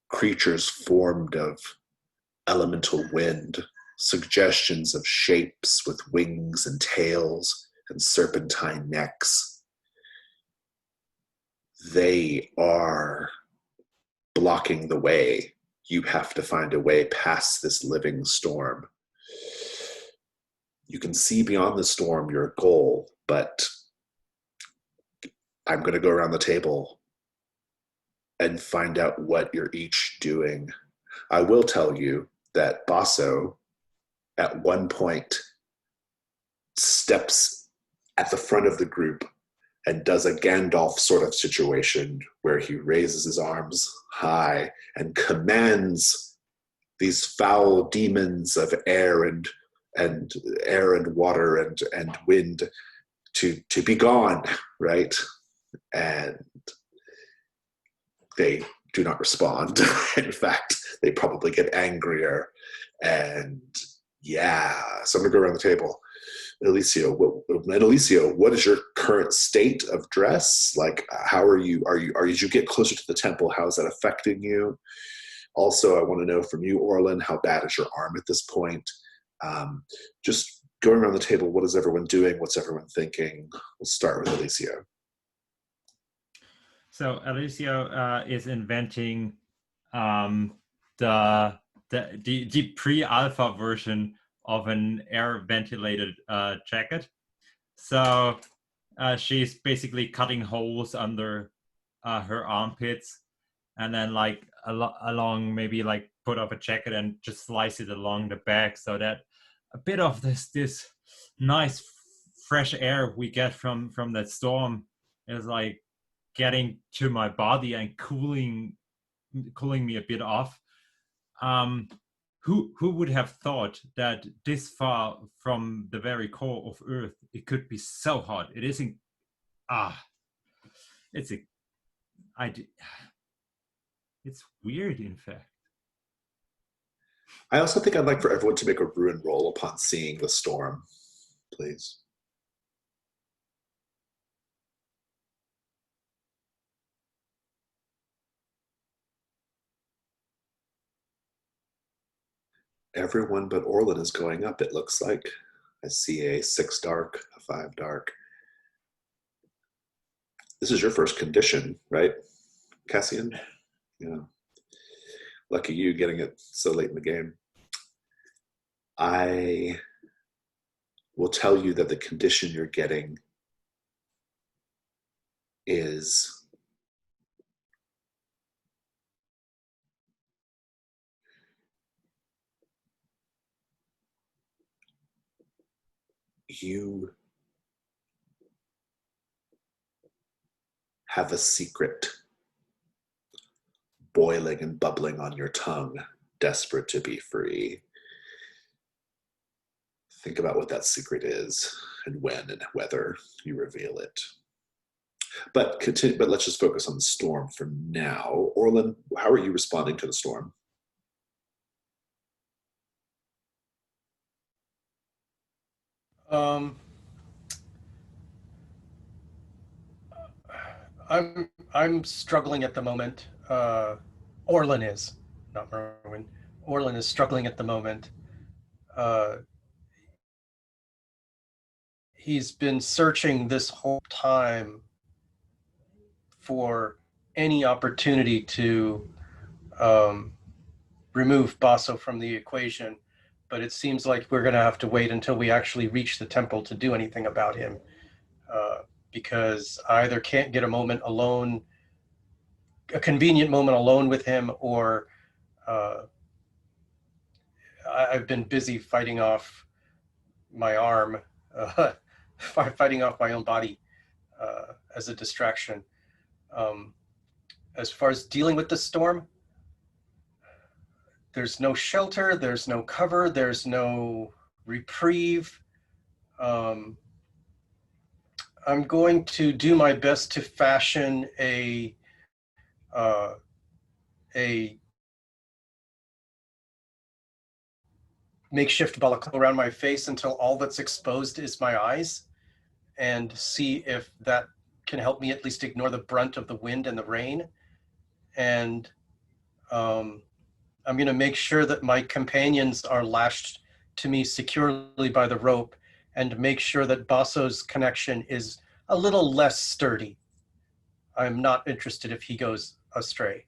creatures formed of elemental wind, suggestions of shapes with wings and tails and serpentine necks. They are blocking the way. You have to find a way past this living storm. You can see beyond the storm your goal, but I'm going to go around the table and find out what you're each doing. I will tell you that Basso, at one point, steps at the front of the group and does a Gandalf sort of situation where he raises his arms high and commands these foul demons of air and water and wind to be gone, right? And they do not respond. In fact, they probably get angrier. And yeah, so I'm gonna go around the table. Alicio, what is your current state of dress? Like, how are you? As you get closer to the temple, how is that affecting you? Also, I want to know from you, Orlin, how bad is your arm at this point? Just going around the table, what is everyone doing? What's everyone thinking? We'll start with Alicio. So Alicio is inventing the pre-alpha version of an air ventilated jacket. So she's basically cutting holes under her armpits, and then like along maybe like put up a jacket and just slice it along the back, so that a bit of this nice fresh air we get from that storm is like getting to my body and cooling me a bit off. Who would have thought that this far from the very core of Earth it could be so hot? It isn't. It's weird, in fact. I also think I'd like for everyone to make a ruin roll upon seeing the storm, please. Everyone but Orlin is going up, it looks like. I see a 6 dark, a 5 dark. This is your first condition, right, Cassian? Yeah. Lucky you getting it so late in the game. I will tell you that the condition you're getting is you have a secret boiling and bubbling on your tongue, desperate to be free. Think about what that secret is and when and whether you reveal it. But let's just focus on the storm for now. Orlin, how are you responding to the storm? I'm struggling at the moment. Orlin is, not Merwin. Orlin is struggling at the moment. He's been searching this whole time for any opportunity to remove Basso from the equation, but it seems like we're going to have to wait until we actually reach the temple to do anything about him, because I either can't get a moment alone, a convenient moment alone with him, or I've been busy fighting off my arm, fighting off my own body as a distraction. As far as dealing with the storm, there's no shelter, there's no cover, there's no reprieve. I'm going to do my best to fashion a makeshift balaclava around my face until all that's exposed is my eyes, and see if that can help me at least ignore the brunt of the wind and the rain. And I'm going to make sure that my companions are lashed to me securely by the rope, and make sure that Basso's connection is a little less sturdy. I'm not interested if he goes astray.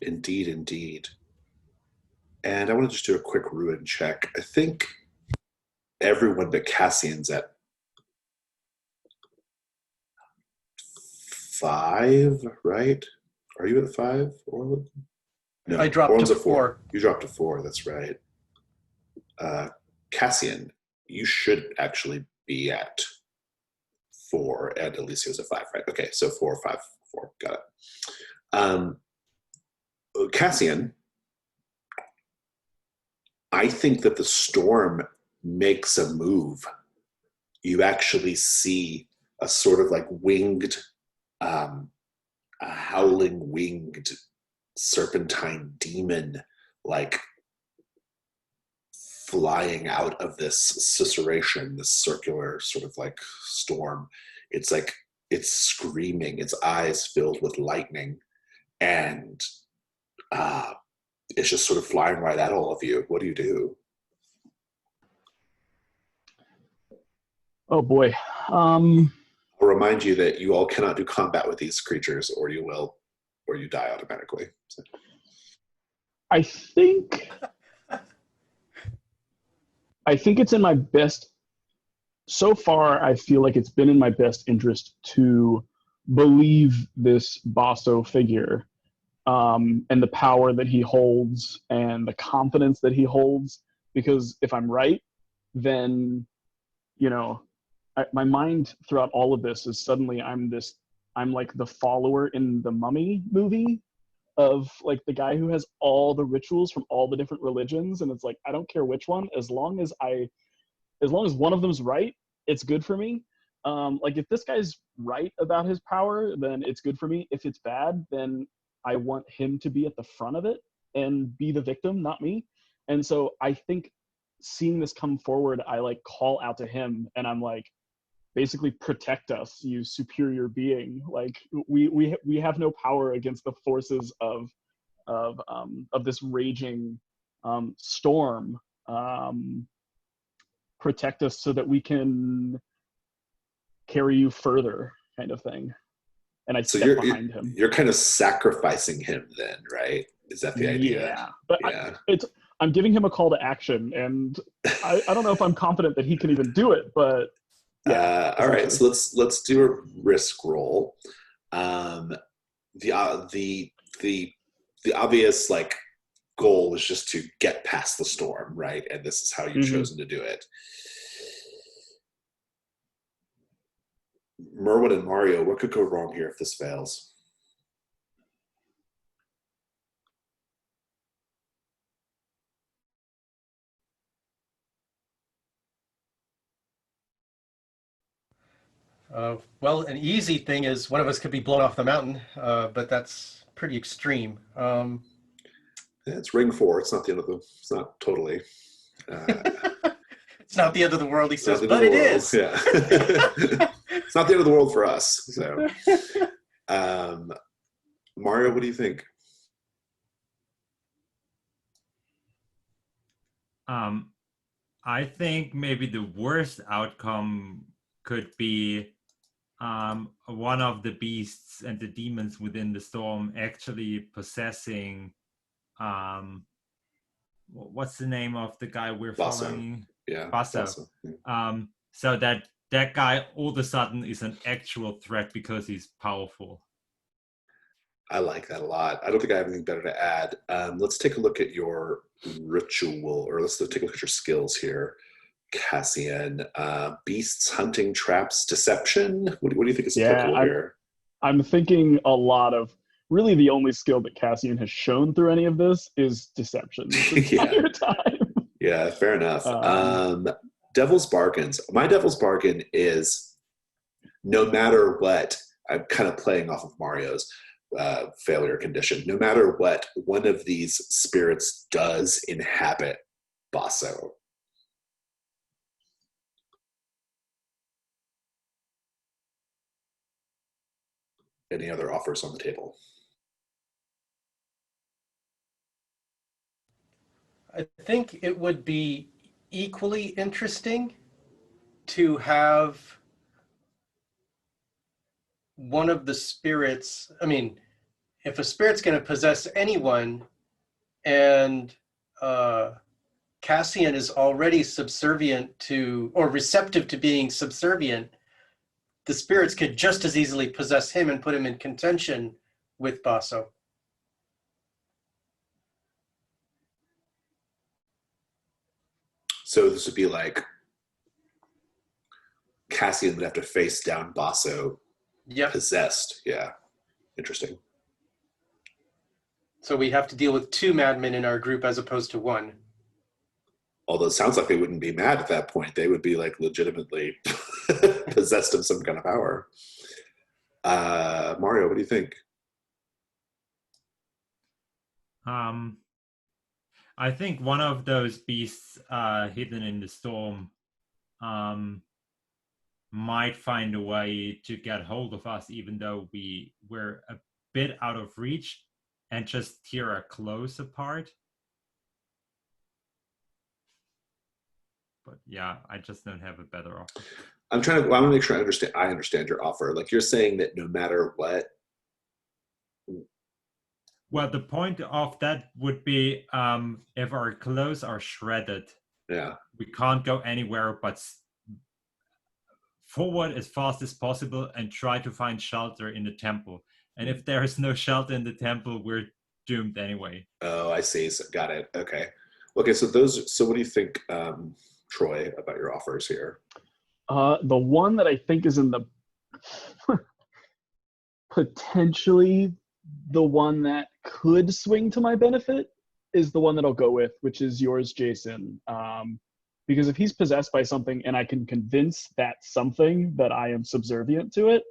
Indeed, indeed. And I want to just do a quick ruin check. I think everyone but Cassian's at 5, right? Are you at 5, Orlin? No, I dropped Orlin's to at 4. You dropped to 4, that's right. Cassian, you should actually be at 4, and Alicia's at 5, right? Okay, so 4, 5, 4, got it. Cassian, I think that the storm makes a move. You actually see a sort of like winged, a howling winged serpentine demon, like flying out of this susurration, this circular sort of like storm. It's like it's screaming, its eyes filled with lightning, and it's just sort of flying right at all of you. What do you do? Oh boy. I'll remind you that you all cannot do combat with these creatures, or you will, or you die automatically. So. I think it's in my best. So far, I feel like it's been in my best interest to believe this Basso figure, and the power that he holds and the confidence that he holds. Because if I'm right, then, you know, my mind throughout all of this is suddenly I'm like the follower in the Mummy movie of like the guy who has all the rituals from all the different religions, and it's like, I don't care which one, as long as one of them's right, it's good for me. Like if this guy's right about his power, then it's good for me. If it's bad, then I want him to be at the front of it and be the victim, not me. And so I think seeing this come forward, I like call out to him, and I'm like, basically, protect us, you superior being. Like we have no power against the forces of this raging storm. Protect us so that we can carry you further, kind of thing. And I step behind him. You're kind of sacrificing him then, right? Is that the idea? Yeah, but yeah. I'm giving him a call to action, and I don't know if I'm confident that he can even do it, but yeah. All right, so let's do a risk roll. The obvious like goal is just to get past the storm, right? And this is how you've chosen to do it. Merwin and Mario, what could go wrong here if this fails? Well, an easy thing is one of us could be blown off the mountain, but that's pretty extreme. It's ring 4. It's not the end of the. It's not totally. It's not the end of the world, he says, but it is. Yeah. It's not the end of the world for us. So, Mario, what do you think? I think maybe the worst outcome could be one of the beasts and the demons within the storm actually possessing what's the name of the guy we're Basso. following? Yeah, Basso. Yeah. So that guy all of a sudden is an actual threat because he's powerful. I like that a lot. I don't think I have anything better to add. Let's take a look at your ritual, or let's take a look at your skills here, Cassian. Beasts, hunting, traps, deception. What do you think is applicable here? I'm thinking a lot of, really the only skill that Cassian has shown through any of this is deception this entire time. Yeah, fair enough. Devil's bargains. My devil's bargain is no matter what, I'm kind of playing off of Mario's failure condition. No matter what, one of these spirits does inhabit Basso. Any other offers on the table? I think it would be equally interesting to have one of the spirits. I mean, if a spirit's going to possess anyone, and Cassian is already subservient to, or receptive to being subservient, the spirits could just as easily possess him and put him in contention with Basso. So this would be like Cassian would have to face down Basso, possessed. Yeah, interesting. So we have to deal with 2 madmen in our group as opposed to 1. Although it sounds like they wouldn't be mad at that point. They would be like legitimately possessed of some kind of power. Mario, what do you think? I think one of those beasts hidden in the storm might find a way to get hold of us, even though we're a bit out of reach, and just tear our clothes apart. But yeah, I just don't have a better offer. I want to make sure I understand your offer. Like, you're saying that no matter what. Well, the point of that would be if our clothes are shredded, we can't go anywhere but forward as fast as possible and try to find shelter in the temple. And if there is no shelter in the temple, we're doomed anyway. Oh, I see. So, got it. Okay. So what do you think, Troy, about your offers here? The one that I think is in the potentially the one that could swing to my benefit is the one that I'll go with, which is yours, Jason. Because if he's possessed by something and I can convince that something that I am subservient to it,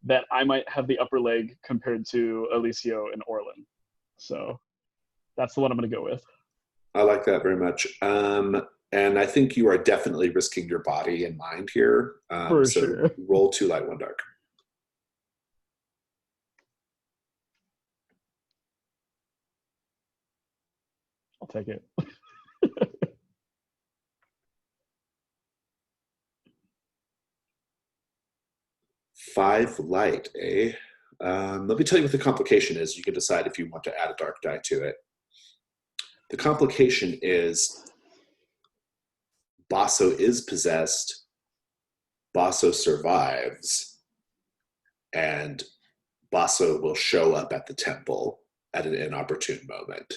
that I might have the upper leg compared to Alicio and Orlin. So that's the one I'm going to go with. I like that very much. And I think you are definitely risking your body and mind here. For sure. Roll 2 light, 1 dark. I'll take it. Five light, eh? Let me tell you what the complication is. You can decide if you want to add a dark die to it. The complication is Basso is possessed, Basso survives, and Basso will show up at the temple at an inopportune moment.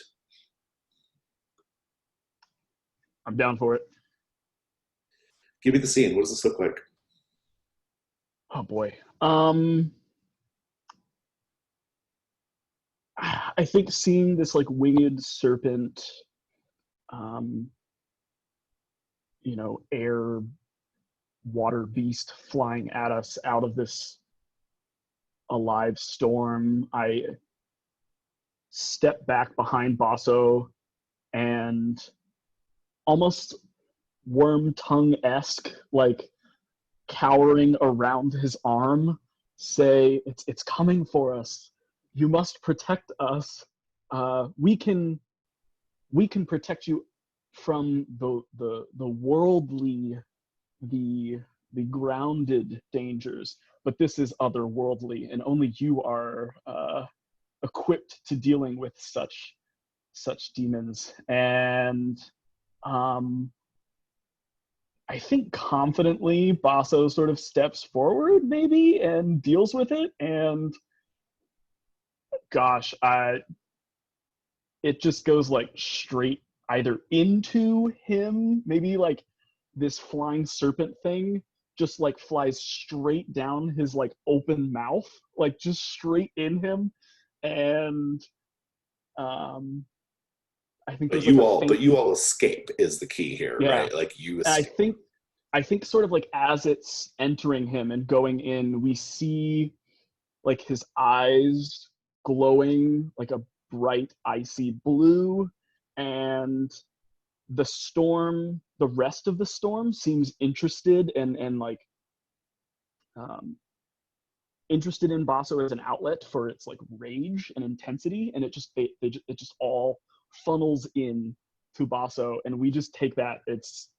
I'm down for it. Give me the scene. What does this look like? Oh boy. I think seeing this like winged serpent, air water beast flying at us out of this alive storm, I step back behind Basso and almost worm tongue-esque, like cowering around his arm, say, "It's coming for us. You must protect us. We can protect you from the worldly, the grounded dangers, but this is otherworldly, and only you are equipped to dealing with such demons." And I think confidently Basso sort of steps forward maybe and deals with it, and gosh, it just goes like straight either into him, maybe like this flying serpent thing just like flies straight down his like open mouth, like just straight in him. And I think But there's like but you all escape is the key here, yeah. right? Like you And escape. I think sort of like as it's entering him and going in, we see like his eyes glowing like a bright icy blue, and the rest of the storm seems interested and like interested in Basso as an outlet for its like rage and intensity, and it just all funnels in to Basso, and we just take that. It's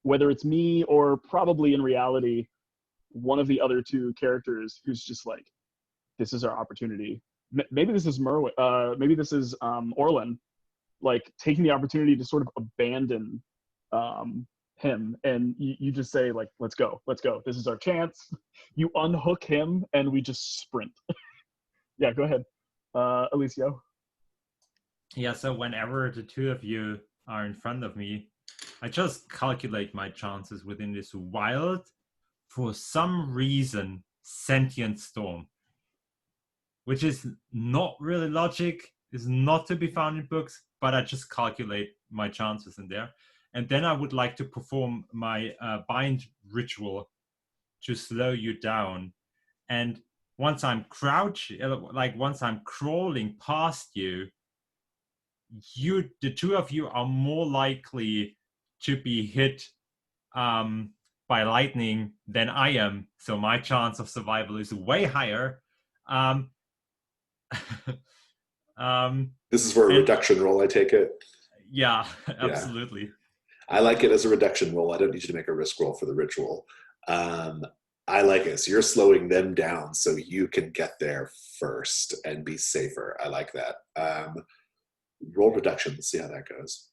whether it's me or probably in reality one of the other two characters who's just like, this is our opportunity. Maybe this is Merwin. Maybe this is Orlin, like taking the opportunity to sort of abandon him, and you just say like, let's go, this is our chance. You unhook him and we just sprint. Yeah, go ahead, Alicio. Yeah, so whenever the two of you are in front of me, I just calculate my chances within this wild, for some reason, sentient storm, which is not really logic, is not to be found in books, but I just calculate my chances in there. And then I would like to perform my bind ritual to slow you down. And once I'm once I'm crawling past you, the two of you are more likely to be hit by lightning than I am. So my chance of survival is way higher. This is for a reduction roll, I take it? Yeah, absolutely. Yeah. I like it as a reduction roll. I don't need you to make a risk roll for the ritual. I like it. So you're slowing them down so you can get there first and be safer. I like that. Roll reduction. Let's see how that goes.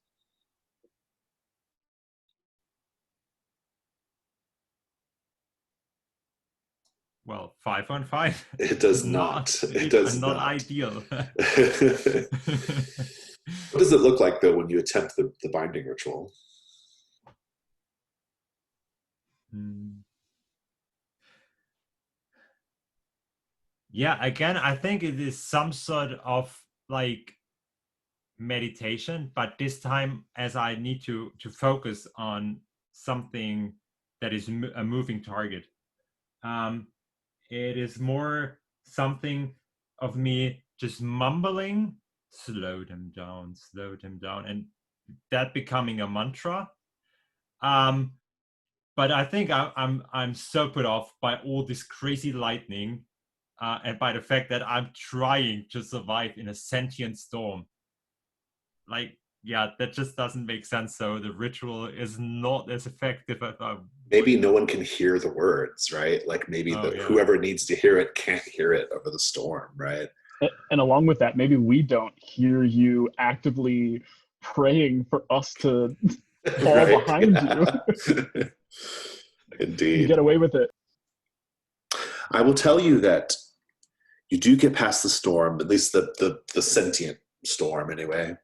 Well, 5 on 5. It does not. It does not not. Ideal. What does it look like, though, when you attempt the binding ritual? Yeah, again, I think it is some sort of like meditation, but this time as I need to focus on something that is a moving target. It is more something of me just mumbling, slow them down, and that becoming a mantra. But I think I'm so put off by all this crazy lightning, and by the fact that I'm trying to survive in a sentient storm. Like, yeah, that just doesn't make sense. So the ritual is not as effective as I maybe no one can hear the words, right? Like maybe whoever needs to hear it can't hear it over the storm, right? And along with that, maybe we don't hear you actively praying for us to fall behind you. Indeed. You get away with it. I will tell you that you do get past the storm, at least the sentient storm anyway.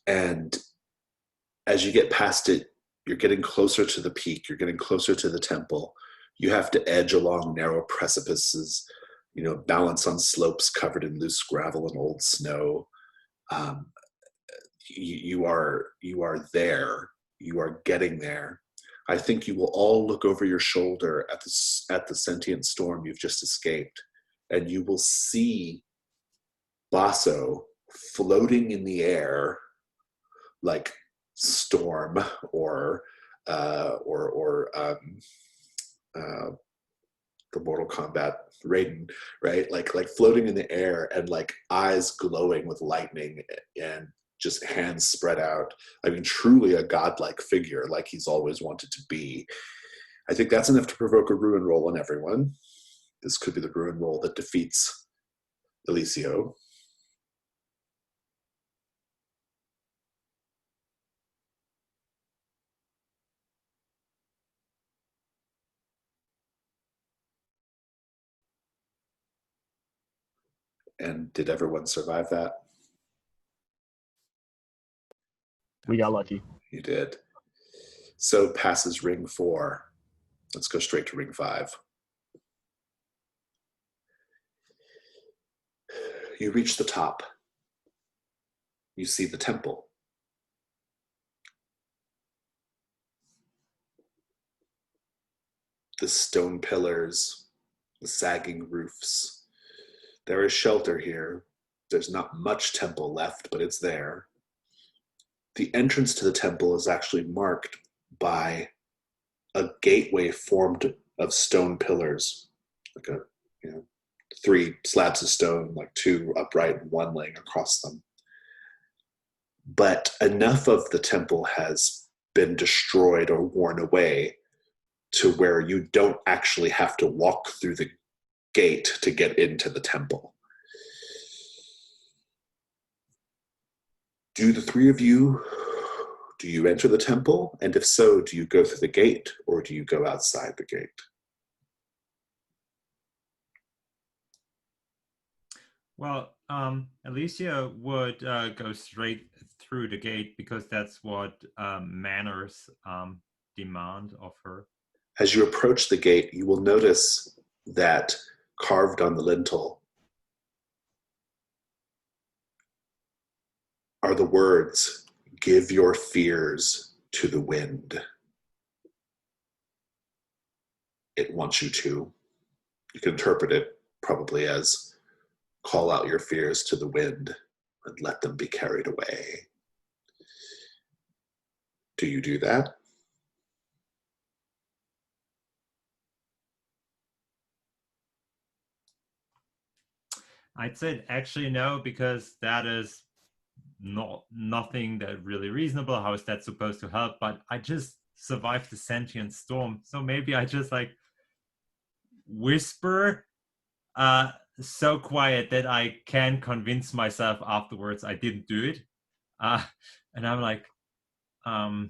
And as you get past it, you're getting closer to the peak. You're getting closer to the temple. You have to edge along narrow precipices, balance on slopes covered in loose gravel and old snow. You are there. You are getting there. I think you will all look over your shoulder at the sentient storm you've just escaped, and you will see Basso floating in the air like storm or uh, the Mortal Kombat Raiden, right? Like floating in the air and like eyes glowing with lightning and just hands spread out. I mean, truly a godlike figure, like he's always wanted to be. I think that's enough to provoke a ruin roll on everyone. This could be the ruin roll that defeats Eliseo. And did everyone survive that? We got lucky. You did. So passes ring 4. Let's go straight to ring 5. You reach the top. You see the temple. The stone pillars, the sagging roofs. There is shelter here. There's not much temple left, but it's there. The entrance to the temple is actually marked by a gateway formed of stone pillars, like 3 slabs of stone, like 2 upright and 1 laying across them. But enough of the temple has been destroyed or worn away to where you don't actually have to walk through the gate to get into the temple. Do the 3 of you, do you enter the temple? And if so, do you go through the gate or do you go outside the gate? Well, Alicia would go straight through the gate because that's what manners demand of her. As you approach the gate, you will notice that carved on the lintel are the words, "Give your fears to the wind." It wants you to. You can interpret it probably as call out your fears to the wind and let them be carried away. Do you do that? I'd say actually no, because that is nothing that really reasonable. How is that supposed to help? But I just survived the sentient storm, so maybe I just like whisper so quiet that I can convince myself afterwards I didn't do it, and I'm like, I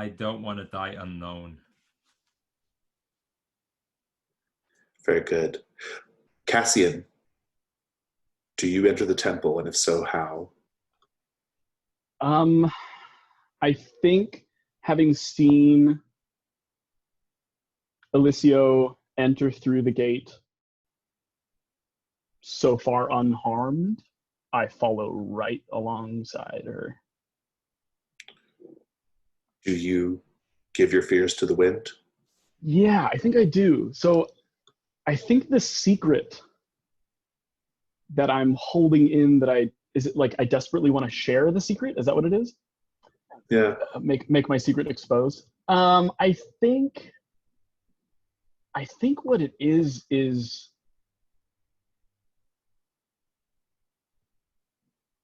don't want to die unknown. Very good. Cassian, do you enter the temple, and if so, how? I think having seen Eliseo enter through the gate so far unharmed, I follow right alongside her. Do you give your fears to the wind? Yeah, I think I do. So I think the secret that I'm holding in is it like I desperately want to share the secret? Is that what it is? Yeah. Make my secret exposed. I think what it is,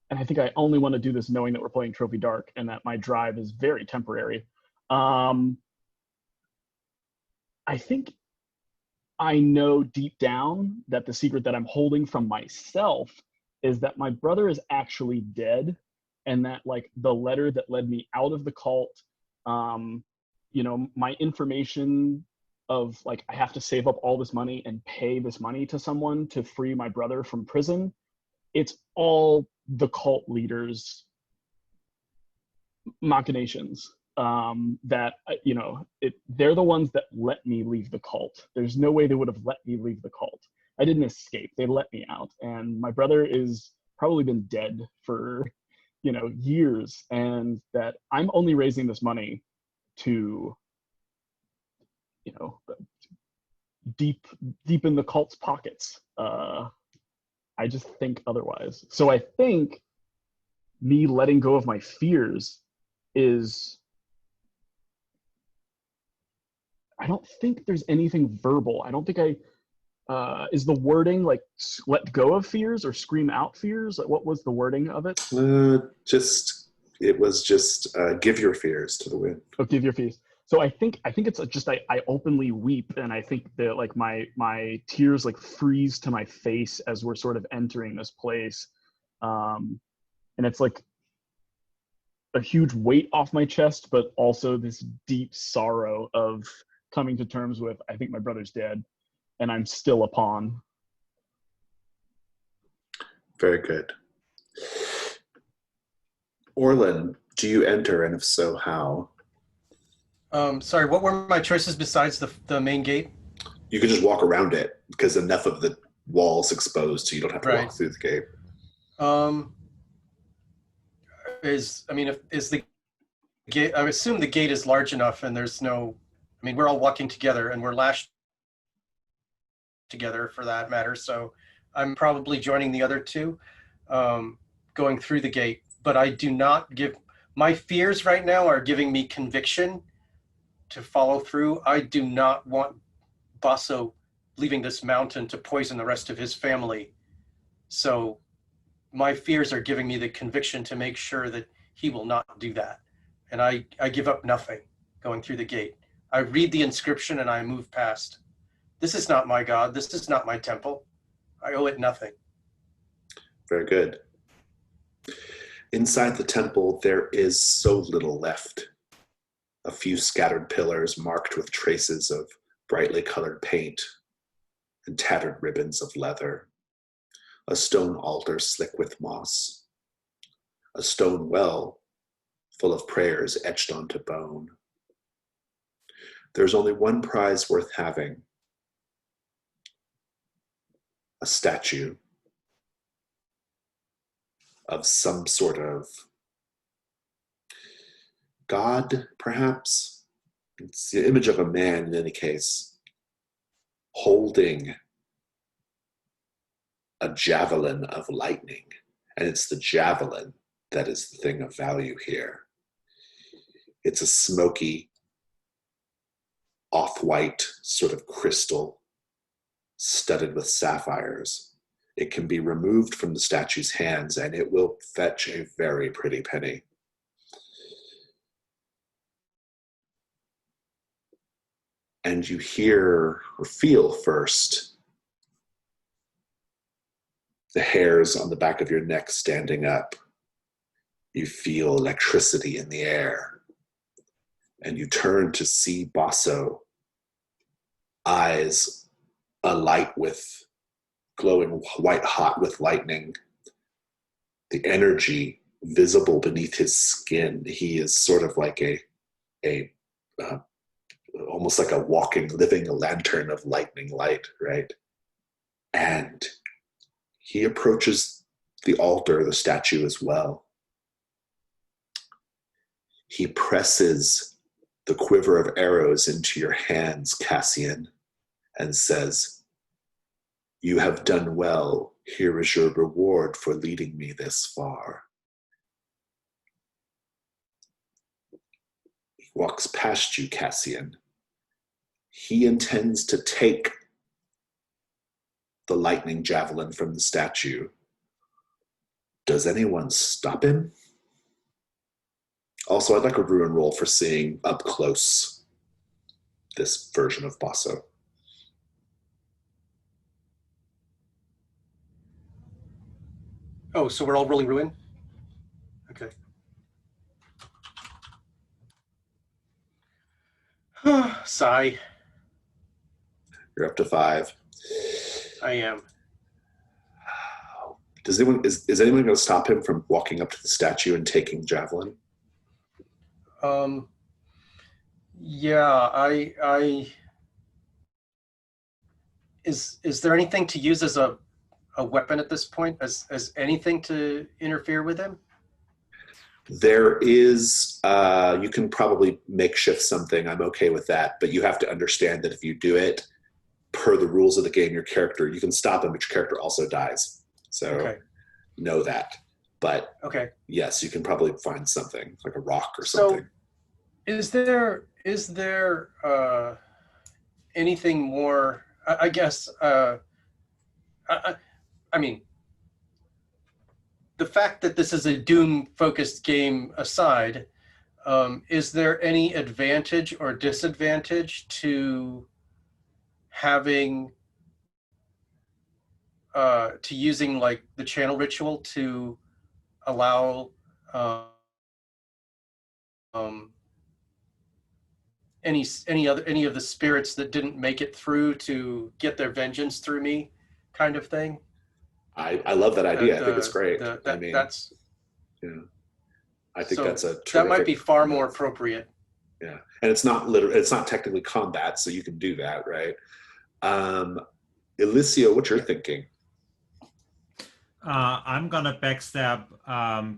and I think I only want to do this knowing that we're playing Trophy Dark and that my drive is very temporary. I think I know deep down that the secret that I'm holding from myself is that my brother is actually dead, and that like the letter that led me out of the cult, my information of like I have to save up all this money and pay this money to someone to free my brother from prison. It's all the cult leaders' machinations. That they're the ones that let me leave the cult. There's no way they would have let me leave the cult. I didn't escape. They let me out, and my brother is probably been dead for years, and that I'm only raising this money to deep in the cult's pockets. I just think otherwise. So I think me letting go of my fears is I don't think there's anything verbal. I don't think is the wording like let go of fears or scream out fears? Like, what was the wording of it? It was just give your fears to the wind. Oh, give your fears. So I think it's just I openly weep, and I think that like my tears like freeze to my face as we're sort of entering this place, and it's like a huge weight off my chest, but also this deep sorrow of coming to terms with I think my brother's dead, and I'm still a pawn. Very good. Orlin, do you enter, and if so, how? Sorry, what were my choices besides the main gate? You could just walk around it because enough of the wall's exposed, so you don't have to Right. walk through the gate. Is the gate? I assume the gate is large enough, and there's no. I mean, we're all walking together, and we're lashed together for that matter. So, I'm probably joining the other two, going through the gate. But I do not give. My fears right now are giving me conviction to follow through. I do not want Basso leaving this mountain to poison the rest of his family. So my fears are giving me the conviction to make sure that he will not do that. And I give up nothing going through the gate. I read the inscription and I move past. This is not my God. This is not my temple. I owe it nothing. Very good. Inside the temple, there is so little left. A few scattered pillars marked with traces of brightly colored paint and tattered ribbons of leather. A stone altar slick with moss. A stone well full of prayers etched onto bone. There's only one prize worth having. A statue of some sort of God, perhaps? It's the image of a man in any case, holding a javelin of lightning. And it's the javelin that is the thing of value here. It's a smoky, off-white sort of crystal studded with sapphires. It can be removed from the statue's hands and it will fetch a very pretty penny. And you hear or feel first the hairs on the back of your neck standing up. You feel electricity in the air. And you turn to see Basso, eyes alight with glowing white hot with lightning. The energy visible beneath his skin. He is sort of like almost like a walking, living lantern of lightning light, right? And he approaches the altar, the statue as well. He presses the quiver of arrows into your hands, Cassian, and says, "You have done well. Here is your reward for leading me this far." He walks past you, Cassian. He intends to take the lightning javelin from the statue. Does anyone stop him? Also, I'd like a ruin roll for seeing up close this version of Basso. Oh, so we're all rolling ruin? Okay. Sigh. You're up to 5. I am. Is anyone going to stop him from walking up to the statue and taking the javelin? Yeah, is there anything to use as a weapon at this point? As anything to interfere with him? There is, you can probably makeshift something. I'm okay with that, but you have to understand that if you do it per the rules of the game, you can stop him, but your character also dies. So okay. Know that. But okay. Yes, you can probably find something like a rock or something. So is there anything more, I guess, I mean, the fact that this is a Doom-focused game aside, is there any advantage or disadvantage to having, to using like the channel ritual to allow any of the spirits that didn't make it through to get their vengeance through me, kind of thing? I love that idea. I think it's great. I mean, that's yeah, I think that's a terrific, that might be far more appropriate. Yeah, and it's not technically combat, so you can do that, right? Elicio, what you're thinking? I'm gonna backstab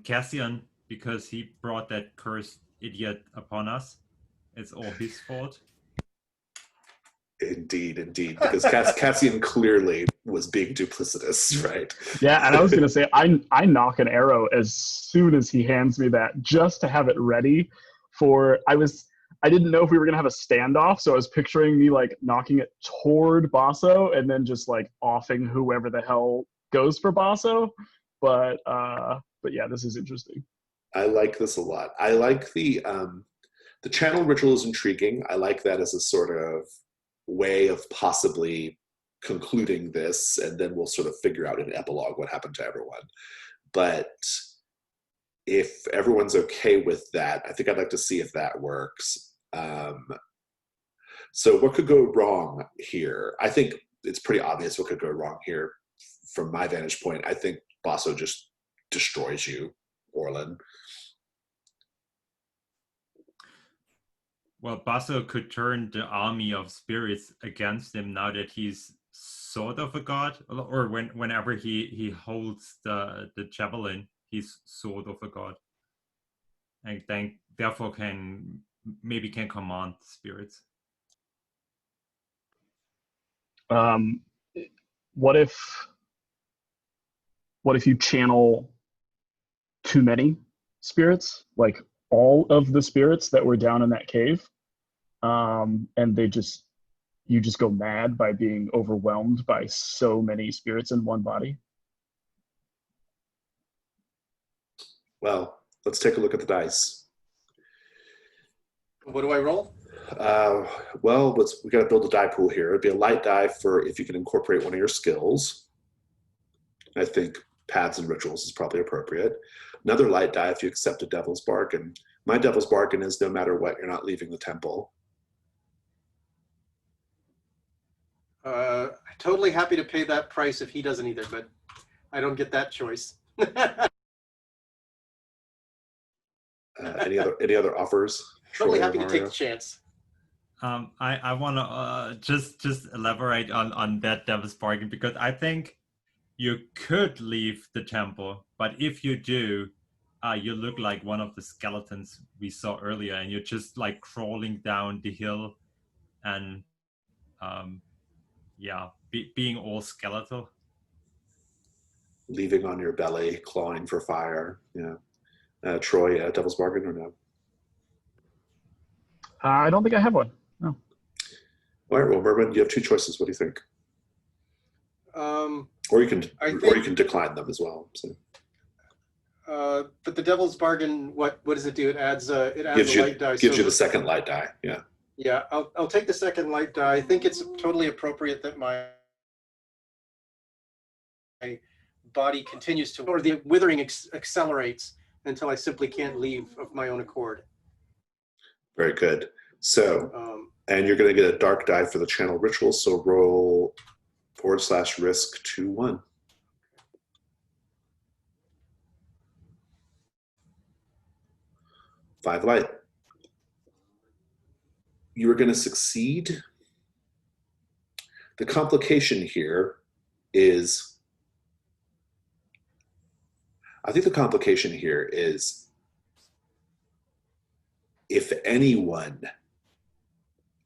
Cassian because he brought that cursed idiot upon us. It's all his fault. Indeed, because Cassian clearly was being duplicitous, right? Yeah, and I was gonna say I knock an arrow as soon as he hands me that, just to have it ready for. I didn't know if we were gonna have a standoff, so I was picturing me like knocking it toward Basso and then just like offing whoever the hell goes for Basso. But yeah, this is interesting. I like this a lot. I like the channel ritual is intriguing. I like that as a sort of way of possibly concluding this, and then we'll sort of figure out in an epilogue what happened to everyone. But if everyone's okay with that, I think I'd like to see if that works. So what could go wrong here? I think it's pretty obvious what could go wrong here from my vantage point. I think Basso just destroys you, Orlin. Well, Basso could turn the army of spirits against him now that he's sort of a god, or whenever he holds the javelin, he's sort of a god, and then therefore can command spirits. What if you channel too many spirits, like all of the spirits that were down in that cave, and you just go mad by being overwhelmed by so many spirits in one body? Well, let's take a look at the dice. What do I roll? Well, we got to build a die pool here. It'd be a light die for if you can incorporate one of your skills. I think paths and rituals is probably appropriate. Another light die if you accept a devil's bargain. My devil's bargain is no matter what, you're not leaving the temple. Totally happy to pay that price if he doesn't either, but I don't get that choice. Any other offers? Totally happy to take the chance. I want to just elaborate on that devil's bargain, because I think you could leave the temple, but if you do, you look like one of the skeletons we saw earlier, and you're just like crawling down the hill and being all skeletal. Leaving on your belly, clawing for fire. Yeah. Troy, devil's bargain or no? I don't think I have one. No. All right, well, Merwin, you have two choices. What do you think? Or you can decline them as well. So. But the devil's bargain, what does it do? It adds a light die. Gives you the second light die. Yeah. Yeah, I'll take the second light die. I think it's totally appropriate that my body continues to, or the withering accelerates until I simply can't leave of my own accord. Very good. So, and you're going to get a dark die for the channel ritual. So roll /risk 2-1. Five light. You are going to succeed. The complication here is, I think the complication here is if anyone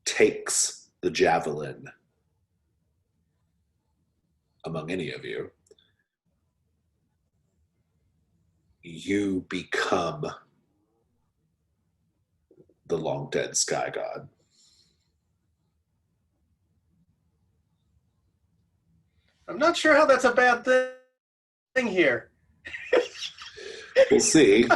takes the javelin among any of you, you become the long dead sky god. I'm not sure how that's a bad thing here. We'll see. In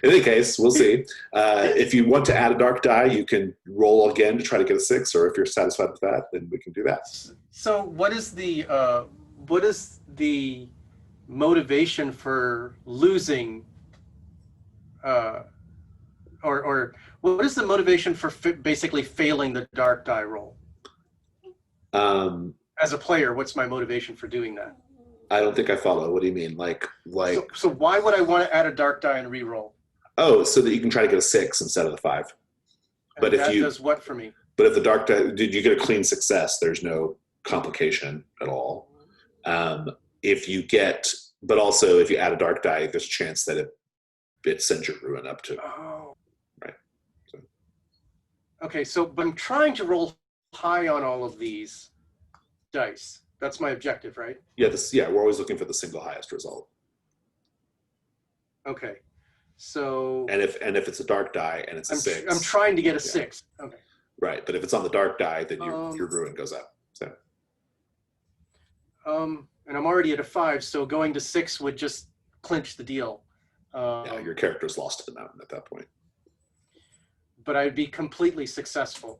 any case, we'll see. If you want to add a dark die, you can roll again to try to get a 6, or if you're satisfied with that, then we can do that. So what is the motivation for losing, or what is the motivation for basically failing the dark die roll? As a player, what's my motivation for doing that? I don't think I follow. What do you mean? Like? So why would I want to add a dark die and re-roll? Oh, so that you can try to get a 6 instead of the 5. But and if that you does what for me? But if the dark die, did you get a clean success? There's no complication at all. If you get, but also if you add a dark die, there's a chance that it sends your ruin up to. Oh. Right. So. Okay, but I'm trying to roll high on all of these dice. That's my objective, right? Yeah, we're always looking for the single highest result. Okay, so and if it's a dark die and it's a 6, I'm trying to get a 6. Okay, right. But if it's on the dark die, then your ruin goes up. So, and I'm already at a 5, so going to 6 would just clinch the deal. Yeah, your character's lost to the mountain at that point. But I'd be completely successful.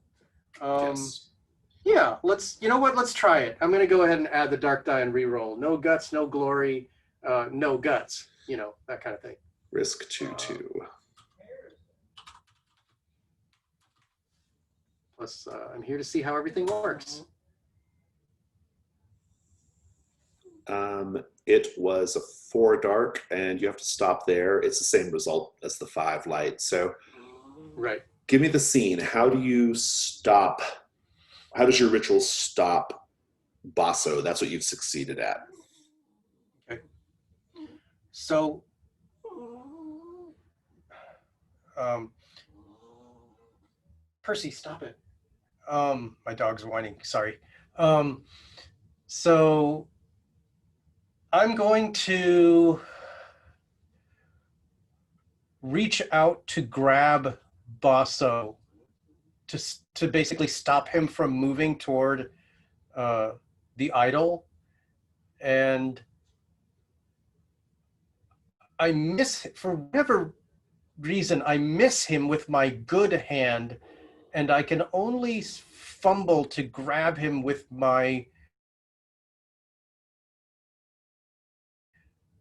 Yes. Yeah, let's try it. I'm going to go ahead and add the dark die and re-roll. No guts, no glory, no guts, that kind of thing. Risk 2/2. Plus, I'm here to see how everything works. It was a 4 dark, and you have to stop there. It's the same result as the 5 light. So, right. Give me the scene. How do you stop? How does your ritual stop Basso? That's what you've succeeded at. Okay. So, Percy, stop it. My dog's whining. Sorry. So I'm going to reach out to grab Basso to basically stop him from moving toward the idol, and for whatever reason, I miss him with my good hand, and I can only fumble to grab him with my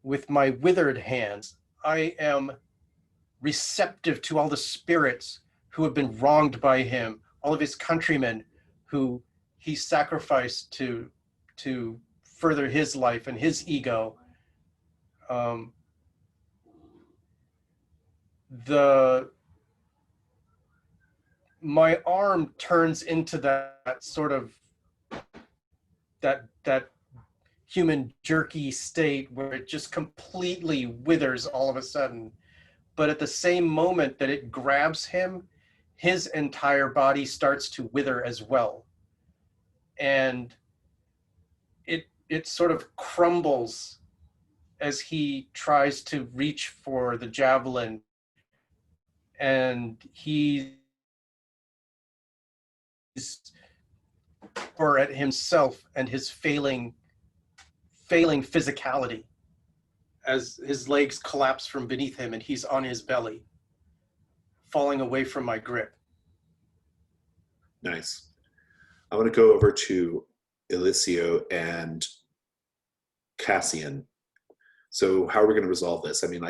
withered hands. I am receptive to all the spirits who have been wronged by him, all of his countrymen who he sacrificed to further his life and his ego. My arm turns into that sort of that human jerky state where it just completely withers all of a sudden. But at the same moment that it grabs him, his entire body starts to wither as well. And it sort of crumbles as he tries to reach for the javelin, and he's or at himself and his failing physicality as his legs collapse from beneath him and he's on his belly, falling away from my grip. Nice. I want to go over to Eliseo and Cassian. So how are we going to resolve this? I mean,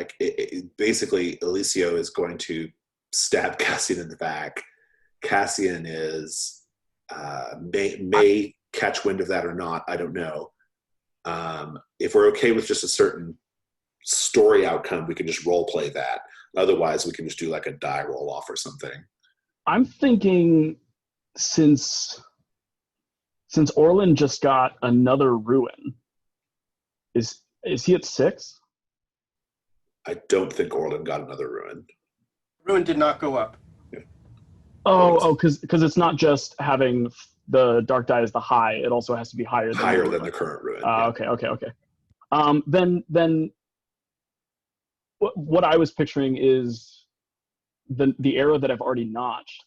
basically, Eliseo is going to stab Cassian in the back. Cassian may catch wind of that or not. I don't know. If we're okay with just a certain story outcome, we can just role play that. Otherwise, we can just do like a die roll off or something. I'm thinking since Orlin just got another ruin, is he at 6? I don't think Orlin got another ruin. Ruin did not go up. Yeah. Because it's not just having the dark die as the high; it also has to be higher than the current ruin. Yeah. Okay. Then what I was picturing is the arrow that I've already notched.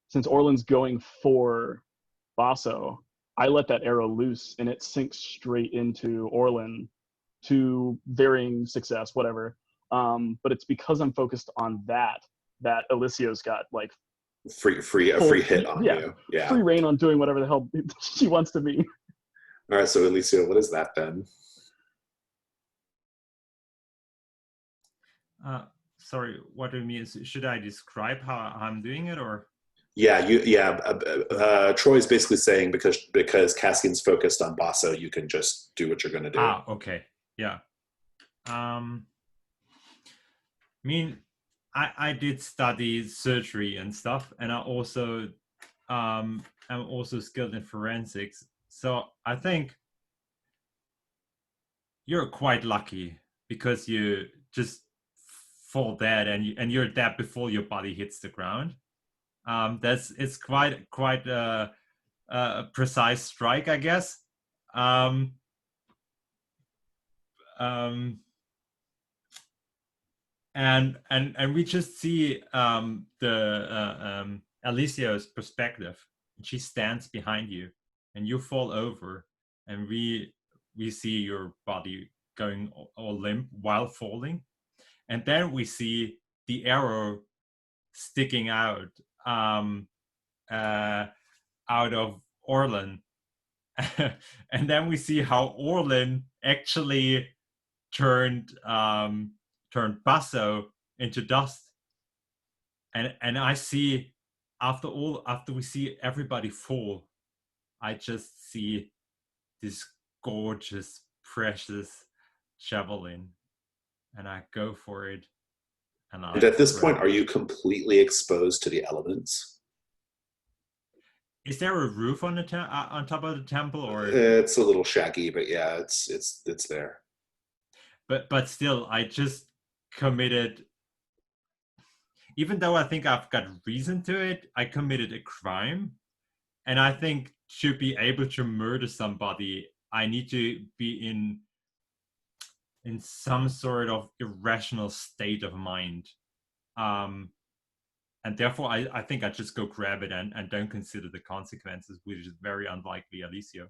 Since Orlin's going for Basso, I let that arrow loose and it sinks straight into Orlin to varying success, whatever. But it's because I'm focused on that Alyssio's got like a free hit on you. Yeah. Free reign on doing whatever the hell she wants to be. All right, so Alicia, what is that then? Sorry, what do you mean? Should I describe how I'm doing it, or? Yeah, Troy's basically saying because Cassian's focused on Basso, you can just do what you're going to do. Okay, yeah. I mean, I did study surgery and stuff, and I'm also skilled in forensics. So I think you're quite lucky because you just fall dead and you're dead before your body hits the ground. It's quite a precise strike, I guess. And we just see Alicia's perspective. She stands behind you, and you fall over, and we see your body going all limp while falling, and then we see the arrow sticking out out of Orlin, and then we see how Orlin actually turned Basso into dust, and I see after we see everybody fall, I just see this gorgeous, precious javelin, and I go for it. And at this point, are you completely exposed to the elements? Is there a roof on on top of the temple, or? It's a little shaggy, but yeah, it's there. But still, I just committed. Even though I think I've got reason to it, I committed a crime, and I think to be able to murder somebody, I need to be in some sort of irrational state of mind. And therefore, I think I just go grab it and don't consider the consequences, which is very unlikely, Alicia.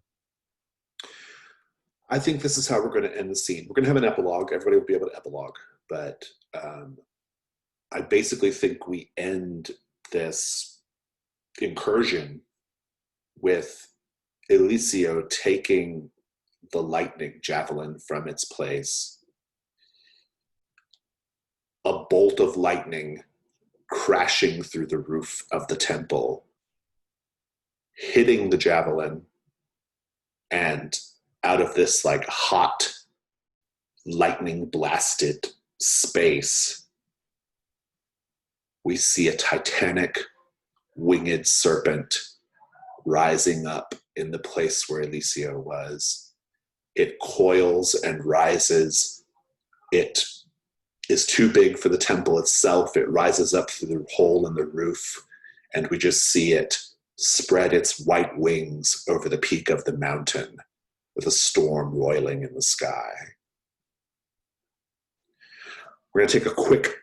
I think this is how we're going to end the scene. We're going to have an epilogue. Everybody will be able to epilogue. But I basically think we end this incursion with Eliseo taking the lightning javelin from its place. A bolt of lightning crashing through the roof of the temple, hitting the javelin, and out of this like hot, lightning blasted space, we see a titanic winged serpent rising up in the place where Eliseo was. It coils and rises. It is too big for the temple itself. It rises up through the hole in the roof, and we just see it spread its white wings over the peak of the mountain with a storm roiling in the sky. We're going to take a quick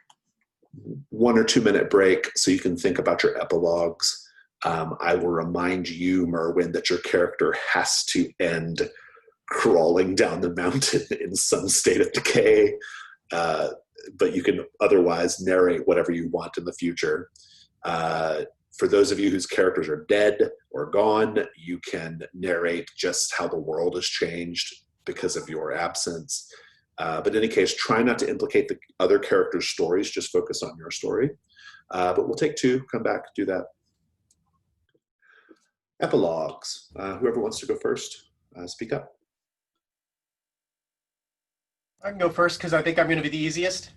1 or 2 minute break so you can think about your epilogues. I will remind you, Merwin, that your character has to end crawling down the mountain in some state of decay, but you can otherwise narrate whatever you want in the future. For those of you whose characters are dead or gone, you can narrate just how the world has changed because of your absence. But in any case, try not to implicate the other characters' stories, just focus on your story. But we'll take 2, come back, do that. Epilogues. Whoever wants to go first, speak up. I can go first because I think I'm going to be the easiest.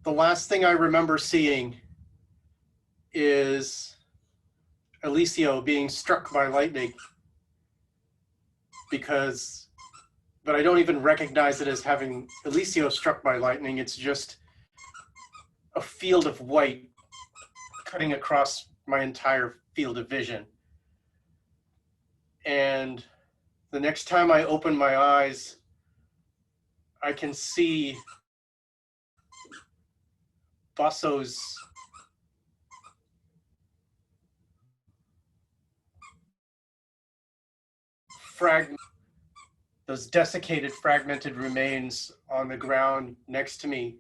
The last thing I remember seeing is Eliseo being struck by lightning, but I don't even recognize it as having Eliseo struck by lightning. It's just a field of white cutting across my entire field of vision. And the next time I open my eyes, I can see Basso's those desiccated, fragmented remains on the ground next to me,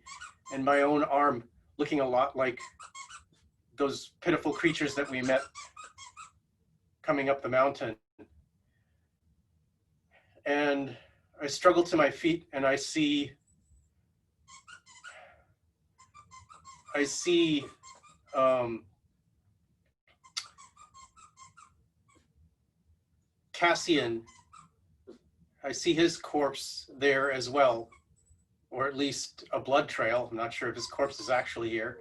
and my own arm looking a lot like those pitiful creatures that we met coming up the mountain. And I struggle to my feet, and I see Cassian. I see his corpse there as well, or at least a blood trail. I'm not sure if his corpse is actually here,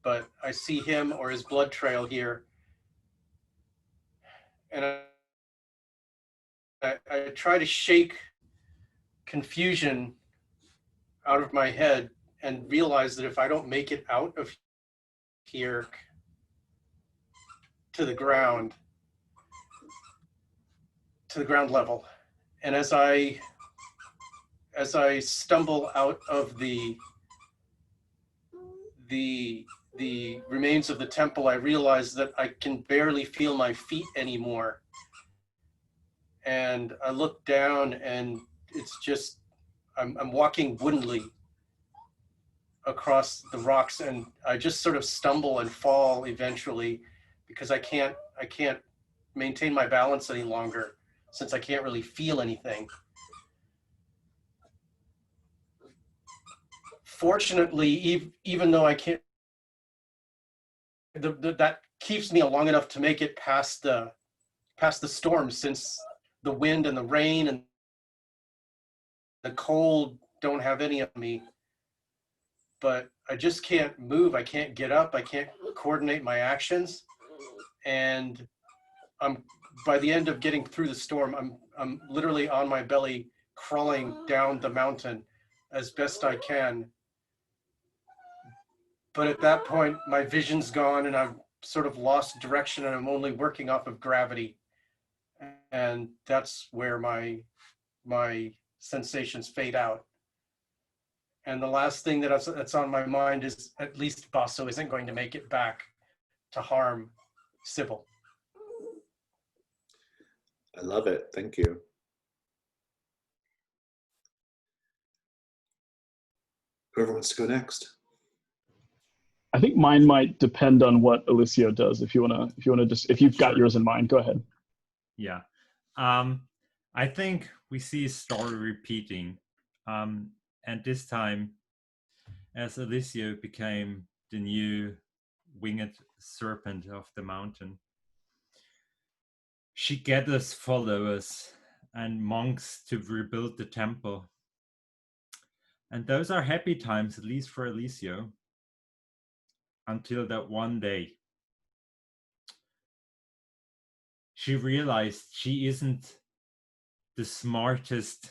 but I see him or his blood trail here. And I try to shake confusion out of my head and realize that if I don't make it out of here to the ground level, and as I stumble out of the remains of the temple, I realize that I can barely feel my feet anymore. And I look down, and it's just, I'm walking woodenly across the rocks, and I just sort of stumble and fall eventually because I can't maintain my balance any longer since I can't really feel anything. Fortunately, even though I can't, that keeps me long enough to make it past the storm, since the wind and the rain and the cold don't have any of me. But I just can't move. I can't get up. I can't coordinate my actions. And by the end of getting through the storm, I'm literally on my belly, crawling down the mountain as best I can. But at that point, my vision's gone, and I've sort of lost direction, and I'm only working off of gravity. And that's where my sensations fade out. And the last thing that's on my mind is at least Basso isn't going to make it back to harm Sybil. I love it. Thank you. Whoever wants to go next. I think mine might depend on what Alicio does. If you've got Sure. yours in mind, go ahead. Yeah. I think we see a story repeating. And this time, as Alicio became the new winged serpent of the mountain, she gathers followers and monks to rebuild the temple. And those are happy times, at least for Alicio, until that one day. She realized she isn't the smartest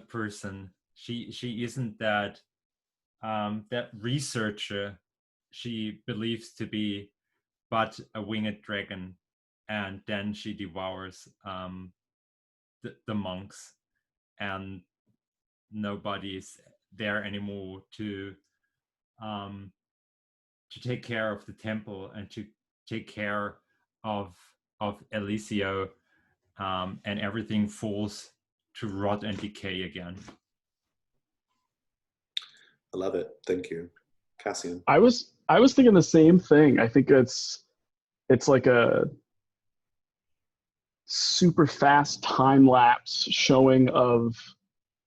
person. She isn't that researcher she believes to be, but a winged dragon. And then she devours the monks, and nobody's there anymore to take care of the temple and to take care of Alicio, and everything falls to rot and decay again. I love it. Thank you. Cassian. I was thinking the same thing. I think it's like a super fast time lapse showing of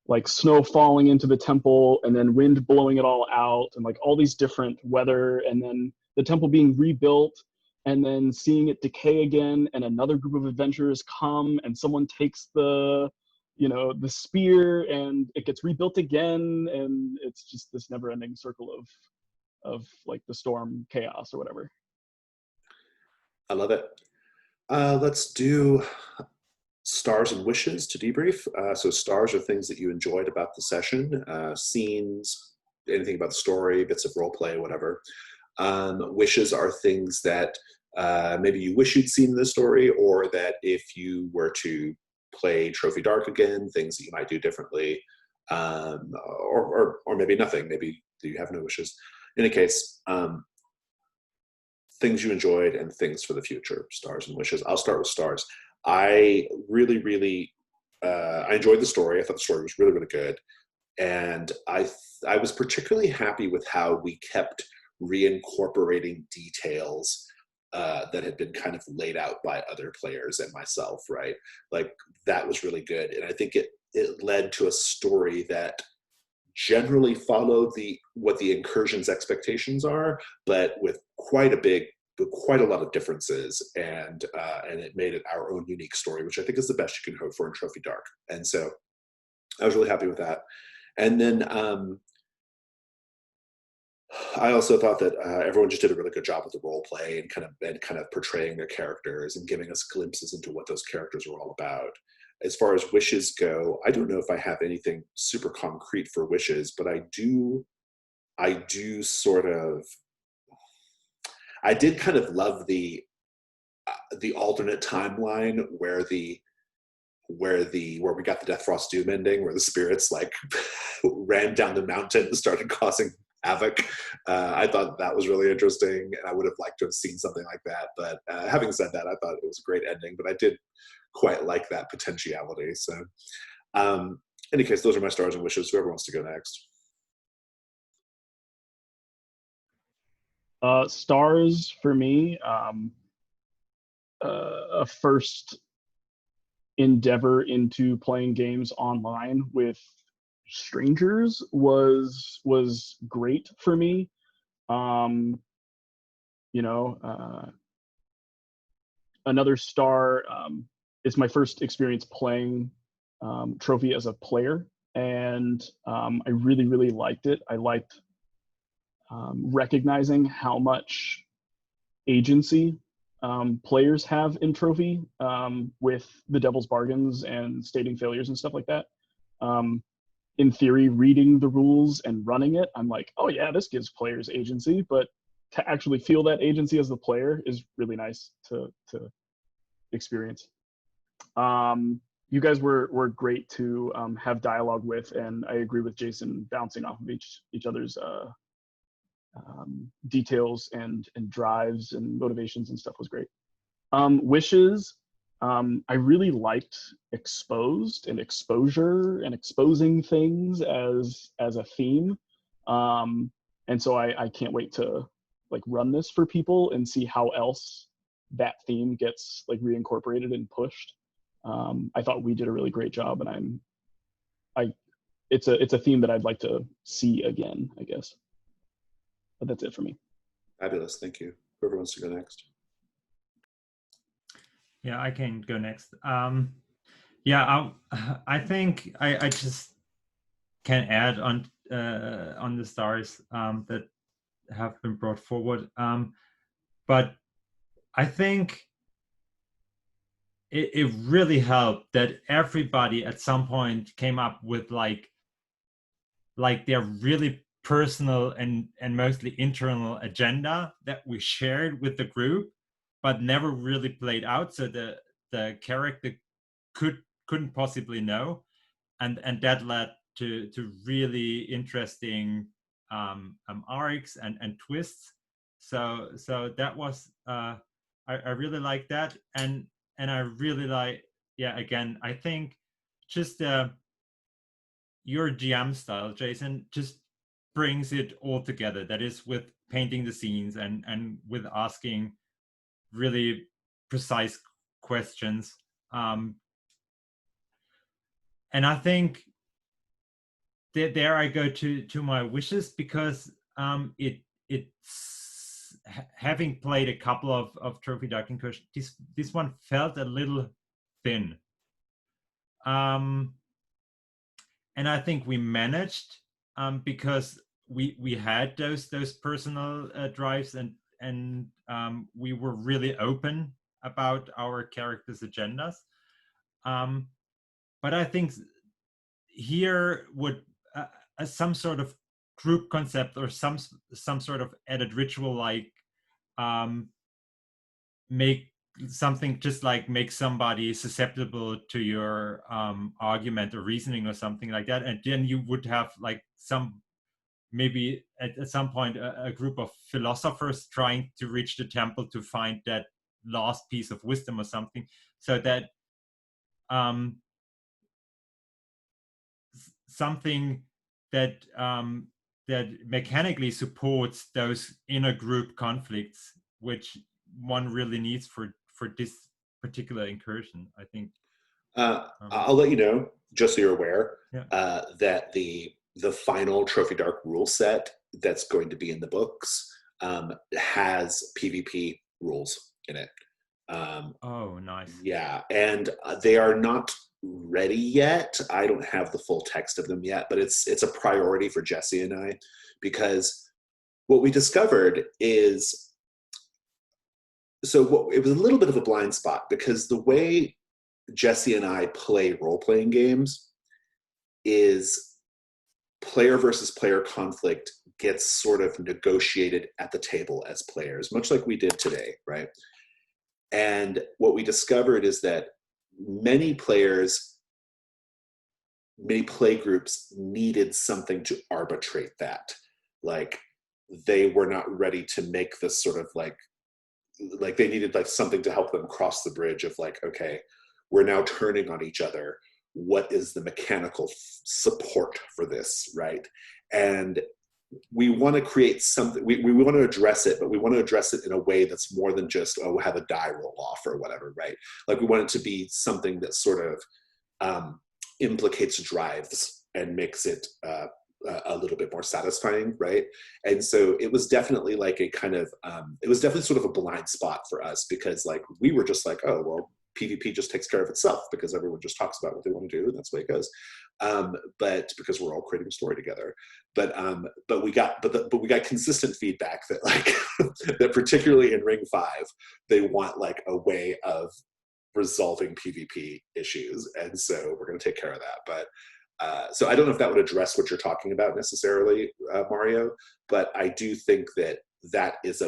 like snow falling into the temple and then wind blowing it all out and like all these different weather, and then the temple being rebuilt and then seeing it decay again, and another group of adventurers come and someone takes the spear and it gets rebuilt again, and it's just this never-ending circle of like the storm chaos or whatever. I love it. Let's do stars and wishes to debrief. So stars are things that you enjoyed about the session, scenes, anything about the story, bits of role play, whatever. Wishes are things that maybe you wish you'd seen in the story, or that if you were to play Trophy Dark again, things that you might do differently. or maybe nothing. Maybe you have no wishes. In any case, things you enjoyed and things for the future, stars and wishes. I'll start with stars. I really, I enjoyed the story. I thought the story was really good. And I was particularly happy with how we kept reincorporating details that had been kind of laid out by other players and myself, right? Like that was really good. And I think it led to a story that generally followed what the incursion's expectations are, but with quite a lot of differences, and it made it our own unique story, which I think is the best you can hope for in Trophy Dark. And so I was really happy with that. And then I also thought that everyone just did a really good job with the role play and kind of portraying their characters and giving us glimpses into what those characters were all about. As far as wishes go, I don't know if I have anything super concrete for wishes, but I do sort of, I did kind of love the alternate timeline where we got the Death Frost Doom ending, where the spirits like ran down the mountain and started causing havoc. I thought that was really interesting, and I would have liked to have seen something like that. But having said that, I thought it was a great ending, but I did quite like that potentiality. So in any case, those are my stars and wishes. Whoever wants to go next. Stars for me, a first endeavor into playing games online with strangers was great for me. Another star is my first experience playing Trophy as a player, and I really liked it. I liked recognizing how much agency players have in Trophy with the Devil's Bargains and stating failures and stuff like that. In theory, reading the rules and running it, I'm like, oh yeah, this gives players agency, but to actually feel that agency as the player is really nice to experience. You guys were great to have dialogue with, and I agree with Jason, bouncing off of each other's details and drives and motivations and stuff was great. Wishes, I really liked exposed and exposure and exposing things as a theme, and so I can't wait to like run this for people and see how else that theme gets like reincorporated and pushed. I thought we did a really great job, and it's a theme that I'd like to see again, I guess. But that's it for me. Fabulous, thank you. Whoever wants to go next. Yeah, I can go next. I think I just can add on the stars that have been brought forward. But I think it really helped that everybody at some point came up with like their really personal and mostly internal agenda that we shared with the group, but never really played out. So the character couldn't possibly know, and that led to really interesting arcs and twists. So that was I really like that, and I really like, yeah, again, I think just your GM style, Jason, just brings it all together. That is with painting the scenes and with asking really precise questions. And I think that there I go to my wishes, because it's having played a couple of Trophy Dark Incursion, this one felt a little thin. And I think we managed because we had those personal drives, and we were really open about our characters' agendas. But I think here would some sort of group concept or some sort of added ritual like make something just like make somebody susceptible to your argument or reasoning or something like that, and then you would have like some maybe at some point a group of philosophers trying to reach the temple to find that lost piece of wisdom or something, so that something that that mechanically supports those inner group conflicts, which one really needs for this particular incursion, I think. I'll let you know, just so you're aware, Yeah. that the final Trophy Dark rule set that's going to be in the books has PvP rules in it. Oh, nice. Yeah, and they are not ready yet. I don't have the full text of them yet, but it's a priority for Jesse and I, because what we discovered is, it was a little bit of a blind spot, because the way Jesse and I play role-playing games is player versus player conflict gets sort of negotiated at the table as players, much like we did today, right? And what we discovered is that many play groups needed something to arbitrate that. Like, they were not ready to make this sort of like they needed like something to help them cross the bridge of like, okay, we're now turning on each other. What is the mechanical support for this, right? And we want to create something, we want to address it, but we want to address it in a way that's more than just, oh, have a die roll off or whatever, right? Like, we want it to be something that sort of implicates drives and makes it a little bit more satisfying, right? And so it was definitely like a kind of, it was definitely sort of a blind spot for us, because like, we were just like, oh, well, PvP just takes care of itself because everyone just talks about what they want to do, and that's the way it goes. But because we're all creating a story together, but we got consistent feedback that like that particularly in Ring 5, they want like a way of resolving PvP issues, and so we're going to take care of that. But so I don't know if that would address what you're talking about necessarily, Mario, but I do think that is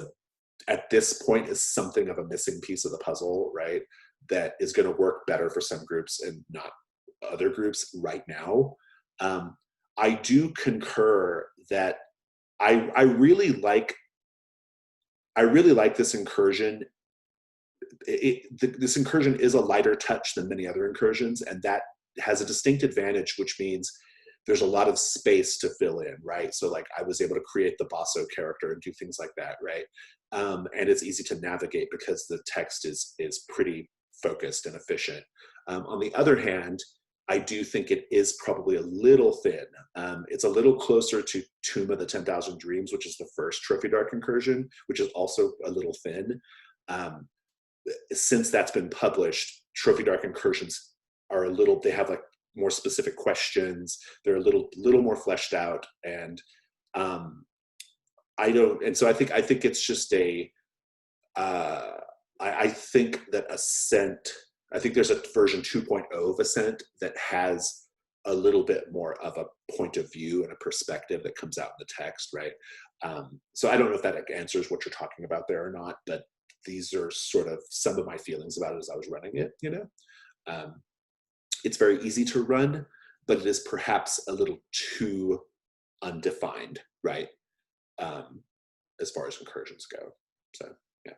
at this point is something of a missing piece of the puzzle, right? That is going to work better for some groups and not other groups right now. I do concur that I really like this incursion. This incursion is a lighter touch than many other incursions, and that has a distinct advantage, which means there's a lot of space to fill in, right? So like, I was able to create the Basso character and do things like that, right? And it's easy to navigate because the text is pretty focused and efficient. On the other hand, I do think it is probably a little thin. It's a little closer to Tomb of the 10,000 Dreams, which is the first Trophy Dark incursion, which is also a little thin. Since that's been published, Trophy Dark incursions are they have like more specific questions. They're a little more fleshed out, and so I think it's just I think that Ascent, I think there's a version 2.0 of Ascent that has a little bit more of a point of view and a perspective that comes out in the text, right? So I don't know if that answers what you're talking about there or not, but these are sort of some of my feelings about it as I was running it, you know? It's very easy to run, but it is perhaps a little too undefined, right? As far as incursions go. So, yeah.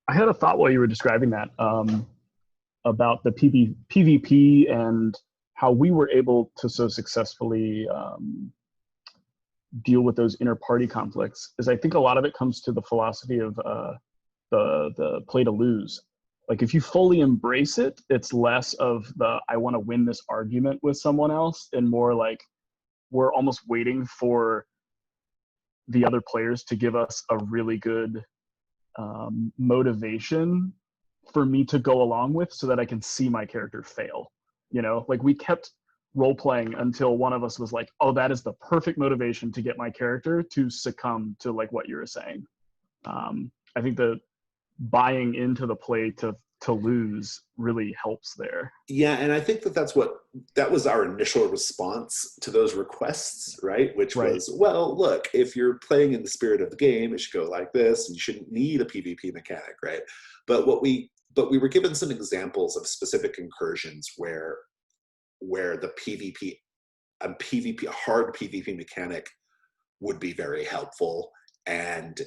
I had a thought while you were describing that about the PvP and how we were able to so successfully deal with those inner party conflicts. Is I think a lot of it comes to the philosophy of the play to lose. Like, if you fully embrace it, it's less of the I want to win this argument with someone else, and more like we're almost waiting for the other players to give us a really good motivation for me to go along with, so that I can see my character fail. You know, like, we kept role playing until one of us was like, oh, that is the perfect motivation to get my character to succumb to like what you were saying. I think the buying into the play to to lose really helps there. Yeah, and I think that was our initial response to those requests, right? Which was, well, look, if you're playing in the spirit of the game, it should go like this, and you shouldn't need a PvP mechanic, right? But we were given some examples of specific incursions where the a hard PvP mechanic would be very helpful, and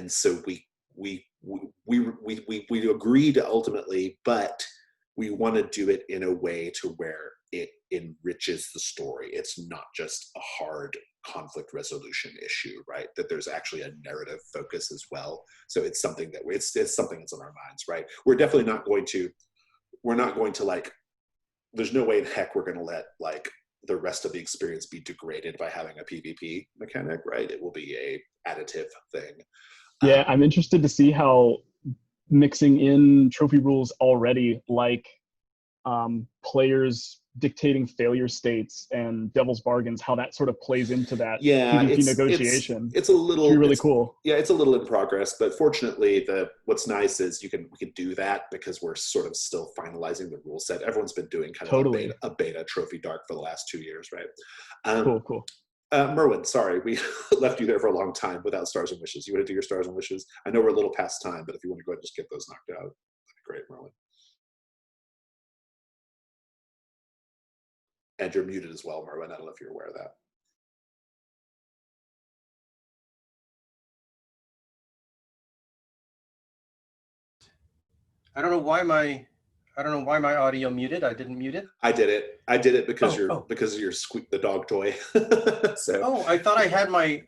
so we agreed ultimately, but we want to do it in a way to where it enriches the story. It's not just a hard conflict resolution issue, right? That there's actually a narrative focus as well. So it's something that it's something that's on our minds, right? We're definitely not going to, like, there's no way in heck we're going to let like the rest of the experience be degraded by having a PvP mechanic, right? It will be a additive thing. Yeah, I'm interested to see how mixing in trophy rules already, like players dictating failure states and devil's bargains, how that sort of plays into that PvP negotiation. It's a little really cool. Yeah, it's a little in progress, but fortunately, what's nice is we can do that because we're sort of still finalizing the rule set. Everyone's been doing kind of a beta trophy dark for the last 2 years, right? Cool. Merwin, sorry, we left you there for a long time without stars and wishes. You want to do your stars and wishes? I know we're a little past time, but if you want to go ahead and just get those knocked out, that'd be great, Merwin. And you're muted as well, Merwin. I don't know if you're aware of that. I don't know why my audio muted. I didn't mute it. I did it because because of your squeak the dog toy. So. Oh, I thought I had my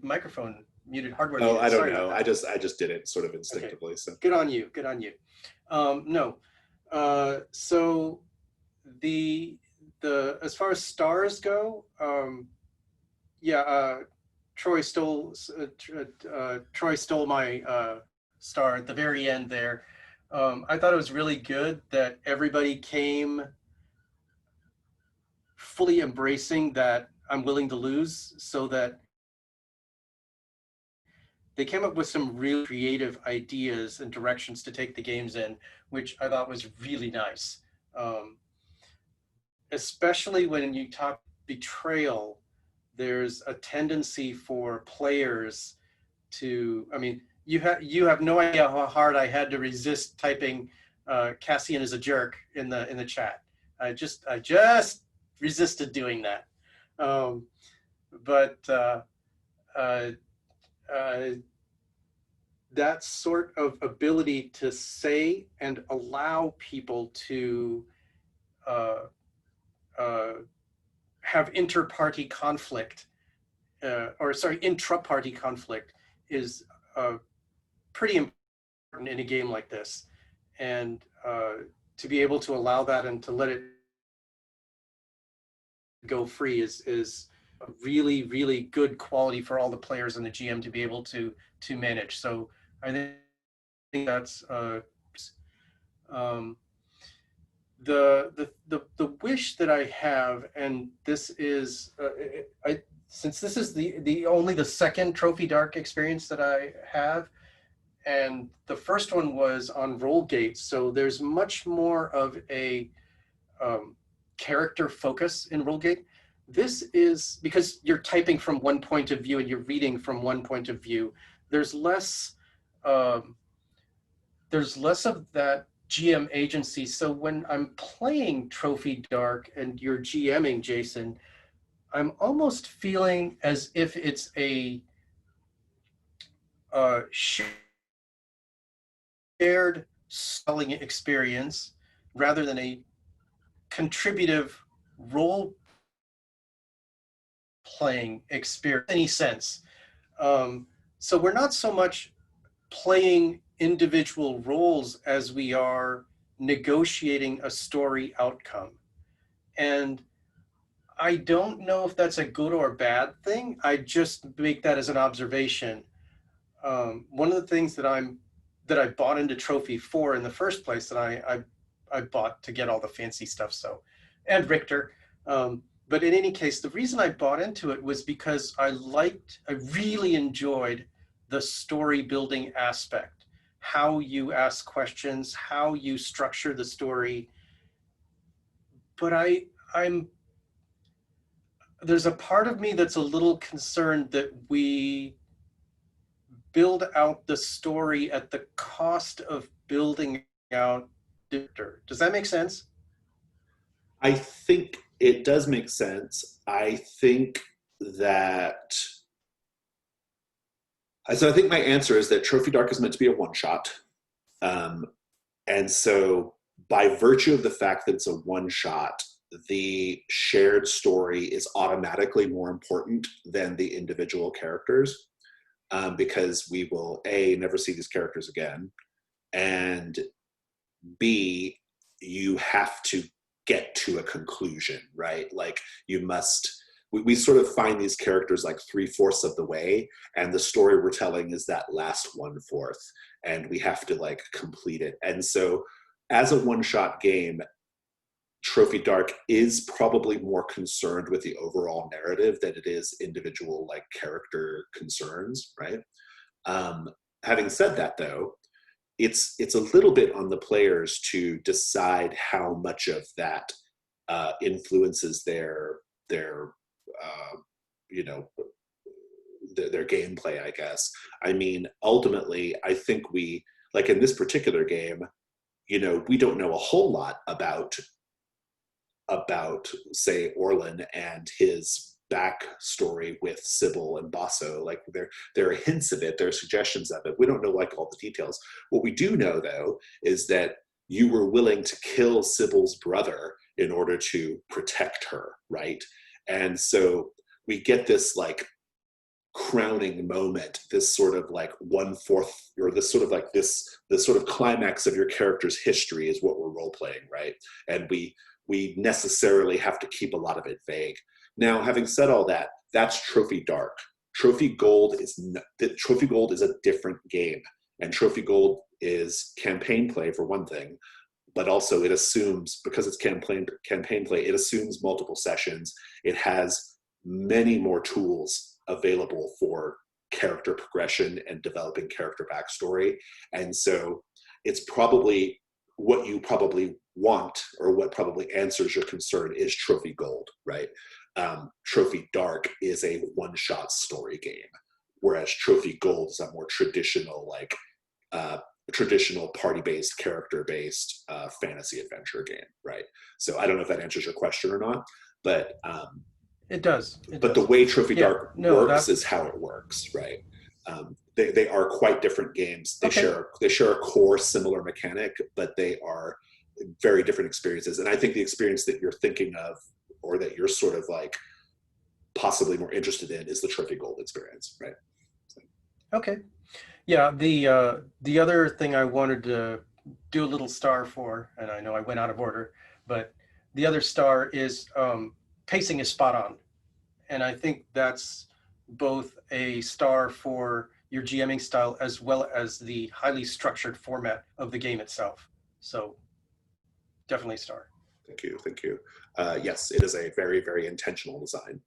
microphone muted, hardware. Oh, muted. I don't know. I just did it sort of instinctively. Okay. So good on you. No. So the as far as stars go, Troy stole my star at the very end there. I thought it was really good that everybody came fully embracing that I'm willing to lose, so that they came up with some really creative ideas and directions to take the games in, which I thought was really nice. Especially when you talk betrayal, there's a tendency for players to, I mean, you have no idea how hard I had to resist typing Cassian is a jerk in the chat. I just resisted doing that. That sort of ability to say and allow people to have intra-party conflict is pretty important in a game like this, and to be able to allow that and to let it go free is a really, really good quality for all the players and the GM to be able to manage. So I think that's the wish that I have, and this is since this is only the second Trophy Dark experience that I have, and the first one was on Rollgate, so there's much more of a character focus in Rollgate. This is because you're typing from one point of view and you're reading from one point of view. There's less of that GM agency. So when I'm playing Trophy Dark and you're GMing, Jason, I'm almost feeling as if it's a shared selling experience rather than a contributive role playing experience in any sense. So we're not so much playing individual roles as we are negotiating a story outcome. And I don't know if that's a good or bad thing. I just make that as an observation. One of the things that I bought into Trophy for in the first place, that I bought to get all the fancy stuff. So, and Richter. But in any case, the reason I bought into it was because I really enjoyed the story building aspect. how you ask questions, how you structure the story. But there's a part of me that's a little concerned that we build out the story at the cost of building out character. Does that make sense? I think it does make sense. I think that. So I think my answer is that Trophy Dark is meant to be a one-shot. And so by virtue of the fact that it's a one-shot, the shared story is automatically more important than the individual characters, because we will, A, never see these characters again, and B, you have to get to a conclusion, right? Like you must, we sort of find these characters like 3/4 of the way, and the story we're telling is that last 1/4, and we have to like complete it. And so as a one-shot game, Trophy Dark is probably more concerned with the overall narrative than it is individual like character concerns, right? Having said that though, it's a little bit on the players to decide how much of that influences their you know, their gameplay, I guess. I mean, ultimately, I think we, like in this particular game, you know, we don't know a whole lot about say Orlin and his backstory with Sybil and Basso. Like there are hints of it, there are suggestions of it. We don't know like all the details. What we do know though is that you were willing to kill Sybil's brother in order to protect her, right? And so we get this like crowning moment, this sort of like 1/4, or this sort of like this sort of climax of your character's history is what we're role playing, right? And we necessarily have to keep a lot of it vague. Now, having said all that, that's Trophy Dark. Trophy Gold is a different game, and Trophy Gold is campaign play for one thing, but also it assumes, because it's campaign play, it assumes multiple sessions. It has many more tools available for character progression and developing character backstory. And so it's probably what you probably want, or what probably answers your concern, is Trophy Gold, right? Trophy Dark is a one-shot story game, whereas Trophy Gold is a more traditional, like traditional party-based, character-based fantasy adventure game, right? So I don't know if that answers your question or not, but It does. But the way Trophy Dark works that's is how it works, right? They are quite different games. They Okay. share a core similar mechanic, but they are very different experiences. And I think the experience that you're thinking of, or that you're sort of like possibly more interested in, is the Trophy Gold experience, right? So. Okay. Yeah, the other thing I wanted to do a little star for, and I know I went out of order, but the other star is pacing is spot on. And I think that's both a star for your GMing style as well as the highly structured format of the game itself. So definitely a star. Thank you. Yes, it is a very, very intentional design.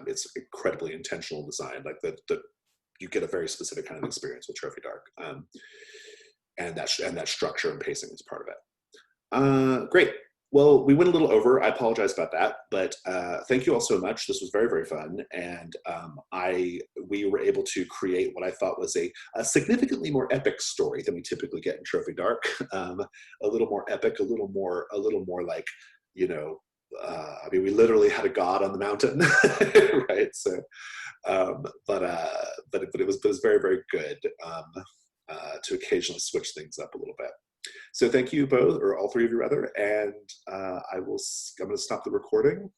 It's incredibly intentional design. Like you get a very specific kind of experience with Trophy Dark, and that structure and pacing is part of it. Great. Well, we went a little over. I apologize about that, but thank you all so much. This was very, very fun, and we were able to create what I thought was a significantly more epic story than we typically get in Trophy Dark. A little more epic, a little more like, you know, I mean, we literally had a god on the mountain, right? So, but it was very, very good to occasionally switch things up a little bit. So thank you both, or all three of you rather, and I'm going to stop the recording.